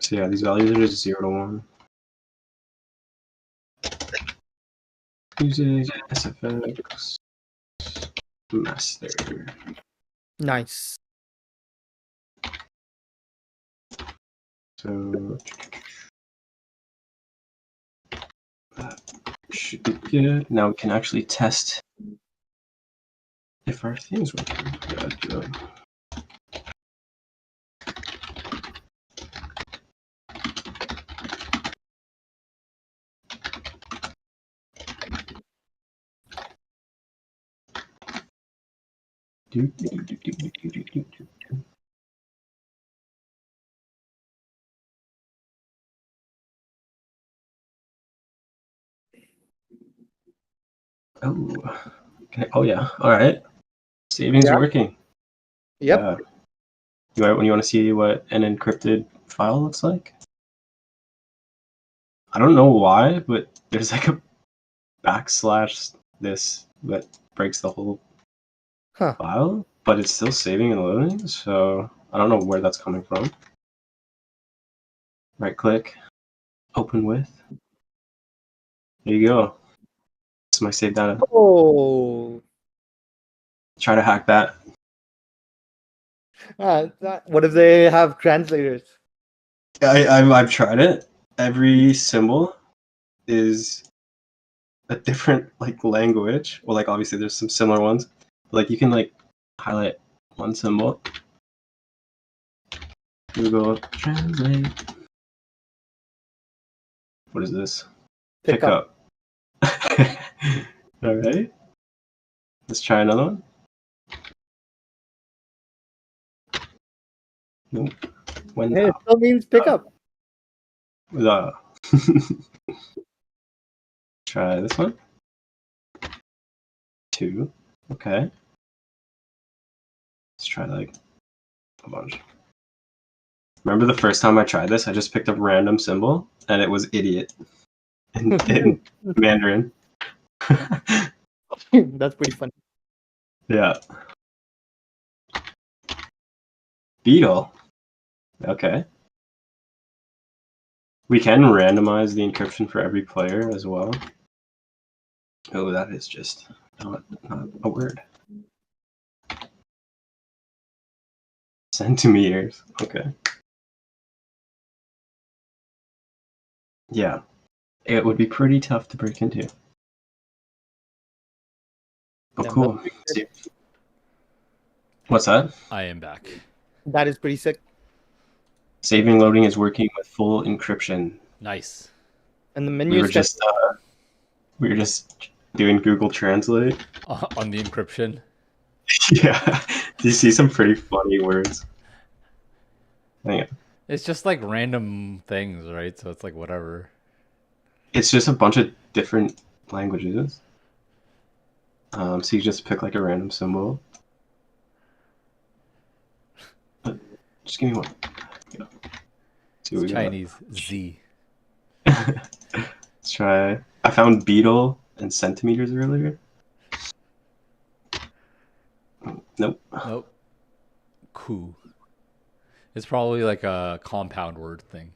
So yeah, these values are just 0 to 1. Music, SFX, master. Nice. So that should be good. Now we can actually test if our theme's working. Good. Oh, oh yeah. All right. Saving's Yeah. working. Yep. You want to see what an encrypted file looks like? I don't know why, but there's like a backslash this that breaks the whole Huh. file, but it's still saving and loading, so I don't know where that's coming from. Right click, open with. There you go. That's my saved data. Oh. Try to hack that. What if they have translators? I've tried it. every symbol is a different like language. Well, like obviously there's some similar ones. Like you can like highlight one symbol. Google Translate. What is this? Pick up. All right. Let's try another one. Nope. When Hey, it still means pick up. the try this one. 2. Okay. Let's try like a bunch. Remember the first time I tried this? I just picked a random symbol and it was idiot in Mandarin. That's pretty funny. Yeah. Beetle. Okay. We can randomize the encryption for every player as well. Oh, that is just not a word. Centimeters. Okay. Yeah. It would be pretty tough to break into. But Yeah, cool. What's that? I am back. That is pretty sick. Saving loading is working with full encryption. Nice. And the We menu were just doing Google Translate. On the encryption. Yeah. Do you see some pretty funny words? Hang on. It's just like random things, right? So it's like whatever. It's just a bunch of different languages. So you just pick like a random symbol. Just give me one. Yeah. See what we It's got. Chinese Z. Let's try. I found beetle and centimeters earlier. Nope. Nope. Ku. It's probably like a compound word thing.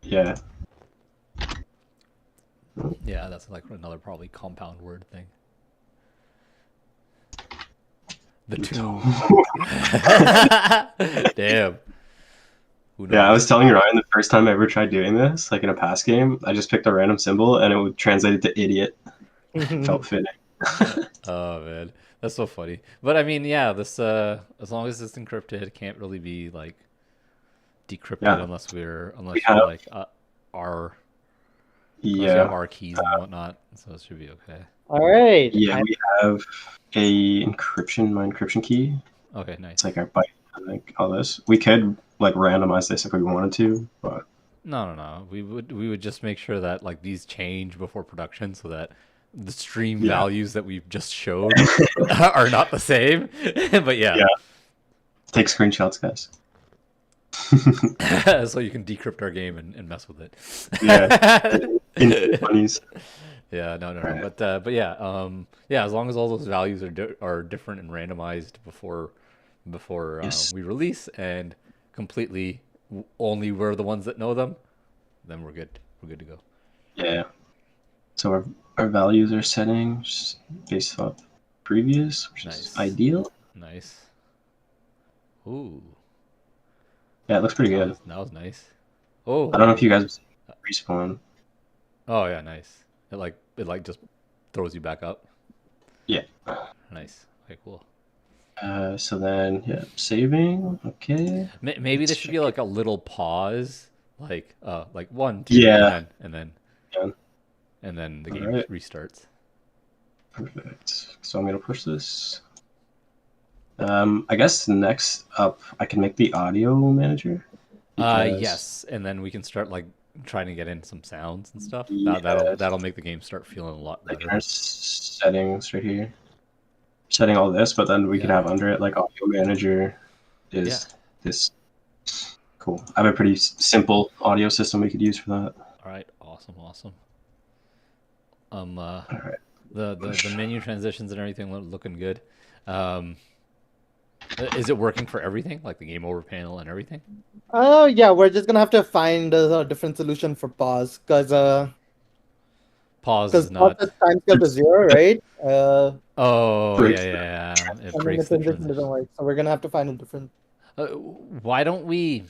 Yeah. Yeah, that's like another probably compound word thing. The tomb. Damn. Who knows? Yeah, I was telling Ryan the first time I ever tried doing this, like in a past game, I just picked a random symbol and it would translate it to idiot. Felt fitting. Oh man, that's so funny. But I mean, yeah, this as long as it's encrypted, it can't really be like decrypted Yeah. unless we're have- like our unless you have our keys and whatnot. So it should be okay. All right. Yeah, we have a encryption, my encryption key. Okay, nice. It's like our byte, I think, all this. We could like randomize this if we wanted to, but No. We would just make sure that like these change before production so that the stream Yeah. values that we've just showed are not the same. But yeah. take screenshots, guys. So you can decrypt our game and mess with it. Yeah. In funnies. Yeah, no. Right. But yeah, yeah. As long as all those values are different and randomized before Yes. we release and completely only we're the ones that know them, then we're good. We're good to go. Yeah. So our values are setting just based off previous, which is Nice. ideal. Nice. Ooh, Yeah, it looks pretty good. that was nice. Oh, I don't know if you guys respawn. Oh yeah, nice. It like just throws you back up. Yeah. Nice. Okay, cool. So then, yeah, saving. Okay. Maybe there Let's should be check like a little pause, like 1, 2, Yeah. and then Yeah. and then the game Alright. restarts. Perfect. So I'm gonna push this. I guess next up, I can make the audio manager. because- Yes, and then we can start like trying to get in some sounds and stuff. Yeah. That'll make the game start feeling a lot Like in better. our settings right here, setting all this, but then we can Yeah. have under it like audio manager is this. Cool. I have a pretty simple audio system we could use for that. All right, awesome. All right. The menu transitions and everything looking good. Is it working for everything, like the game over panel and everything? Oh yeah, we're just gonna have to find a different solution for pause, because Pause is pause not. is timescale to 0, right? Oh Breaks yeah. It And then the breaks the transition doesn't transition. work, so we're gonna have to find a different. Why don't we?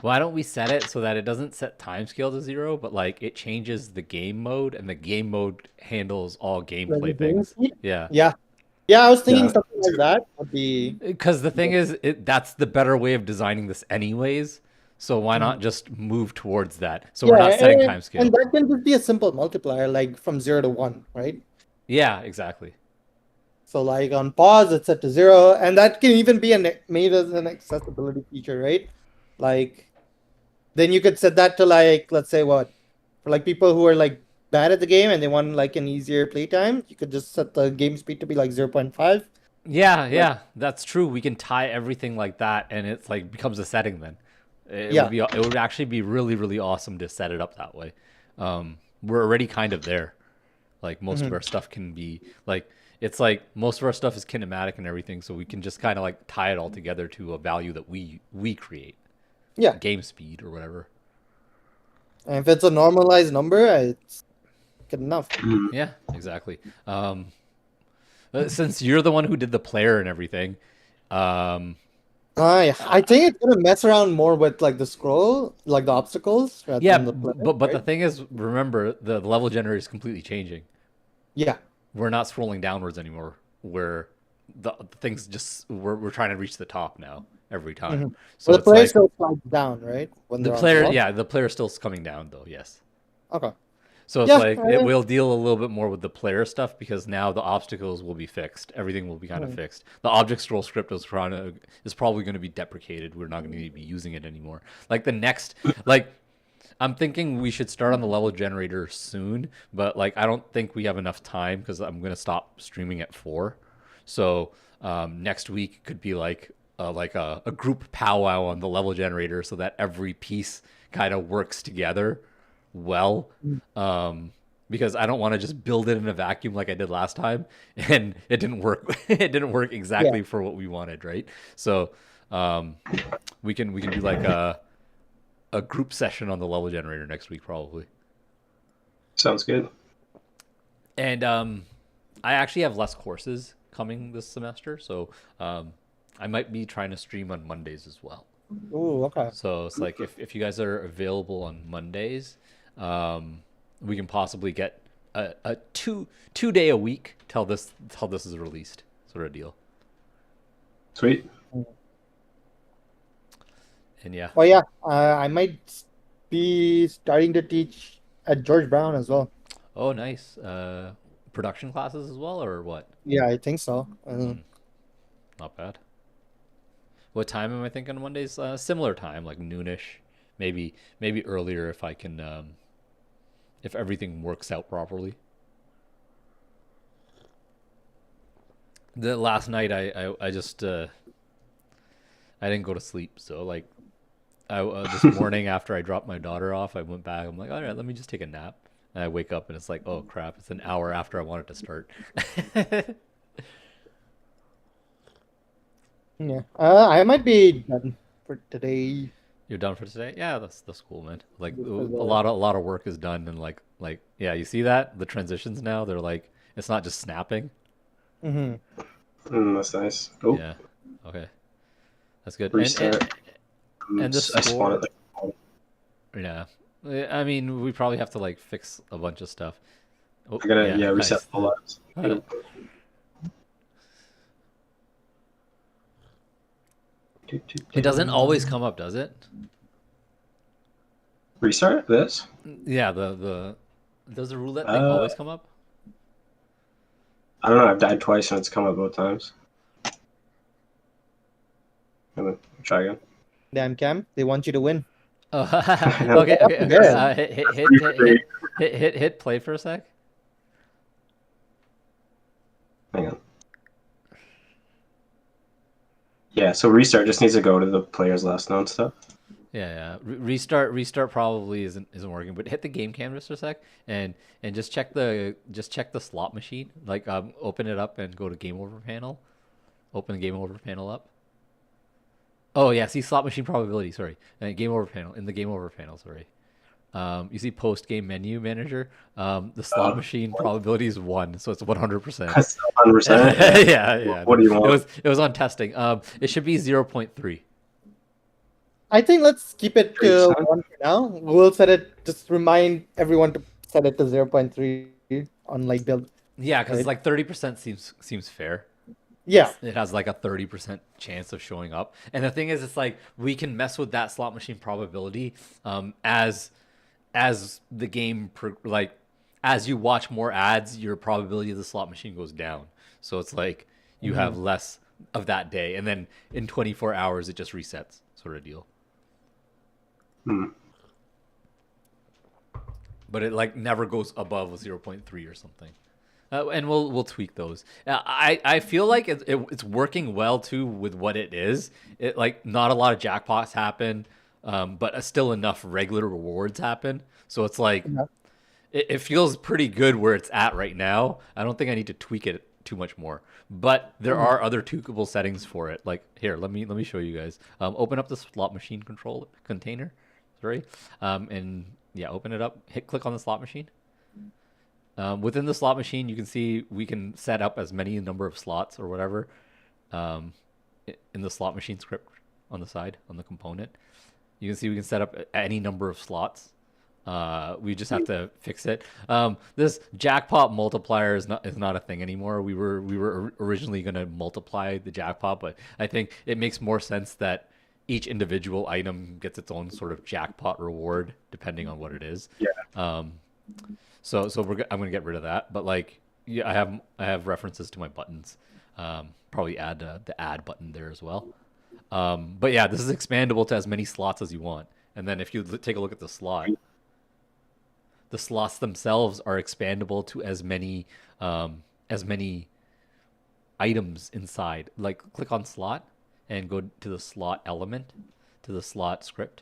Why don't we set it so that it doesn't set time scale to 0, but like it changes the game mode, and the game mode handles all Like the gameplay game things. speed? Yeah. Yeah. Yeah, I was thinking Yeah. something like that would be. Because the thing is, that's the better way of designing this, anyways. So why not just move towards that? So we're not setting time scale. And that can just be a simple multiplier, like from 0 to 1, right? Yeah, exactly. So like on pause, it's set to 0, and that can even be made as an accessibility feature, right? Like, then you could set that to like, let's say what, for like people who are like bad at the game and they want like an easier playtime, you could just set the game speed to be like 0.5. Yeah, that's true. We can tie everything like that, and it's like becomes a setting then. It would actually be really, really awesome to set it up that way. We're already kind of there. Like most of our stuff can be like, it's like most of our stuff is kinematic and everything, so we can just kind of like tie it all together to a value that we create. Yeah. Game speed or whatever. And if it's a normalized number, it's good enough. Yeah, exactly. Since you're the one who did the player and everything, I think it's gonna mess around more with like the scroll, like the obstacles. Rather yeah, than the player, but the right? thing is, remember the level generator is completely changing. Yeah. We're not scrolling downwards anymore. Where the things just we're trying to reach the top now every time. So Well, the it's player like still slides down, right? When the they're on player, wall? yeah, the player still's coming down though. Yes. Okay. So it's Yeah, like it will deal a little bit more with the player stuff because now the obstacles will be fixed. Everything will be kind of fixed. The object scroll script is probably going to be deprecated. We're not going to be using it anymore. Like the next, like I'm thinking we should start on the level generator soon, but like I don't think we have enough time because I'm going to stop streaming at 4. So next week could be like a group powwow on the level generator so that every piece kind of works together well, because I don't want to just build it in a vacuum like I did last time and it didn't work. It didn't work exactly for what we wanted, right? So we can do like a group session on the level generator next week probably. Sounds good. And I actually have less courses coming this semester, so I might be trying to stream on Mondays as well. Ooh, okay. So it's like if you guys are available on Mondays, we can possibly get a two day a week till this is released sort of deal. Sweet. And yeah, Oh yeah, I might be starting to teach at George Brown as well. oh nice. Production classes as well or what? Yeah, I think so. Not bad. What time am I thinking on Mondays? Similar time, like noonish, maybe earlier if I can, if everything works out properly. The last night I just I didn't go to sleep, so like this morning after I dropped my daughter off, I went back. I'm like, all right, let me just take a nap. And I wake up and it's like, oh crap, it's an hour after I wanted to start. Yeah, I might be done for today. You're done for today? Yeah, that's cool, man. Like a lot of work is done, and like yeah, you see that the transitions now they're like it's not just snapping. That's nice. Oh, Yeah, okay, that's good. restart. And the I spawned it score, yeah. I mean, we probably have to like fix a bunch of stuff. Oh, I gotta reset nice. the lives. It doesn't always come up, does it? Restart this? Yeah, the does the roulette thing always come up? I don't know. I've died twice and it's come up both times. Try again. Damn, Cam, they want you to win. Oh, okay. Yeah. Hit play for a sec. Hang on. Yeah, so restart just needs to go to the player's last known stuff. Yeah. Restart probably isn't working, but hit the game canvas for a sec and just check the slot machine. Like open it up and go to game over panel. Open the game over panel up. Oh yeah, see slot machine probability. Sorry, game over panel in the game over panel. Sorry. You see post game menu manager. The slot machine probability is 1, so it's 100%. That's 100%. Yeah. What do you want? It was on testing. It should be 0.3. I think let's keep it Great to sound. 1 for now. We'll set it. Just remind everyone to set it to 0.3 on like build. Yeah, because Right. like 30% seems fair. Yeah. It has like a 30% chance of showing up. And the thing is, it's like we can mess with that slot machine probability as the game like as you watch more ads, your probability of the slot machine goes down. So it's like you have less of that day, and then in 24 hours it just resets, sort of deal. Hmm. But it like never goes above 0.3 or something. And we'll tweak those. I feel like it's working well too with what it is. It like not a lot of jackpots happen, but still enough regular rewards happen. So it's like Yeah. it feels pretty good where it's at right now. I don't think I need to tweak it too much more. But there are other tweakable settings for it. Like here, let me show you guys. Open up the slot machine control container, sorry, and yeah, open it up. Click on the slot machine. Within the slot machine, you can see we can set up as many number of slots or whatever in the slot machine script on the side, on the component. You can see we can set up any number of slots. We just have to fix it. This jackpot multiplier is not a thing anymore. We were originally going to multiply the jackpot, but I think it makes more sense that each individual item gets its own sort of jackpot reward depending on what it is. Yeah. So I'm gonna get rid of that. But like, yeah, I have references to my buttons. Probably add the add button there as well. But yeah, this is expandable to as many slots as you want. And then if you take a look at the slots themselves are expandable to as many items inside. Like click on slot and go to the slot element, to the slot script.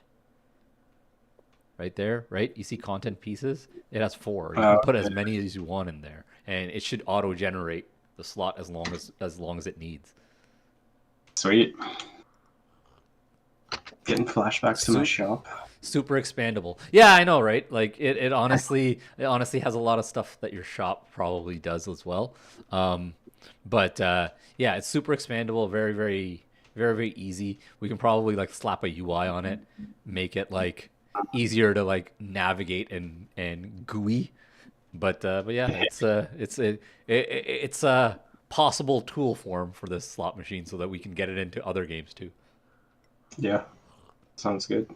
Right there, right? You see content pieces? It has 4. You can put as many as you want in there, and it should auto generate the slot as long as it needs. Sweet. Getting flashbacks to my shop. Super expandable. Yeah, I know, right? Like it honestly has a lot of stuff that your shop probably does as well. But yeah, it's super expandable, very, very, very, very easy. We can probably like slap a UI on it, make it like easier to like navigate and GUI. But yeah, it's a possible tool form for this slot machine so that we can get it into other games too. Yeah. Sounds good.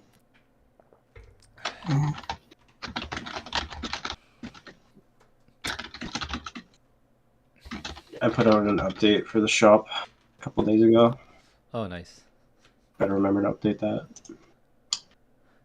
I put out an update for the shop a couple days ago. Oh, nice. Better remember to update that.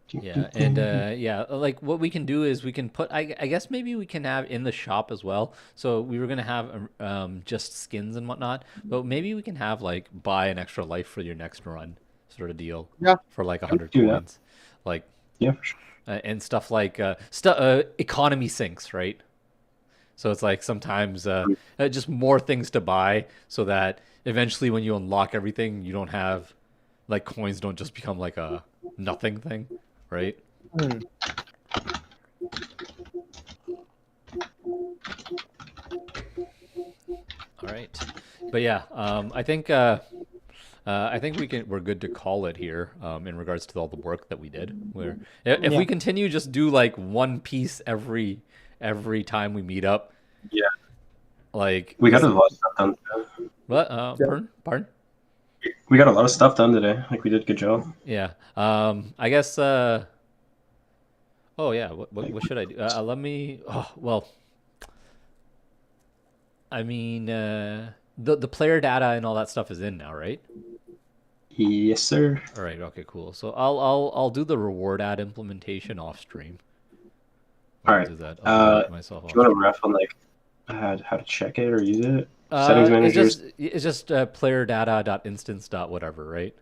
Yeah, and yeah, like what we can do is we can put. I guess maybe we can have in the shop as well. So we were gonna have just skins and whatnot, but maybe we can have like buy an extra life for your next run sort of deal. Yeah. For like 100 do that. coins, like Yeah, for sure. and stuff like economy sinks, right? So it's like sometimes just more things to buy so that eventually when you unlock everything, you don't have like coins don't just become like a nothing thing, right? Hmm. All right, but yeah, I think we're good to call it here in regards to all the work that we did. Where if we continue just do like one piece every time we meet up, Yeah. like We got a lot of stuff done today. what? Pardon? We got a lot of stuff done today. Like we did a good job. Yeah. I guess. Oh yeah. What should I do? Let me. Oh well. I mean, the player data and all that stuff is in now, right? Yes, sir. All right. Okay. Cool. So I'll do the reward ad implementation off stream. All right. Do that. I'll do that myself. Do you want to ref on like how to check it or use it? It's Settings managers. just player data.instance dot whatever, right?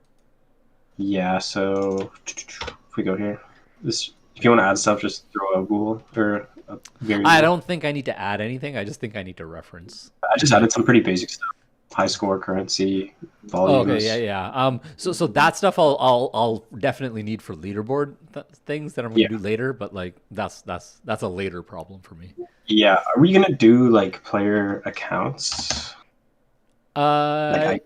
Yeah. So if we go here, this if you want to add stuff, just throw a bool or a variable. I don't think I need to add anything. I just think I need to reference. I just added some pretty basic stuff. High score, currency, Oh, volumes. okay, yeah. So that stuff I'll definitely need for leaderboard things that I'm gonna do later. But like that's a later problem for me. Yeah. Are we gonna do like player accounts? Uh, Like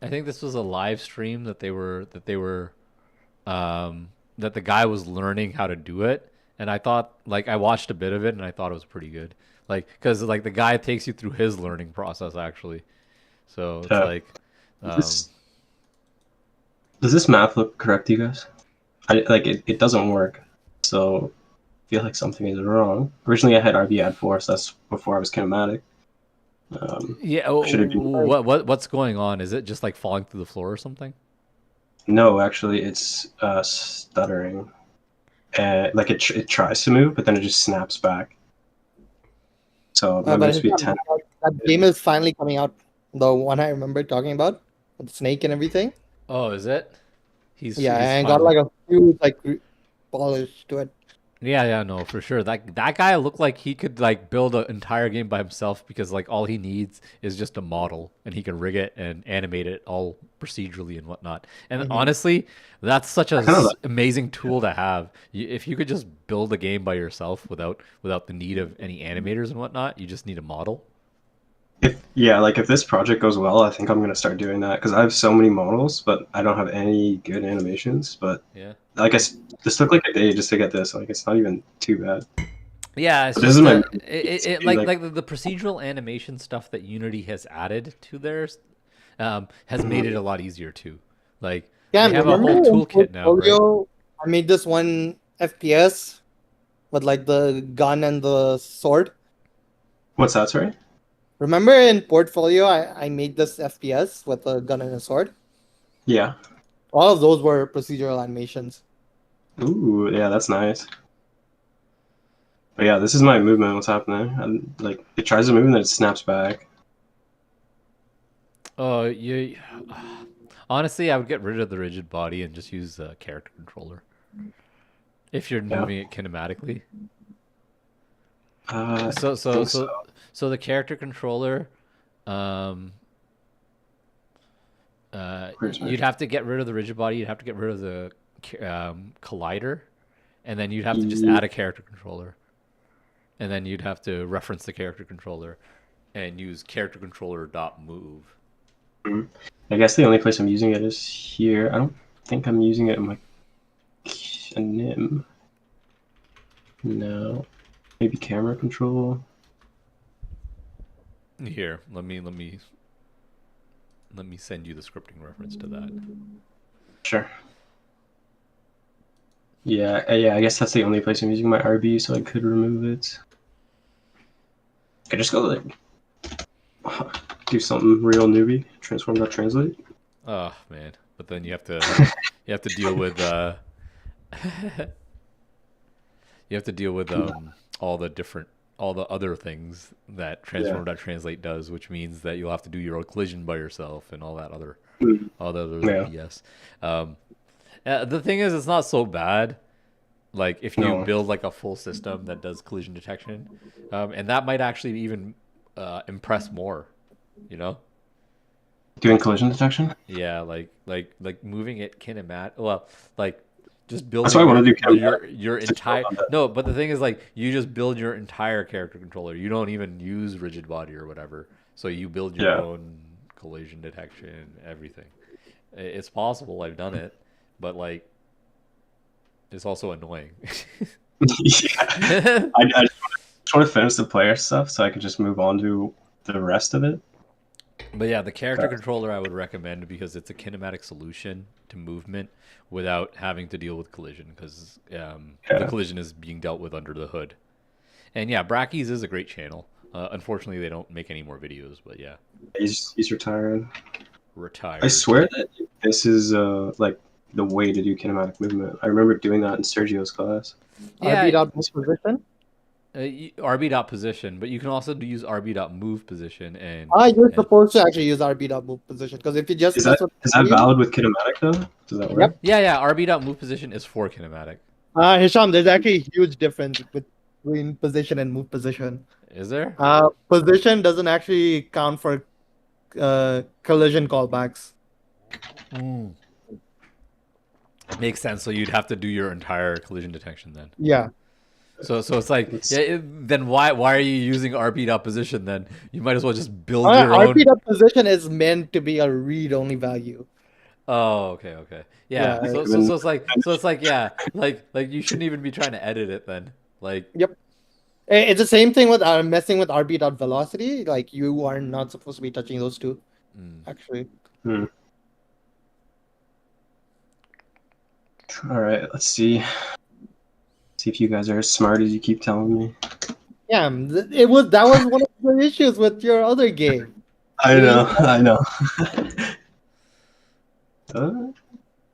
I think this was a live stream that that the guy was learning how to do it, and I thought like I watched a bit of it and I thought it was pretty good. Like because like the guy takes you through his learning process actually, so it's Uh, like, does um, this does this math look correct to you guys? It doesn't work. So I feel like something is wrong. Originally I had RB add 4, so that's before I was kinematic. yeah. Should it be What's going on? Is it just like falling through the floor or something? No, actually it's stuttering. Like it tries to move, but then it just snaps back. So my But move speed 10. that game is finally coming out. The one I remember talking about, with Snake and everything. Oh, is it? Yeah, He's and got finally. like a huge like polish to it. Yeah, no, for sure. That guy looked like he could like build an entire game by himself because like all he needs is just a model and he can rig it and animate it all procedurally and whatnot. And honestly, that's such a kind of amazing tool to have. If you could just build a game by yourself without the need of any animators and whatnot, you just need a model. If this project goes well, I think I'm gonna start doing that because I have so many models, but I don't have any good animations. But Yeah. I guess this took like a day just to get this. Like it's not even too bad. Yeah, it's But this just is my like the procedural animation stuff that Unity has added to theirs has made it a lot easier too. Like Yeah, they have a remember whole in toolkit now, right? Portfolio, I made this one FPS with like the gun and the sword. What's that? Sorry. Remember in Portfolio, I made this FPS with a gun and a sword. Yeah. All of those were procedural animations. Ooh, yeah, that's nice. But yeah, this is my movement. What's happening? Like it tries to move and then it snaps back. Oh, you honestly, I would get rid of the rigid body and just use the character controller if you're Yeah. moving it kinematically. I So so think so so. so the character controller, Where's my? you'd have to get rid of the rigid body. You'd have to get rid of the collider, and then you'd have to just Yeah. add a character controller, and then you'd have to reference the character controller, and use character controller dot move. I guess the only place I'm using it is here. I don't think I'm using it in my nim. No. Maybe camera control. Here, let me send you the scripting reference to that. Sure. Yeah, I guess that's the only place I'm using my RB, so I could remove it. I just go like do something real newbie. Transform.translate. Oh man, but then you have to deal with you have to deal with all the other things that transform.translate does, which means that you'll have to do your own collision by yourself and all that other Yeah. BS. The thing is, it's not so bad. Like if you No. build like a full system that does collision detection, and that might actually even impress more. You know? Doing collision detection? Yeah, like moving it kinematic. Well, like just building That's why I want to do your entire no. But the thing is, like you just build your entire character controller. You don't even use rigid body or whatever. So you build your Yeah. own collision detection, everything. It's possible. I've done it, but like it's also annoying. Yeah. I just want to finish the player stuff so I can just move on to the rest of it. But yeah, the character controller I would recommend because it's a kinematic solution to movement without having to deal with collision because the collision is being dealt with under the hood. And yeah, Brackies is a great channel. Unfortunately, they don't make any more videos, but yeah. He's retired. Retired. I swear that this is like the way to do kinematic movement. I remember doing that in Sergio's class. Yeah, RB dot position. RB dot position, but you can also use RB dot move position and You're supposed to actually use RB dot move position because if you just Is mess that with valid with kinematic though? Does that work? Yep. yeah, RB dot move position is for kinematic. Hisham, there's actually a huge difference between position and move position. Is there? Position doesn't actually count for collision callbacks. Makes sense. So you'd have to do your entire collision detection then. Yeah. So it's like, It's- yeah. Then why are you using RP.position then? You might as well just build your own. RP.position is meant to be a read-only value. Oh, okay. Yeah. Yeah. So it's like yeah, like you shouldn't even be trying to edit it then. Like Yep. It's the same thing with messing with RP.velocity. Like you are not supposed to be touching those two, actually. Hmm. All right, let's see. See if you guys are as smart as you keep telling me. Yeah, that was one of the issues with your other game. I See? know, I know.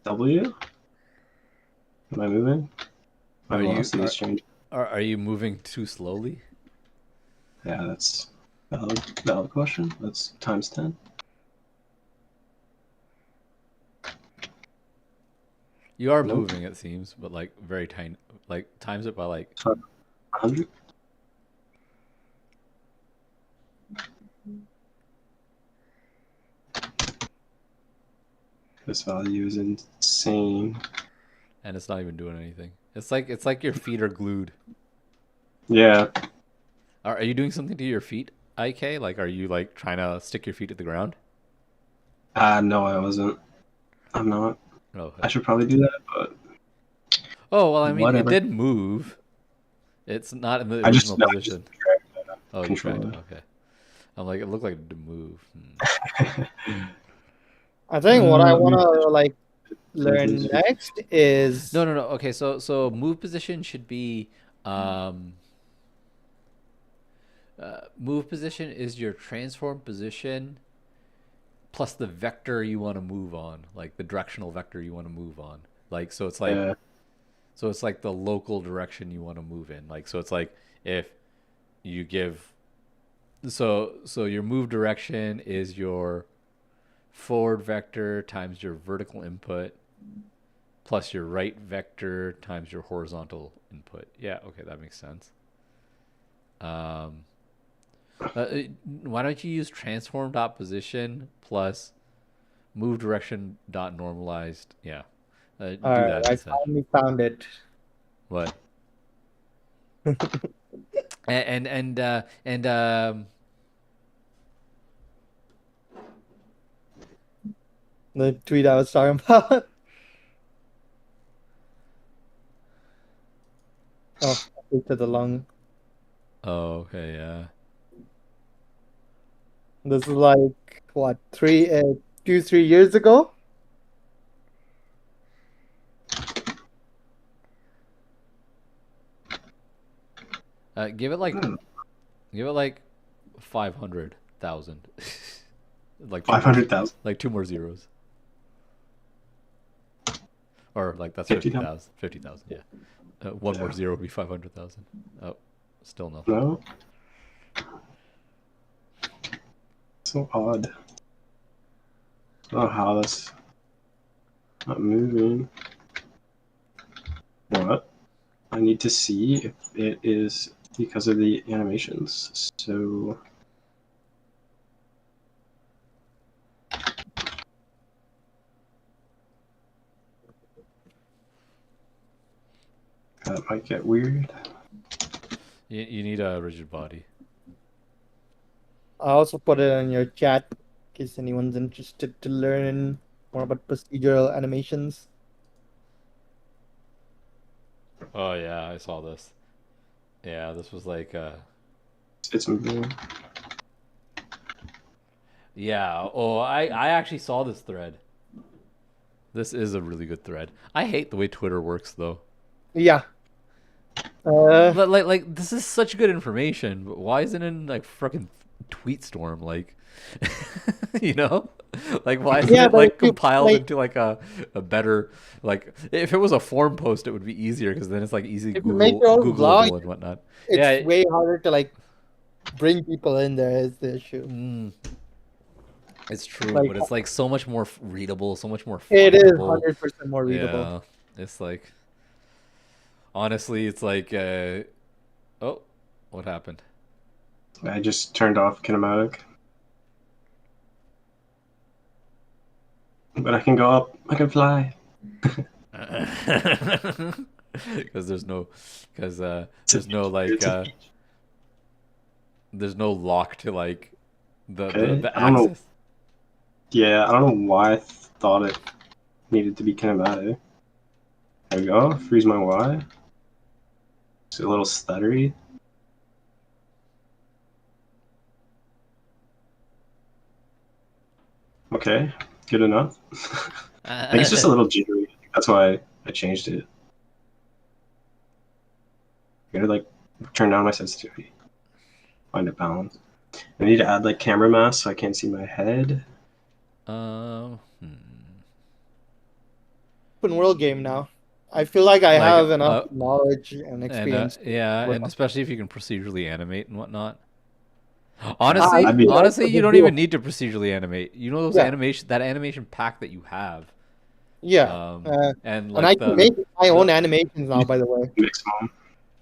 W? Am I moving? My Are you- velocity is changing. are you moving too slowly? Yeah, that's valid question. That's times 10. You are Nope. moving, it seems, but like very tiny. Like times it by like 100? This value is insane. and it's not even doing anything. It's like your feet are glued. Yeah. Are you doing something to your feet, IK? Like are you like trying to stick your feet to the ground? No, I wasn't. I'm not. No. I should probably do that, but Oh well, I mean, whatever. it did move. It's not in the I just, original no, I position. just dragged that Oh, you controller. tried it. Okay. I'm like, it looked like it did move. I think what I Uh, want to like learn next is No. Okay, so move position should be move position is your transform position plus the vector you want to move on, like the directional vector you want to move on. Like so it's like Yeah. so it's like the local direction you want to move in. Like so it's like if you give so your move direction is your forward vector times your vertical input plus your right vector times your horizontal input. Yeah, okay, that makes sense. Why don't you use transform dot position plus move direction dot normalized? Yeah, do that I instead. finally found it. What? and The tweet I was talking about. Oh, to the long. oh, okay, yeah. This is like what 3 years ago. Give it like 500,000. Like 500,000. like two more zeros. Or like that's 50,000. 50,000, yeah. One more Yeah. zero would be 500,000. Oh, still nothing. No? So odd. I don't know how that's not moving. What? I need to see if it is because of the animations. So that might get weird. You need a rigid body. I also put it in your chat in case anyone's interested to learn more about procedural animations. Oh yeah, I saw this. Yeah, this was like It's moving. yeah. Oh, I actually saw this thread. This is a really good thread. I hate the way Twitter works though. Yeah. Like this is such good information, but why isn't it in like fucking tweet storm? Like, you know, like why isn't Yeah, it but like if you, compiled like- into like a better like if it was a forum post it would be easier because then it's like easy If you make Google your own Googleable blog, and whatnot. it's Yeah, way harder to like bring people in there is the issue. it's true, Like- but it's like so much more readable, so much more. It is findable. 100% more readable. Yeah, it's like honestly, it's like oh, what happened? I just turned off kinematic. But I can go up. I can fly. because there's no there's no like there's no lock to like Okay, the I don't know. access. Yeah, I don't know why I thought it needed to be kinematic. There we go. Freeze my Y. It's a little stuttery. Okay, good enough. I think it's just a little jittery. That's why I changed it. I gotta like turn down my sensitivity. Find a balance. I need to add like camera mask so I can't see my head. Hmm. Open world game now. I feel like I Like have enough knowledge and and experience. yeah, with- and especially if you can procedurally animate and whatnot. I Honestly, I'd be- feel honestly, that's you what don't they do. even need to procedurally animate. You know those Yeah. animation pack that you have. Yeah. And And I like can make my own the animations now, by the way. Mix them.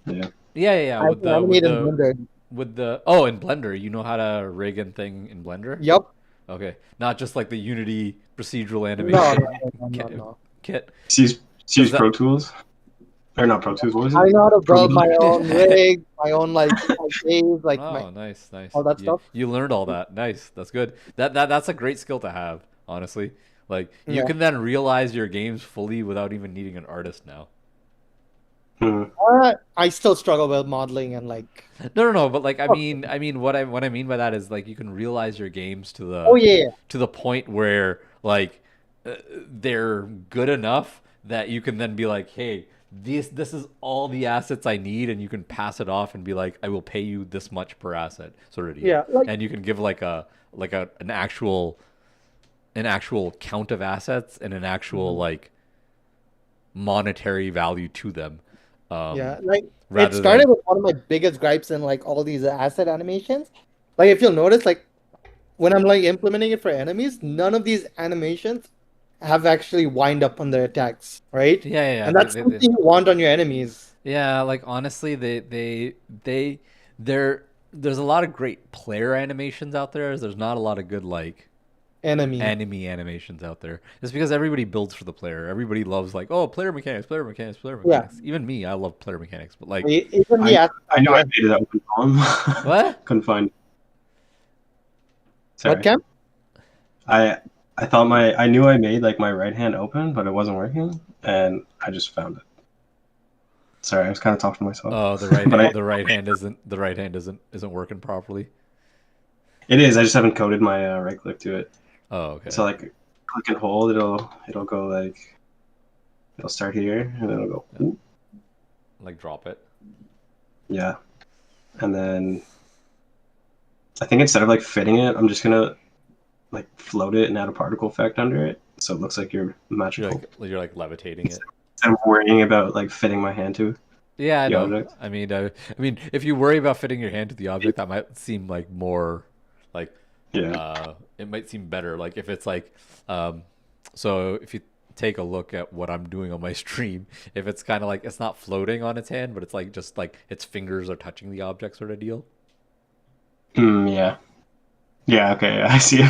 Yeah. yeah I can animate in Blender. with the oh in Blender, you know how to rig and thing in Blender? Yep. Okay, not just like the Unity procedural No, animation no, no. kit. Use that- Pro Tools. Or not Pro Tools, what was I it? know how to build my Premiere. own rig, my own like arcades, like Oh, my nice. all that stuff. You learned all that. Nice. That's good. That's a great skill to have, honestly. Like you Yeah. can then realize your games fully without even needing an artist now. Hmm. I still struggle with modeling and like. No, but like I mean what I mean by that is like you can realize your games Oh yeah. to the point where like they're good enough that you can then be like, "Hey, this is all the assets I need," and you can pass it off and be like, "I will pay you this much per asset," sort of deal. Yeah, like- and you can give like an actual count of assets and an actual like monetary value to them. Yeah, like it rather started than- with one of my biggest gripes in like all these asset animations. Like if you'll notice, like when I'm like implementing it for enemies, none of these animations have actually wind up on their attacks, right? Yeah. And that's something you want on your enemies. Yeah, like honestly, there's a lot of great player animations out there. There's not a lot of good like Enemy. enemy animations out there. It's because everybody builds for the player. Everybody loves like, oh, player mechanics. Yeah. Even me, I love player mechanics. But like, Even the asset I knew I made it open column. what? Couldn't find. Sorry. What, Cam? I thought I knew I made like my right hand open, but it wasn't working, and I just found it. Sorry, I was kind of talking to myself. Oh, the right But hand, the right hand isn't working properly. It is. I just haven't coded my right click to it. Oh, okay. So like, click and hold. It'll go like. It'll start here, and then it'll go. Ooh. Like drop it. Yeah, and then. I think instead of like fitting it, I'm just gonna like float it and add a particle effect under it, so it looks like you're magical. You're like levitating it. Instead of worrying about like fitting my hand to. Yeah, I the know. object. I mean, if you worry about fitting your hand to the object, that might seem like more, like, Yeah. it might seem better. Like if it's like, so if you take a look at what I'm doing on my stream, if it's kind of like it's not floating on its hand, but it's like just like its fingers are touching the object, sort of deal. Yeah. Yeah. Okay. Yeah, I see.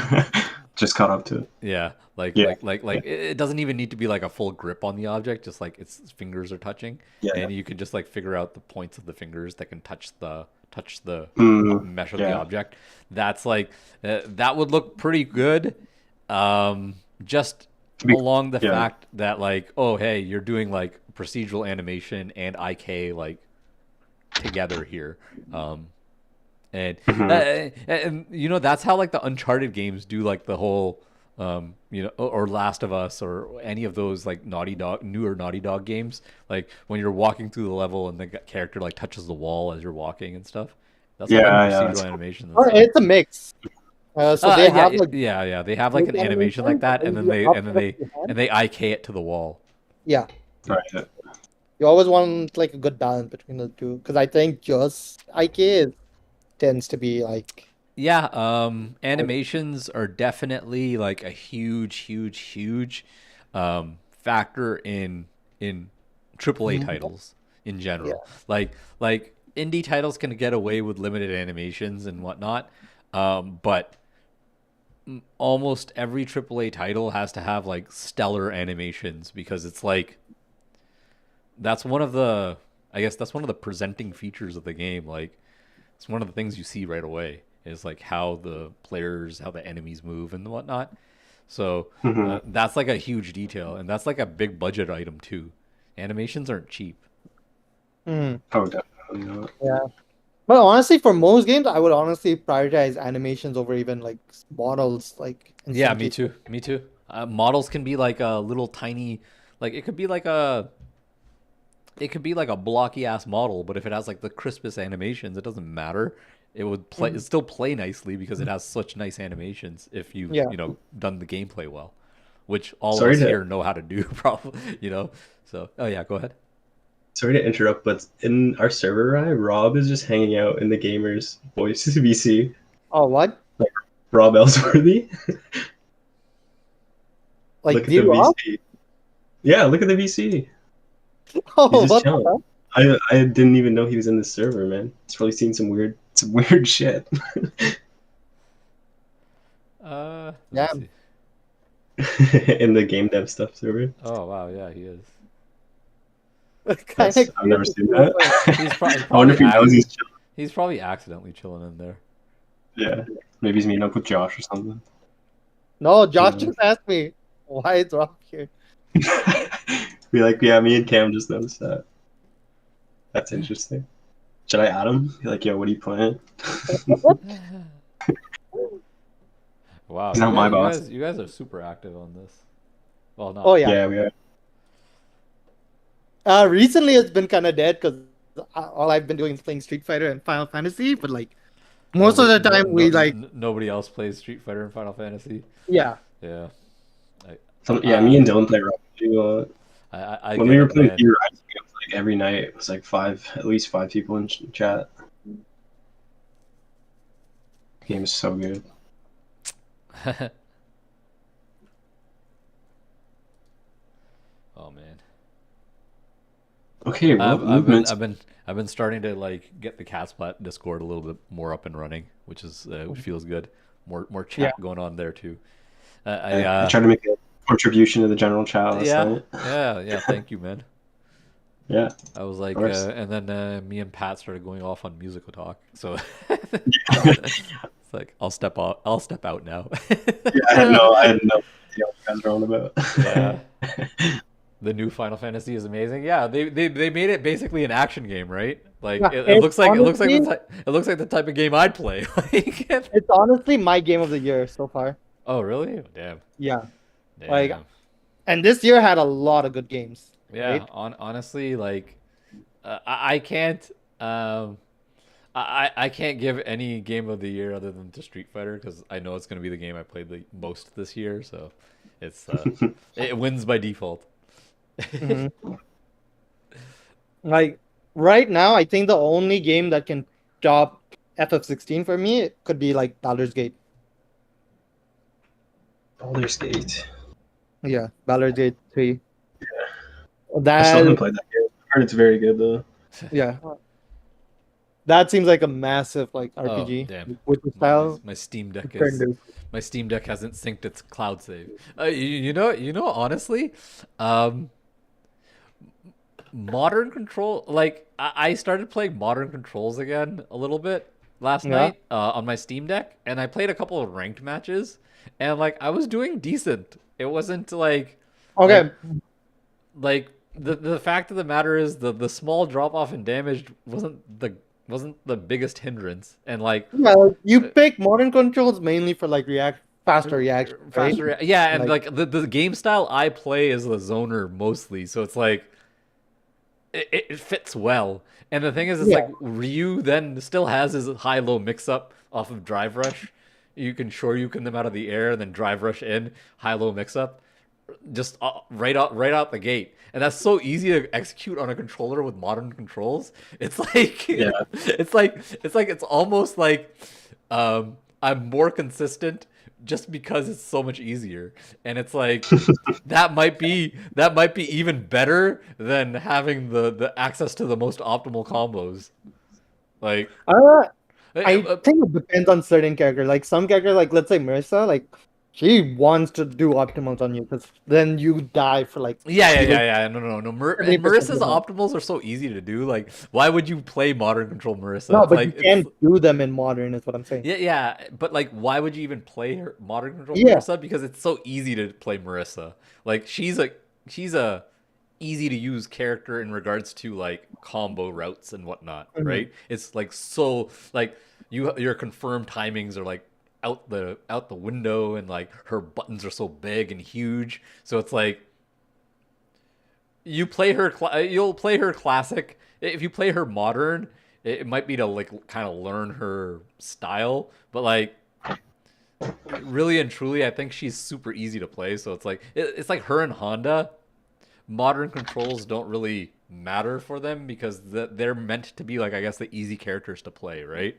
Just caught up to it. Yeah, Yeah. it doesn't even need to be like a full grip on the object, just like its fingers are touching, Yeah. and you can just like figure out the points of the fingers that can touch the Mm, mesh of the yeah. object. That's like that would look pretty good, just Be- along the yeah. fact that like, oh hey, you're doing like procedural animation and IK like together here. And you know that's how like the Uncharted games do like the whole or Last of Us or any of those like newer Naughty Dog games, like when you're walking through the level and the character like touches the wall as you're walking and stuff. That's Yeah, like yeah, procedural that's cool. animation and Or stuff. it's a mix. So they have like yeah, they have like an quick animation like that, and then you up your hand. they IK it to the wall. Yeah, Right. Yeah. you always want like a good balance between the two because I think just IK tends to be like Yeah, animations are definitely like a huge factor in AAA titles in general. Like indie titles can get away with limited animations and whatnot, but almost every AAA title has to have like stellar animations because it's like that's one of the, I guess that's one of the presenting features of the game. Like, it's one of the things you see right away is like how the players, how the enemies move and whatnot. So Hmm. that's like a huge detail, and that's like a big budget item too. Animations aren't cheap. Hmm. Oh, definitely not. Yeah. But honestly, for most games, I would honestly prioritize animations over even like models, like in Yeah, some me cases. too. Me too. Models can be like a little tiny, like it could be like a blocky ass model, but if it has like the crispest animations, it doesn't matter. It would play, it Mhm. still play nicely because it has such nice animations if you've, Yeah. done the gameplay well, which all of Sorry us to here know how to do, probably. So, oh yeah, go ahead. sorry to interrupt, but in our server, right, Rob is just hanging out in the gamers' voice VC. Oh, what? Like Rob Ellsworthy. Like Look at the view up? VC. Yeah, look at the VC. He's Oh, just what the chilling. fuck? I didn't even know he was in the server, man. He's probably seen some weird shit. Let me Yeah. see. In the game dev stuff server. Oh wow, yeah, he is. Kind Yes, of I've curious never to seen see what's that. going He's I wonder if he knows he's chilling. he's probably accidentally chilling in there. Yeah, maybe he's meeting up with Josh or something. No, Josh Yeah. just asked me why it's Rob here. Be like, yeah, me and Cam just noticed that. That's interesting. Should I add him? Be like, yo, what are you playing? Wow, He's not my boss. you guys are super active on this. Well, Oh not. yeah. Yeah, we are. Recently it's been kind of dead because all I've been doing is playing Street Fighter and Final Fantasy. But like most of the time, we like Nobody else plays Street Fighter and Final Fantasy. yeah. Yeah, I, Yeah, me and Dylan play Rocket League a lot. I When get we were it, playing man. theorizing, it was like every night. It was like at least five people in chat. The game is so good. Oh man, Okay, what movements? I've been starting to like get the Catsplat Discord a little bit more up and running, which feels good. More Yeah. chat going on there too. I tried to make a contribution to the general chat last night. yeah. Thank you, man. Yeah, I was like, course. and then me and Pat started going off on musical talk. So it's like I'll step out. I'll step out now. I had no idea what you guys were on about. Yeah. The new Final Fantasy is amazing. Yeah, they made it basically an action game, right? Like Yeah, it it's looks like honestly, it looks like the type of game I'd play. Like, it's honestly my game of the year so far. oh really? Oh, damn. Yeah. Damn. Like, and this year had a lot of good games. Yeah, Right? honestly, like I can't I can't give any game of the year other than to Street Fighter because I know it's going to be the game I played the most this year, so it's it wins by default. Mhm. Like right now, I think the only game that can top FF16 for me could be like Baldur's Gate. Baldur's Gate. Yeah, Baldur's Gate 3. I still That haven't played that game. I heard it's very good though. yeah. That seems like a massive like Oh, RPG damn. with the style. My Steam Deck Turn this. my Steam Deck hasn't synced its cloud save. Honestly, modern control like I started playing modern controls again a little bit last Yeah. night on my Steam Deck, and I played a couple of ranked matches, and like I was doing decent. It wasn't like Okay, like the fact of the matter is the small drop off in damage wasn't the biggest hindrance, and like well, you pick modern controls mainly for like faster reaction, right? faster, yeah, and like the game style I play is the zoner mostly, so it's like it fits well. And the thing is, it's Yeah. like Ryu then still has his high low mix up off of Drive Rush. You can Shoryuken them out of the air and then Drive Rush in high low mix up, just right out the gate. And that's so easy to execute on a controller with modern controls. It's like Yeah. it's almost like I'm more consistent just because it's so much easier. And it's like that might be even better than having the access to the most optimal combos. Like I think it depends on certain characters. Like some characters, like let's say Marissa, like She wants to do optimals on you because then you die for like Yeah. No. And 70% Marissa's of the health. optimals are so easy to do. Like, why would you play modern control Marissa? No, It's but you like it's can't do them in modern, is what I'm saying. yeah. But like, why would you even play her modern control Yeah. Marissa? Because it's so easy to play Marissa. Like, she's a easy to use character in regards to like combo routes and whatnot, Mhm. right? It's like so like your confirmed timings are like out the window, and like her buttons are so big and huge. So it's like you'll play her classic. If you play her modern, it might be to like kind of learn her style, but like really and truly, I think she's super easy to play. So it's like it's like her and Honda. Modern controls don't really matter for them because they're meant to be like, I guess, the easy characters to play, right?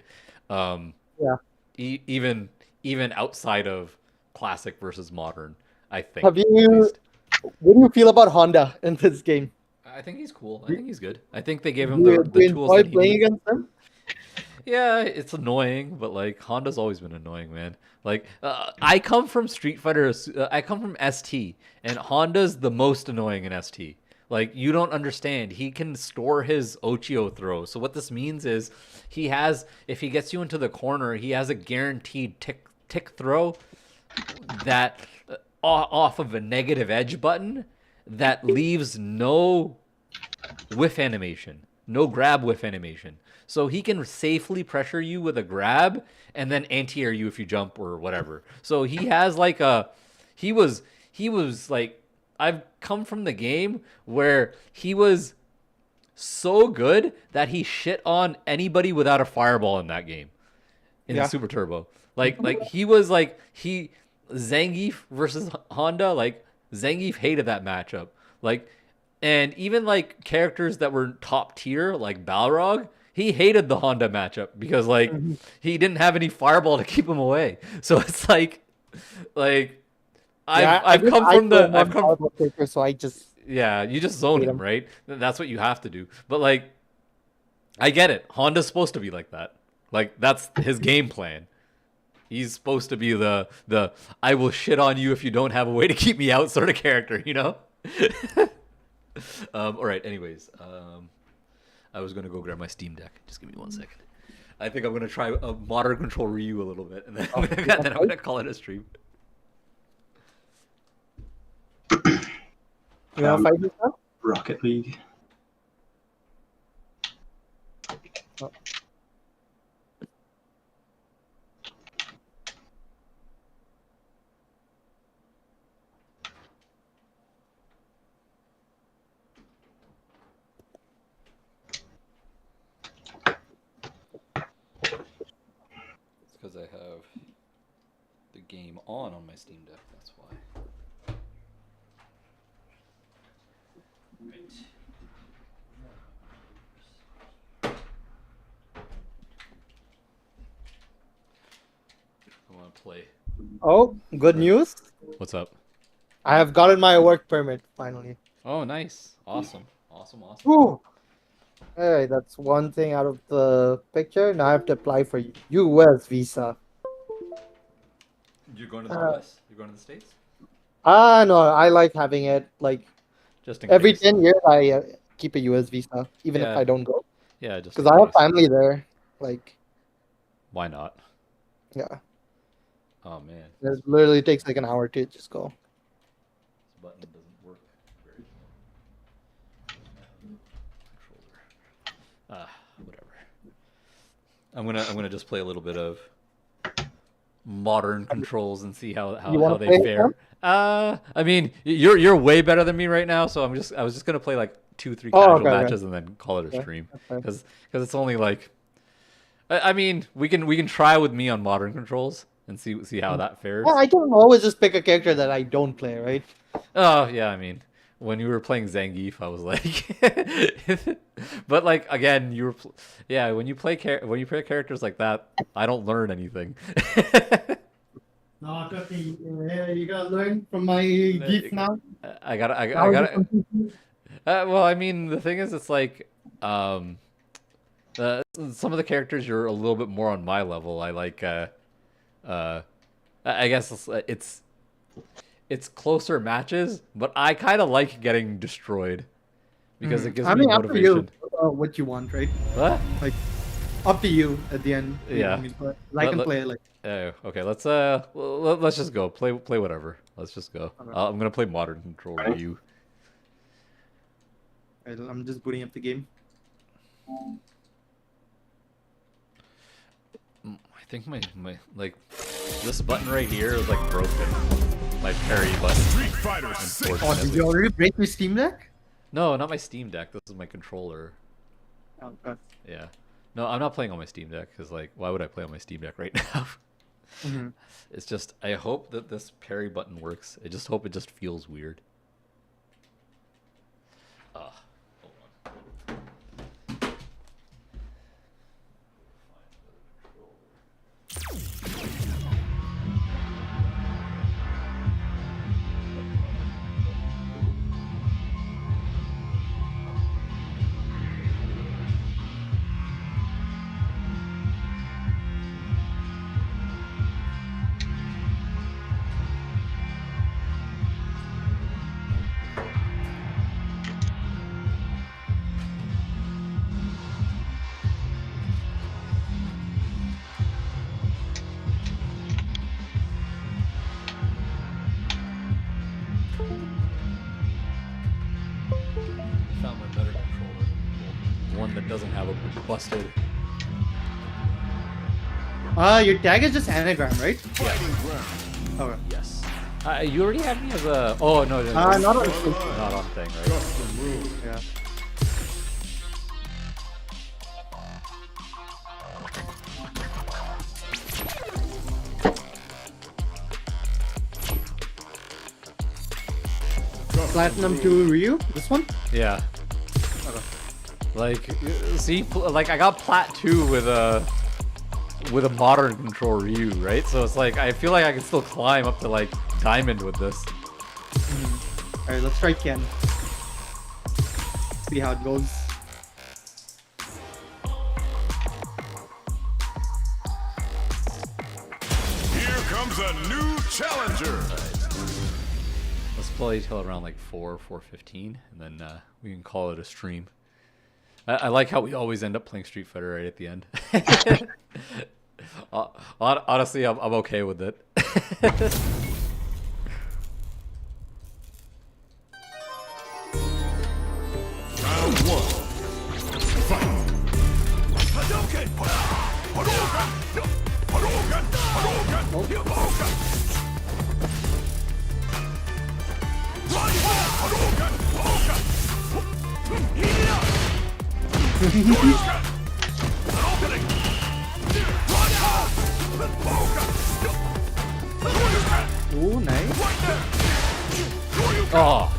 Um, Yeah. even outside of classic versus modern, I think. Have At you? least. What do you feel about Honda in this game? I think he's cool. I Do think he's good. I think they gave do him you, the do you tools enjoy that he playing needs. against them? Yeah, it's annoying, but like Honda's always been annoying, man. Like I come from Street Fighter, I come from ST, and Honda's the most annoying in ST. Like you don't understand. He can store his Ochio throw. So what this means is he has, if he gets you into the corner, he has a guaranteed tick throw that off of a negative edge button that leaves no whiff animation, no grab whiff animation. So he can safely pressure you with a grab and then anti-air you if you jump or whatever. So he has like he was like, I've come from the game where he was so good that he shit on anybody without a fireball in that game in Yeah. Super Turbo. Like he was like he Zangief versus Honda, like Zangief hated that matchup. Like, and even like characters that were top tier like Balrog, he hated the Honda matchup because like he didn't have any fireball to keep him away. So it's like I've come from the I've come Paper, so I just yeah, you just zone hate him, him. right? That's what you have to do. But like I get it. Honda's supposed to be like that. Like that's his game plan. He's supposed to be the I will shit on you if you don't have a way to keep me out sort of character, you know? All right. Anyways, I was gonna go grab my Steam Deck. Just give me 1 second. I think I'm gonna try a modern control Ryu a little bit, and then, then I'm gonna call it a stream. you want to fight this now? Rocket League. Oh. It's because I have the game on my Steam Deck. That's why. Right. I want to play. Oh, good news! What's up? I have gotten my work permit finally. Oh, nice. Awesome. Woo! Hey, that's one thing out of the picture. Now I have to apply for U.S. visa. You're going to the US? You're going to the States? No, I like having it. Like Just in every case. 10 years, I keep a U.S. visa, even if Yeah. I don't go, Yeah, just because in I have case. family there. Like, Why not? yeah, Oh man, it literally takes like an hour to just go. this button doesn't work very well. Controller. Whatever. I'm gonna just play a little bit of modern controls and see how You wanna they play it, fare. I mean, you're way better than me right now, so I was just gonna play like 2-3 Oh, casual okay, okay. matches and then call it a Okay, stream that's fine. because it's only like. I mean, we can try with me on modern controls and see how that fares. Yeah, I can always just pick a character that I don't play, right? Oh yeah, I mean, when you were playing Zangief, I was like, but like again, yeah. When you play characters like that, I don't learn anything. No, you gotta learn from my gift now. I gotta. Now you completely- Well, I mean, the thing is, it's like, some of the characters you're a little bit more on my level. I like, I guess it's closer matches, but I kind of like getting destroyed because it gives I me mean, up to you motivation. what you want, right? What? Like, up to you at the end. You Yeah. want me to play. I can play like. Okay, let's just go. Play whatever. Let's just go. I'm gonna play Modern Control Ryu. I'm just booting up the game. I think my like this button right here is like broken. My parry button. Street Fighter 6. Oh, did Unfortunately. you already break your Steam Deck? No, not my Steam Deck. This is my controller. Oh, God. Yeah. No, I'm not playing on my Steam Deck because like, why would I play on my Steam Deck right now? It's just I hope that this parry button works. I just hope it just feels weird. Hold on. Found my better controller. One that doesn't have a busted. Your tag is just anagram, right? Fighting ground. Okay. Yes. You already had me as a. Oh no, no, Not on. not on thing, right? Custom rules. Yeah. Platinum 2 Ryu? This one? Yeah. Like, see, like I got Plat 2 with a modern control Ryu, right? So it's like I feel like I can still climb up to like diamond with this. Alright, let's try Ken. See how it goes. Here comes a new challenger. Let's play till around like 4:15, and then we can call it a stream. I like how we always end up playing Street Fighter right at the end. Honestly, I'm okay with it. Round 1. Fight. Hadouken! Hadouken! Hadouken! Hadouken! Hadouken! Right! Hadouken! Hadouken! Here! Hadouken! Hadouken! Right! Hadouken! Hadouken! Oh, nice. Right there! Hadouken! Oh,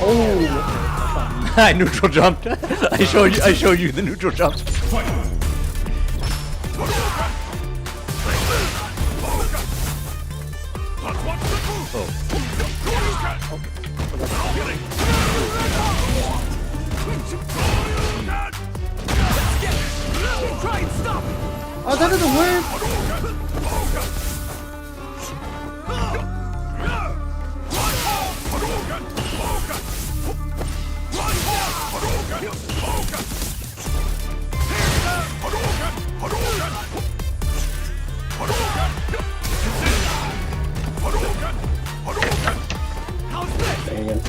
Oh, I neutral jumped. I showed you the neutral jump. oh, that doesn't work. Dang it.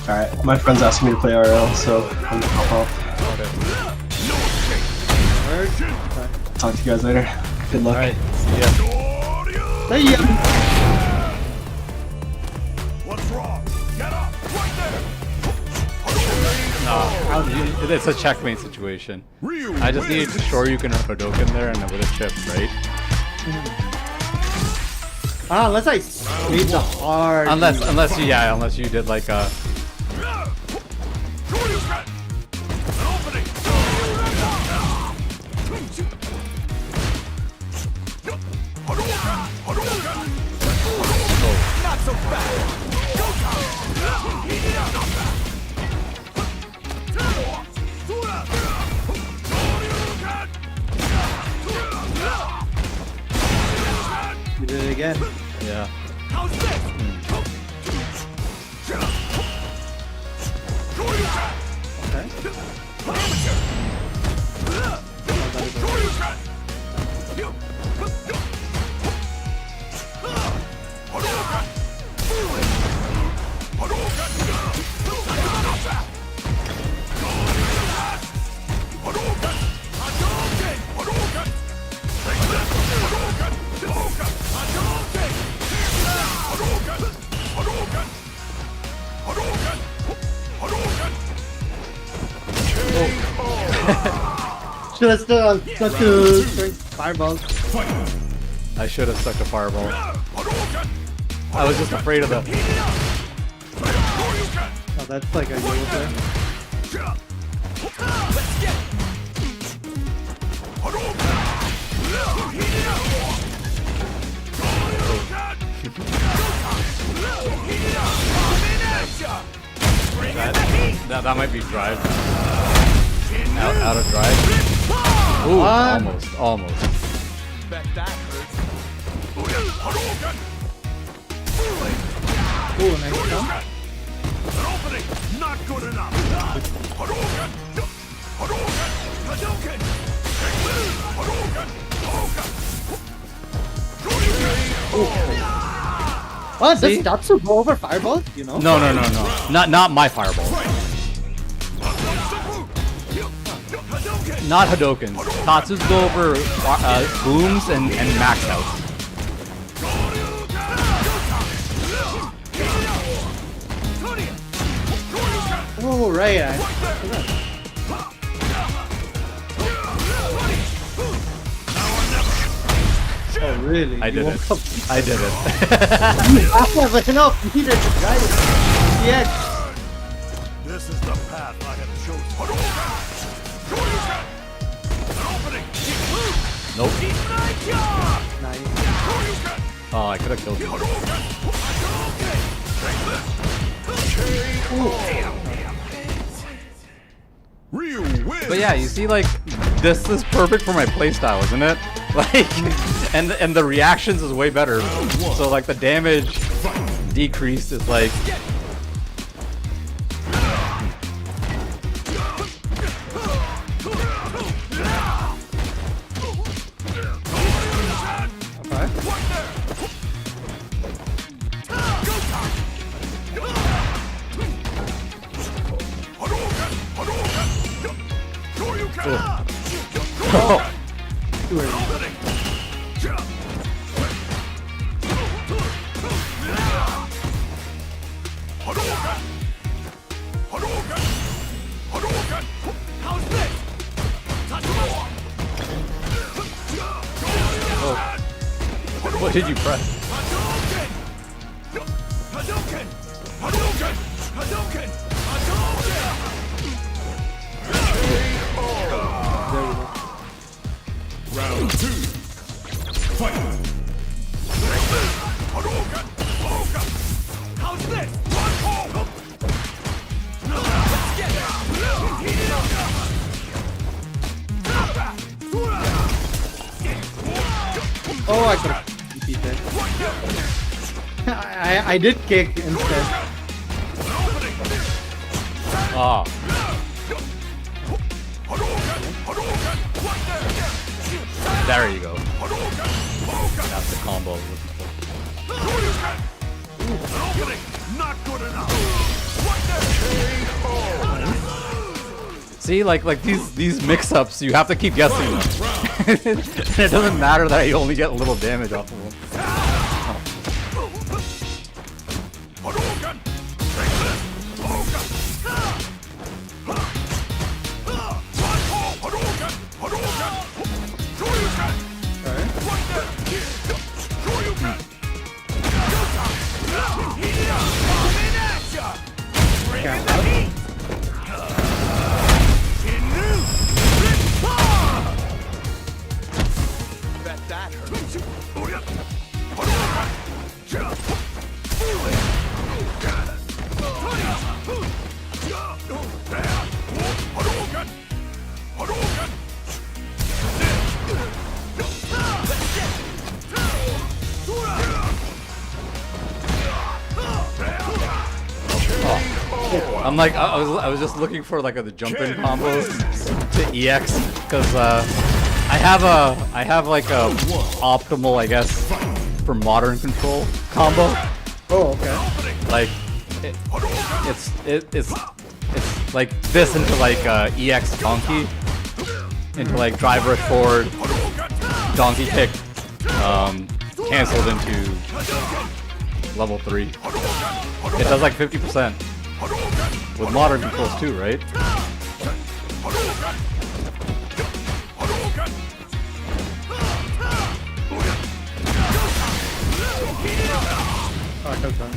Alright, my friend's asking me to play RL, so I'm gonna hop off. Talk to you guys later. Good luck. Alright, yeah. There you go. What's wrong? Get up! Right there! It's a checkmate situation. Ryu I just wins. needed to Shoryuken or Hadouken there and with a chip, right? Ah, unless I made the hard. Unless you did like a again. Yeah. How's this? Okay. Should have stuck to fireballs. I should have stuck to fireball. I was just afraid of the. Oh, that's like a yellow there. That might be drive. Out of drive. Ooh, almost. Bet that hurts. Cool, nice jump. An opening, not good enough. Hadouken! Hadouken! What? Does Tatsu go over fireballs? You know? No. Not my fireball. Not Hadouken. Tatsu's go over booms and max out. Oh, right. Oh, really? I You did woke it. up- I did it. I have enough needed to guide it. Yeah. This is the path I have chosen. An opening! Nope. Nice. Oh, I could have killed you. Ryu wins! But yeah, you see, like, this is perfect for my playstyle, isn't it? Like, and the reactions is way better. So like the damage decrease is like. Oh. What did you press? Round 2. Fight! How's this? Oh, I could have beat it. I did kick instead. Ah. There you go. That's the combo I was looking for. Not good enough. See, like these mix-ups, you have to keep guessing them. It doesn't matter that you only get a little damage off of them. Bet that hurts. I'm like, I was just looking for like the jump in combo to EX because I have like a optimal, I guess, for modern control combo. Oh, okay. Like it's like this into like EX donkey, into like drive rush forward, donkey kick, canceled into level 3. It does like 50% with modern controls too, right? Oh, I could've done.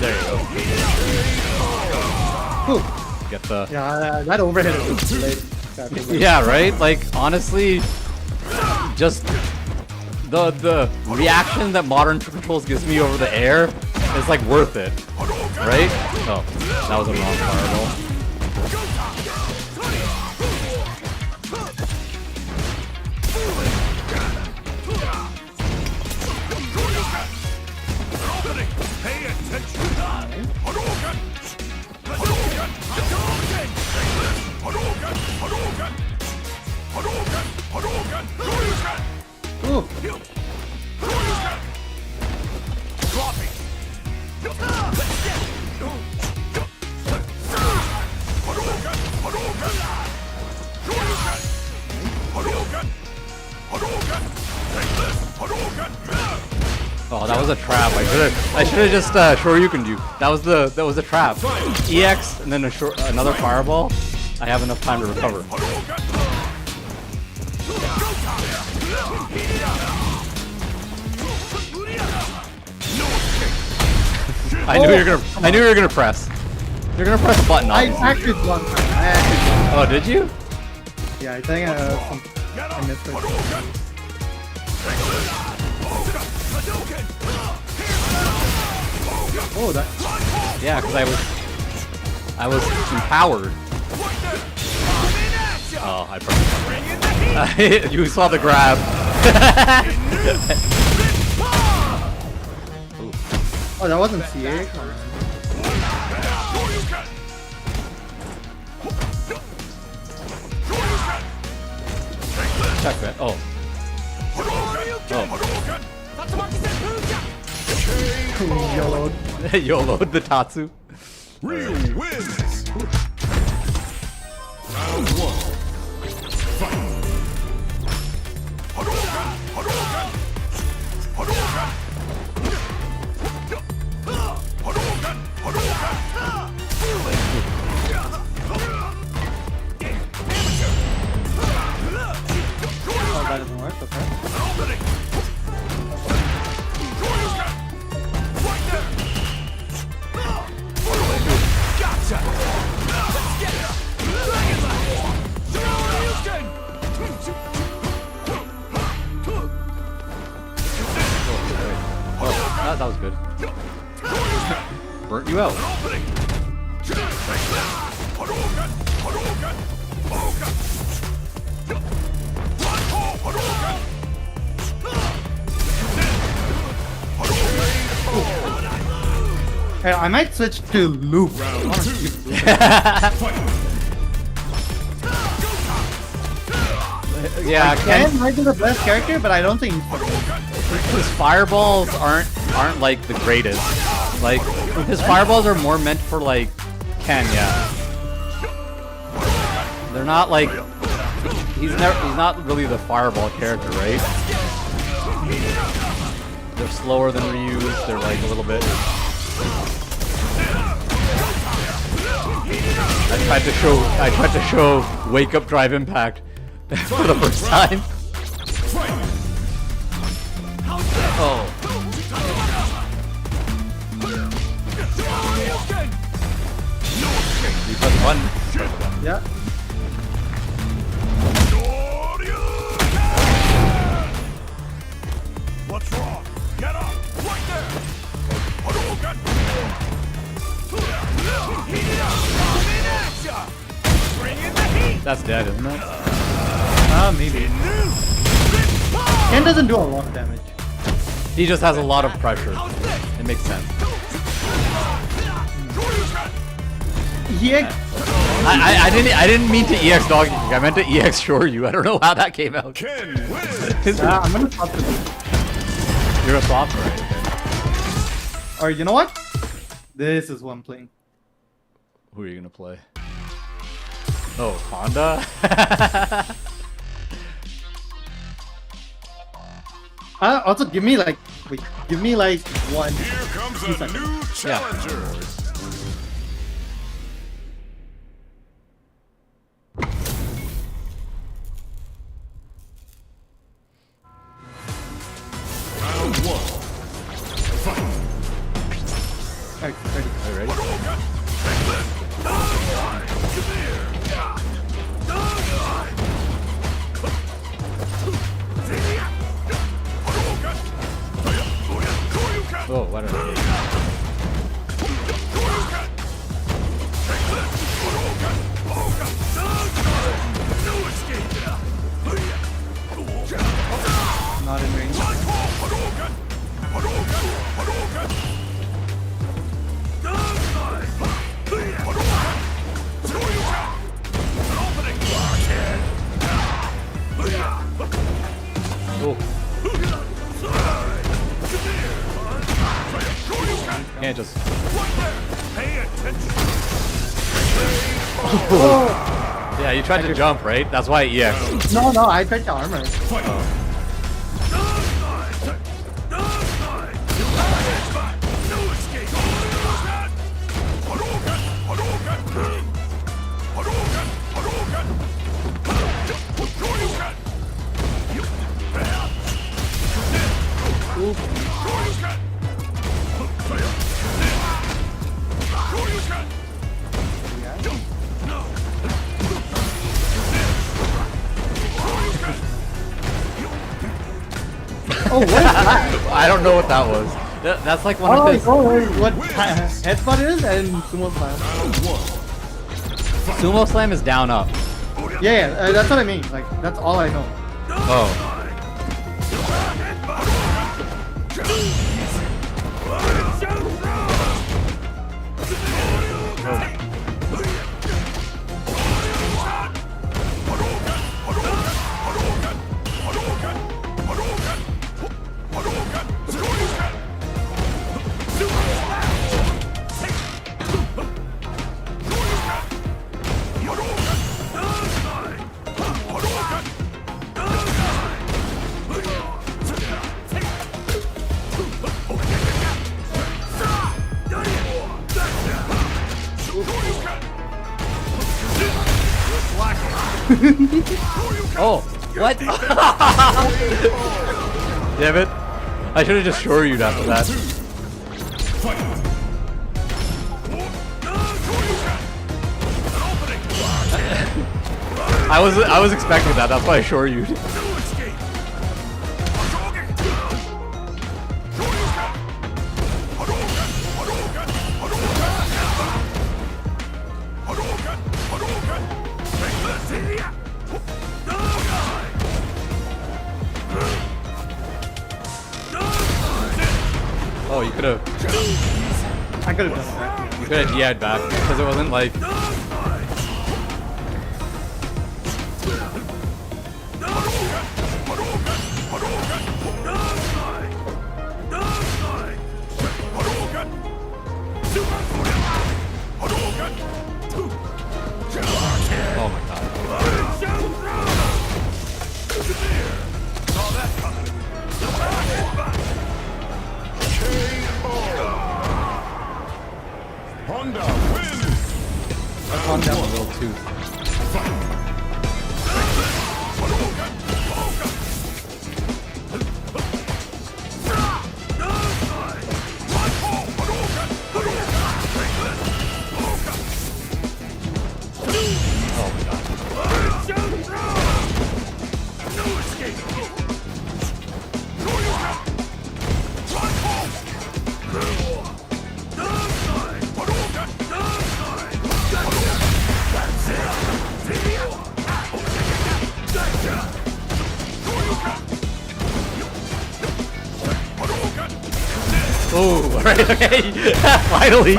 There you go. Whew. Get the Yeah, that overhead is too late. yeah, right? Like honestly, just the reaction that modern controls gives me over the air is like worth it, right? Oh, that was a wrong fireball. Pay attention. Ooh. Oh, that was a trap. I should have just Shoryukened you. That was the trap. EX and then another fireball. I have enough time to recover. I knew you were gonna press. You're gonna press the button. I Obviously. actually won. Oh, did you? Yeah, I think I missed it. Oh, that. Yeah, because I was empowered. Oh, I pressed. You saw the grab. Oh, that wasn't CA. Come on. Check that. Oh. YOLO. YOLO'd the Tatsu. Real wins. Round 1. Fight. Oh, that doesn't work. Okay. Oh, that was good. Burnt you out. Hey, I might switch to loop. Yeah, Ken might be the best character, but I don't think his fireballs aren't like the greatest. Like his fireballs are more meant for like Ken, yeah. They're not like he's not really the fireball character, right? They're slower than Ryu's. They're like a little bit. I tried to show wake up drive impact for the first time. Oh. You press the button. Yeah. What's wrong? Get up! Right there! Hadouken! Heat it up! Coming at ya! Bring in the heat! That's dead, isn't it? Maybe. Ken doesn't do a lot of damage. He just has a lot of pressure. It makes sense. Yeah. I didn't mean to EX dog you. I meant to EX shore you. I don't know how that came out. Ken wins! I'm gonna swap to this. You're a swap, right? Or you know what? This is what I'm playing. Who are you gonna play? Oh, Honda? Also, give me like one. Here comes a new challenger! Round one. Fight! Alright, ready. Are you ready? Oh, what are they? Not in range. Oh. Can't just. Pay attention! Yeah, you tried to jump, right? That's why EX. No, I tried to armor. Oh, what is that? I don't know what that was. That's like one of his. What headbutt is and sumo slam. Sumo slam is down up. Yeah, that's what I mean. Like that's all I know. Oh. Oh, what? Damn it. I should have just shore you after that. I was expecting that, that's why I shore you. Oh, you could have. I could have done that. You could have DI'd back because it wasn't like. Oh my god. Honda wins! Oh, alright, okay. Finally.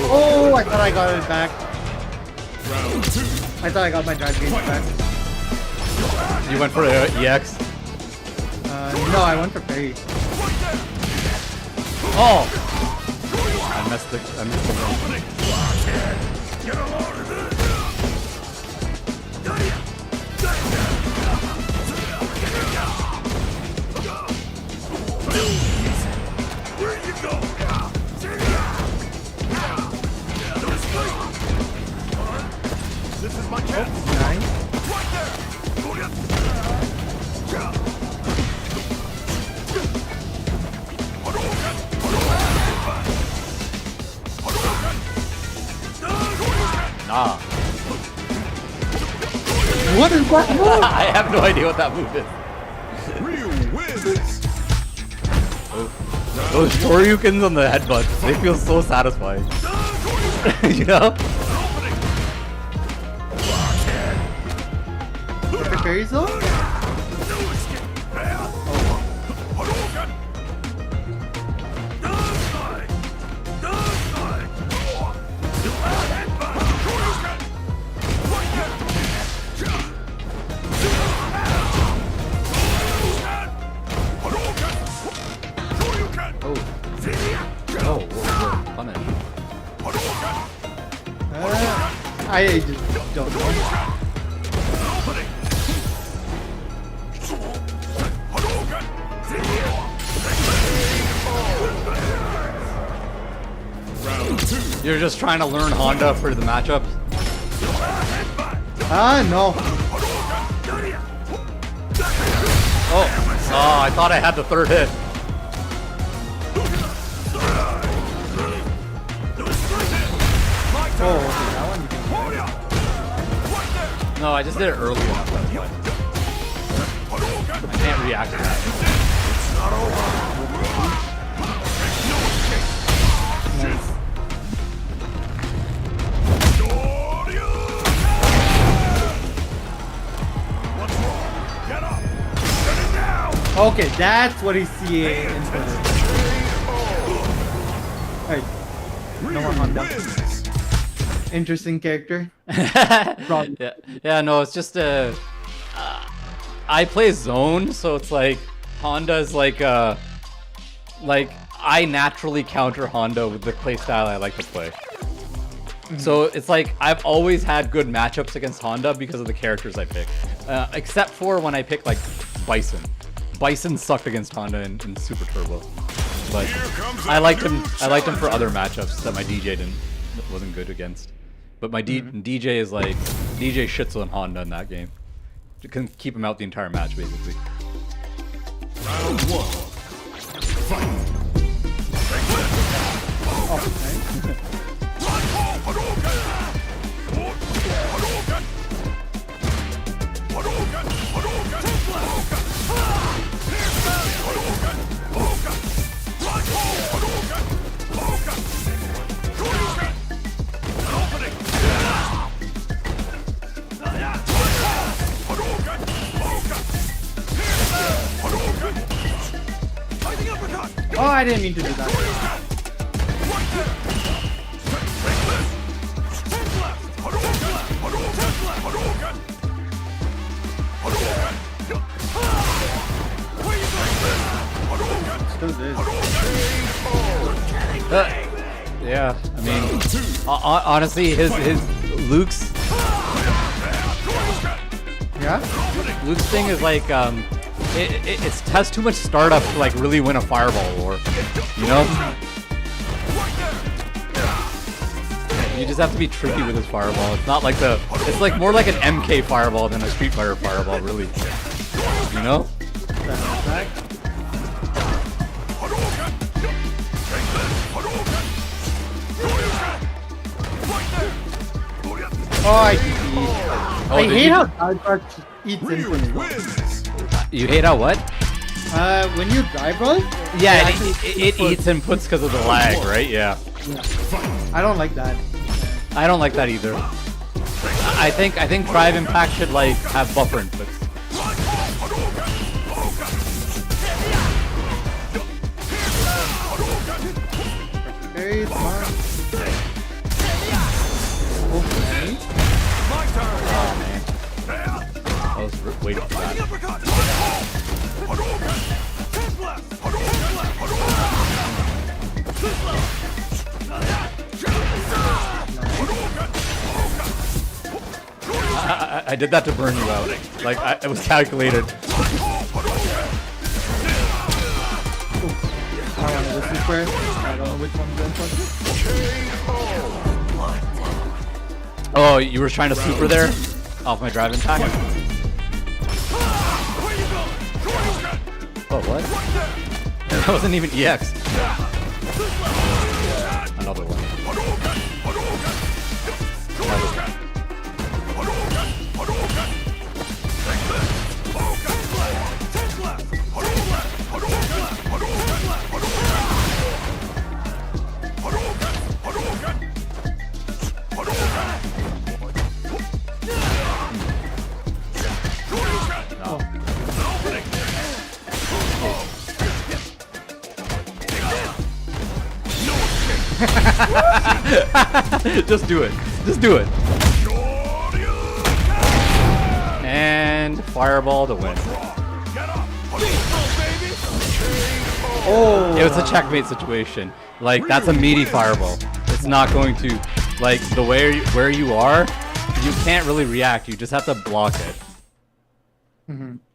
Oh, I thought I got it back. I thought I got my drive games back. You went for EX? No, I went for parry. Oh! I missed the run. Where you go? This is my chance. Nice. Right there. Nah. What is that move? I have no idea what that move is. Real wins. Those Shoryukens on the headbutts, they feel so satisfying. You know? For parries though? Oh, whoa, punish. I just don't know. You're just trying to learn Honda for the matchups? No. Oh, I thought I had the third hit. Oh, okay, that one you can. No, I just did it early enough, that's why. I can't react to that. Okay, that's what he's seeing in the... Alright. No more Honda. Interesting character. Yeah, no, it's just I play zone, so it's like Honda's like I naturally counter Honda with the playstyle I like to play. So it's like I've always had good matchups against Honda because of the characters I pick, except for when I pick like Bison. Bison sucked against Honda in Super Turbo, but I liked him. I liked him for other matchups that my DJ wasn't good against. But my DJ is like DJ shits on Honda in that game. You can keep him out the entire match basically. Round one. Fight. Oh, I didn't mean to do that. Still did. Yeah, I mean, honestly, his Luke's thing is like it has too much startup to like really win a fireball war, you know? You just have to be tricky with his fireball. It's not like it's like more like an MK fireball than a Street Fighter fireball, really. You know? I did hate you- how dive rush eats infinite. Wins. You hate how what? When you dive rush, Yeah, actually it eats inputs because of the lag, right? Yeah. I don't like that. I don't like that either. I think Drive Impact should like have buffer inputs. Very smart. Okay. My turn. I was waiting for that. Uppercut. Hadouken. Ten blast. I did that to burn you out. Like it was calculated. I want to go super. I don't know which one's going for. Oh, you were trying to super there? Off my drive impact? Oh, what? That wasn't even EX. Another one. Just do it. Just do it. And fireball to win. Oh, It was a checkmate situation. Like that's a meaty fireball. It's not going to like the way where you are. You can't really react. You just have to block it.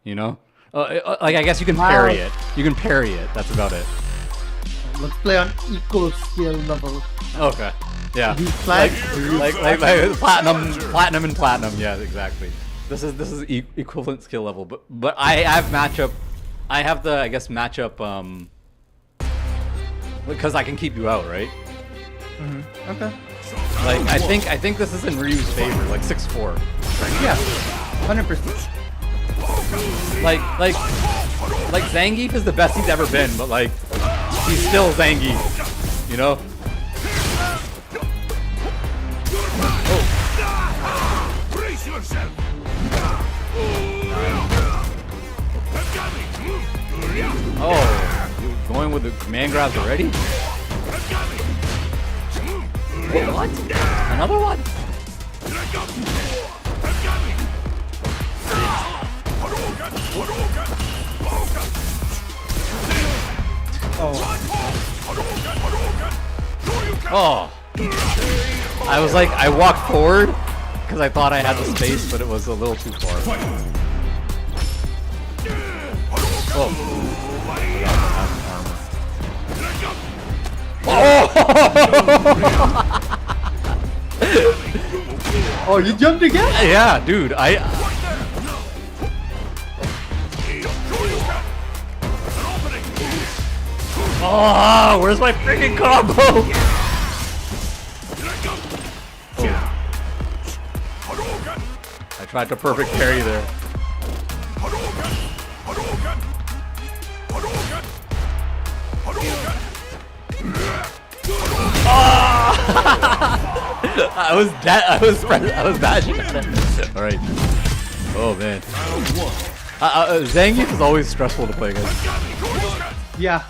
You know, like I guess you can parry it. You can parry it. That's about it. let's play on equal skill level. Okay. Yeah. These flags- Like platinum and platinum. Yeah, exactly. This is equivalent skill level. But I have matchup. I have the I guess matchup because I can keep you out, right? Okay. Like I think this is in Ryu's favor, like 6-4. Yeah. 100%. Like Zangief is the best he's ever been, but like he's still Zangief, you know? Brace yourself. Oh, you going with the man grabs already? Wait, what? Another one? Oh. I was like, I walked forward because I thought I had the space, but it was a little too far. Oh. Oh, you jumped again? Yeah, dude, Oh, where's my freaking combo? I tried to perfect parry there. I was bashing at it. All right. Oh man. Zangief is always stressful to play against. Yeah.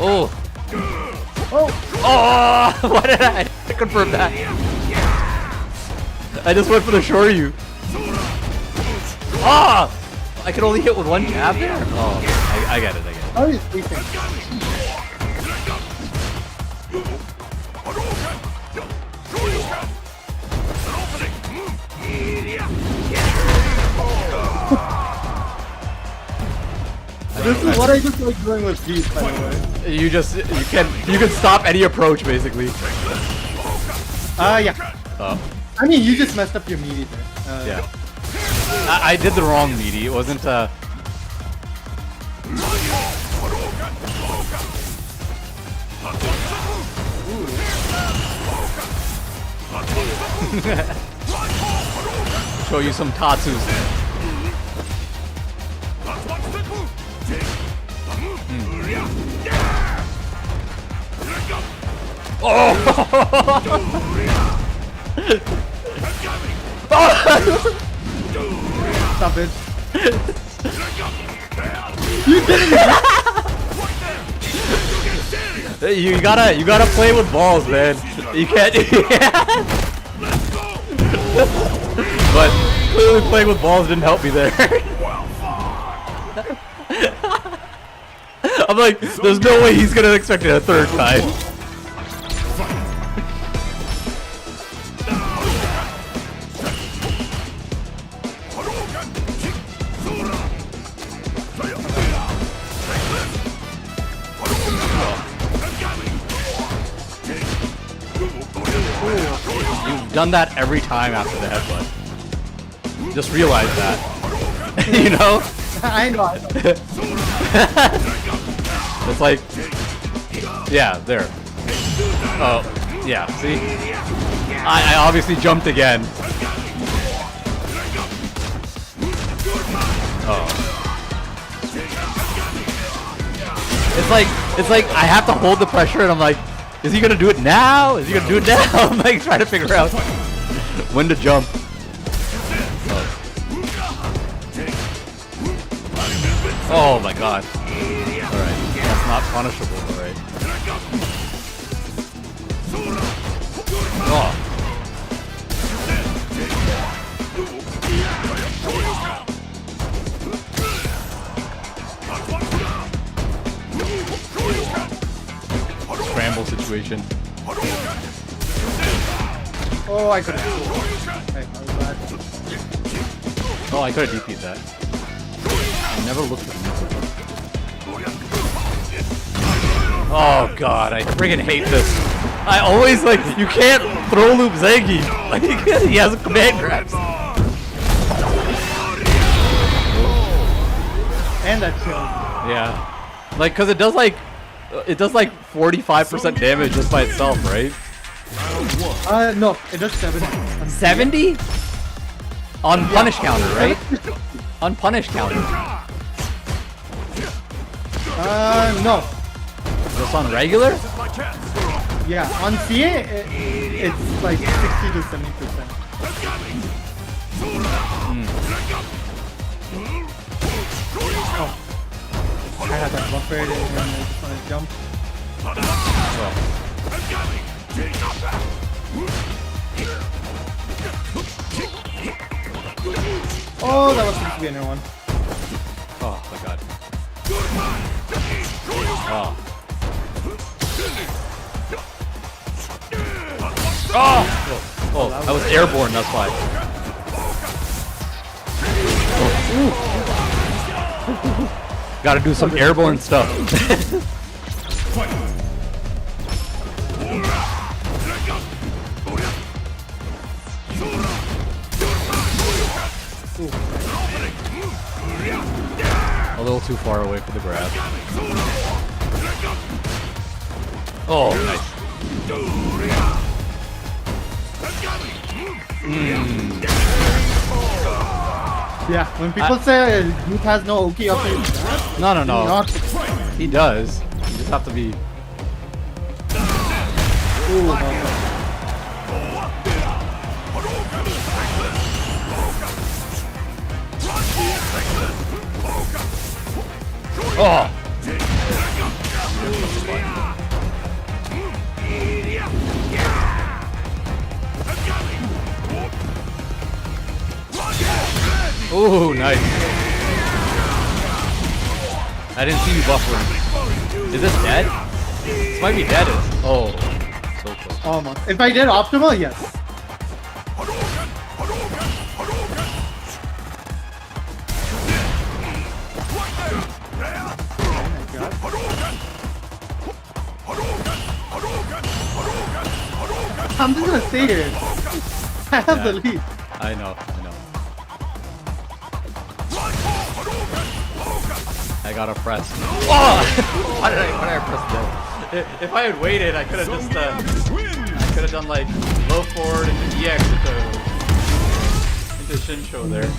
Oh. Oh! Why did I confirm that? I just went for the Shoryu. Ah! I could only hit with one jab there? Oh, I get it, I get it. How is sleeping? This is what I just like doing with Pete, by the way. You can stop any approach basically. Yeah. Oh, I mean, you just messed up your meaty there. yeah. I did the wrong meaty. It wasn't Show you some tatsus. Stop it. You gotta play with balls, man. You can't. But clearly playing with balls didn't help me there. I'm like, there's no way he's gonna expect it a third time. You've done that every time after the headbutt. Just realize that. You know? I know. It's like, yeah, there. Oh, yeah, see? I obviously jumped again. Oh. It's like I have to hold the pressure and I'm like, is he gonna do it now? Is he gonna do it now? I'm like trying to figure out when to jump. Oh my god. Alright, that's not punishable, alright. Oh. Scramble situation. Oh, I could have. Oh, I could have DP'd that. I never looked at him. Oh god, I friggin' hate this. I always like, you can't throw loop Zangy. Like, he has a command grabs. And that shield. Yeah. Like, cause it does like 45% damage just by itself, right? No, it does 70. 70? On punish counter, right? On punish counter. No. Just on regular? Yeah, on CA, it's like 60 to 70%. Oh. I had that buffered and I just want to jump. Oh, that was supposed to be a new one. Oh my god. Oh. Oh! Oh, I was airborne, that's why. Oh. Gotta do some airborne stuff. A little too far away for the grab. Oh, nice. Yeah, when people say Groot has no Oki up his No, no, no. not. He does. You just have to be. Ooh, no. Oh! Ooh, nice. I didn't see you buffering. Is this dead? This might be dead. Oh, so close. Almost. If I did optimal, yes. I'm just gonna stay here. I have the lead. I know, I know. I I gotta press. Oh! Why did I press that? If I had waited, I could have just I could have done like low forward into EX into Shinsho there.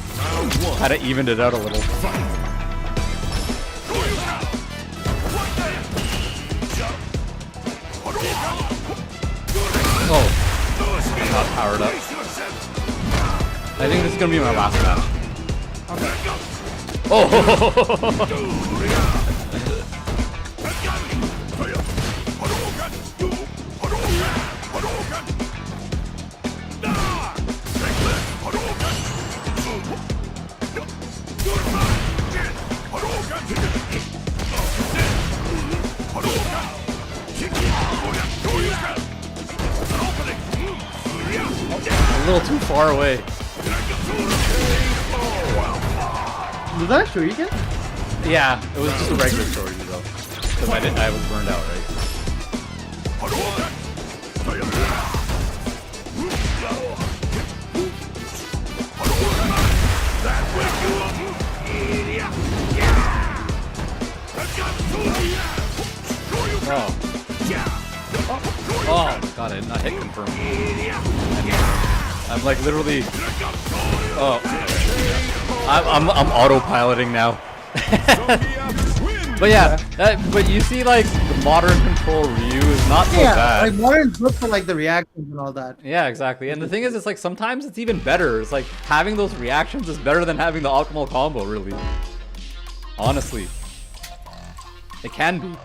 Kind of evened it out a little. Oh, not powered up. I think this is gonna be my last match. Oh! A little too far away. Was that sure you can? Yeah, it was just a regular story though. Because I was burned out, right? Oh. Oh my god, I did not hit confirm. I'm like literally. Oh. I'm autopiloting now. But yeah, but you see like the modern control Ryu is not so bad. Like modern's good for like the reactions and all that. Yeah, exactly. And the thing is, it's like sometimes it's even better. It's like having those reactions is better than having the optimal combo, really. Honestly. It can be.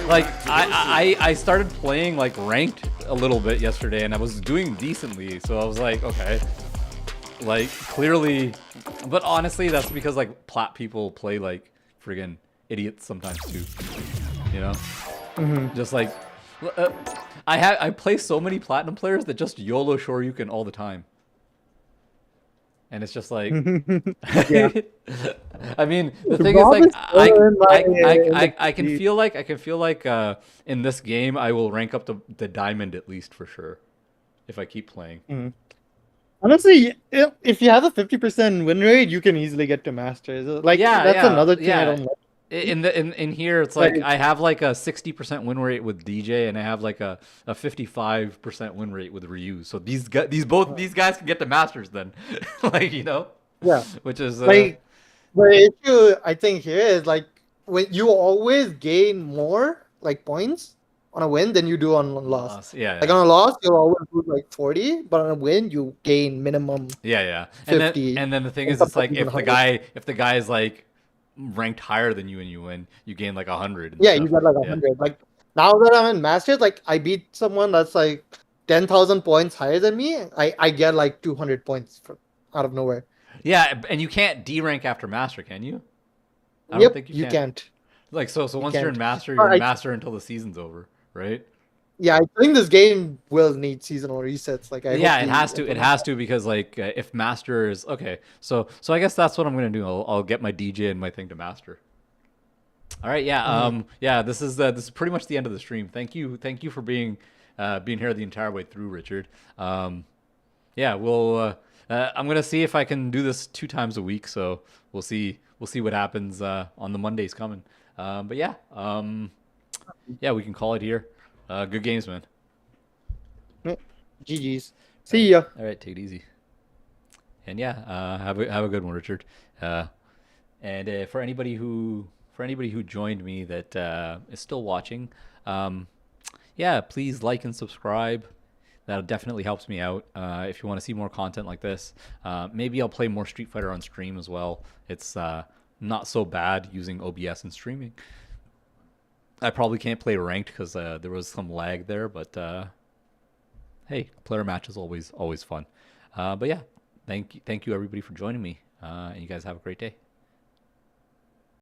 Like I started playing like ranked a little bit yesterday and I was doing decently, so I was like, okay. Like clearly, but honestly that's because like plat people play like friggin' idiots sometimes too. You know? Just like I play so many platinum players that just YOLO Shoryuken all the time. And it's just like, I mean, the thing is like, I can feel like in this game I will rank up the diamond at least for sure, if I keep playing. Honestly, if you have a 50% win rate, you can easily get to masters. Like that's another thing I don't like. In here, it's like I have like a 60% win rate with DJ, and I have like a 55% win rate with Ryu. So these guys can get to masters then, like you know. Yeah. Which is like the issue I think here is like when you always gain more like points on a win than you do on a loss. Yeah. Like on a loss, you'll always lose like 40, but on a win, you gain minimum. 50. And then the thing is, it's like if the guy is like ranked higher than you and you win, you gain like 100. Yeah, you got like 100. Like now that I'm in Masters, like I beat someone that's like 10,000 points higher than me. I get like 200 points out of nowhere. Yeah, and you can't D rank after Master, can you? I don't think you can't. Like so once you're in Master, you're in Master until the season's over, right? Yeah, I think this game will need seasonal resets. Like it has to. It has to because like if Master is okay, so I guess that's what I'm gonna do. I'll get my DJ and my thing to Master. All right, yeah, this is pretty much the end of the stream. Thank you for being here the entire way through, Richard. Yeah, we'll I'm gonna see if I can do this 2 times a week. So we'll see what happens on the Mondays coming. But yeah, we can call it here. Good games, man. GG's. See ya. All right, take it easy. And yeah, have a good one, Richard. And for anybody who joined me that is still watching, yeah, please like and subscribe. That definitely helps me out. If you want to see more content like this, maybe I'll play more Street Fighter on stream as well. It's not so bad using OBS and streaming. I probably can't play ranked because there was some lag there, but hey, player match is always fun. But yeah, thank you everybody for joining me, and you guys have a great day.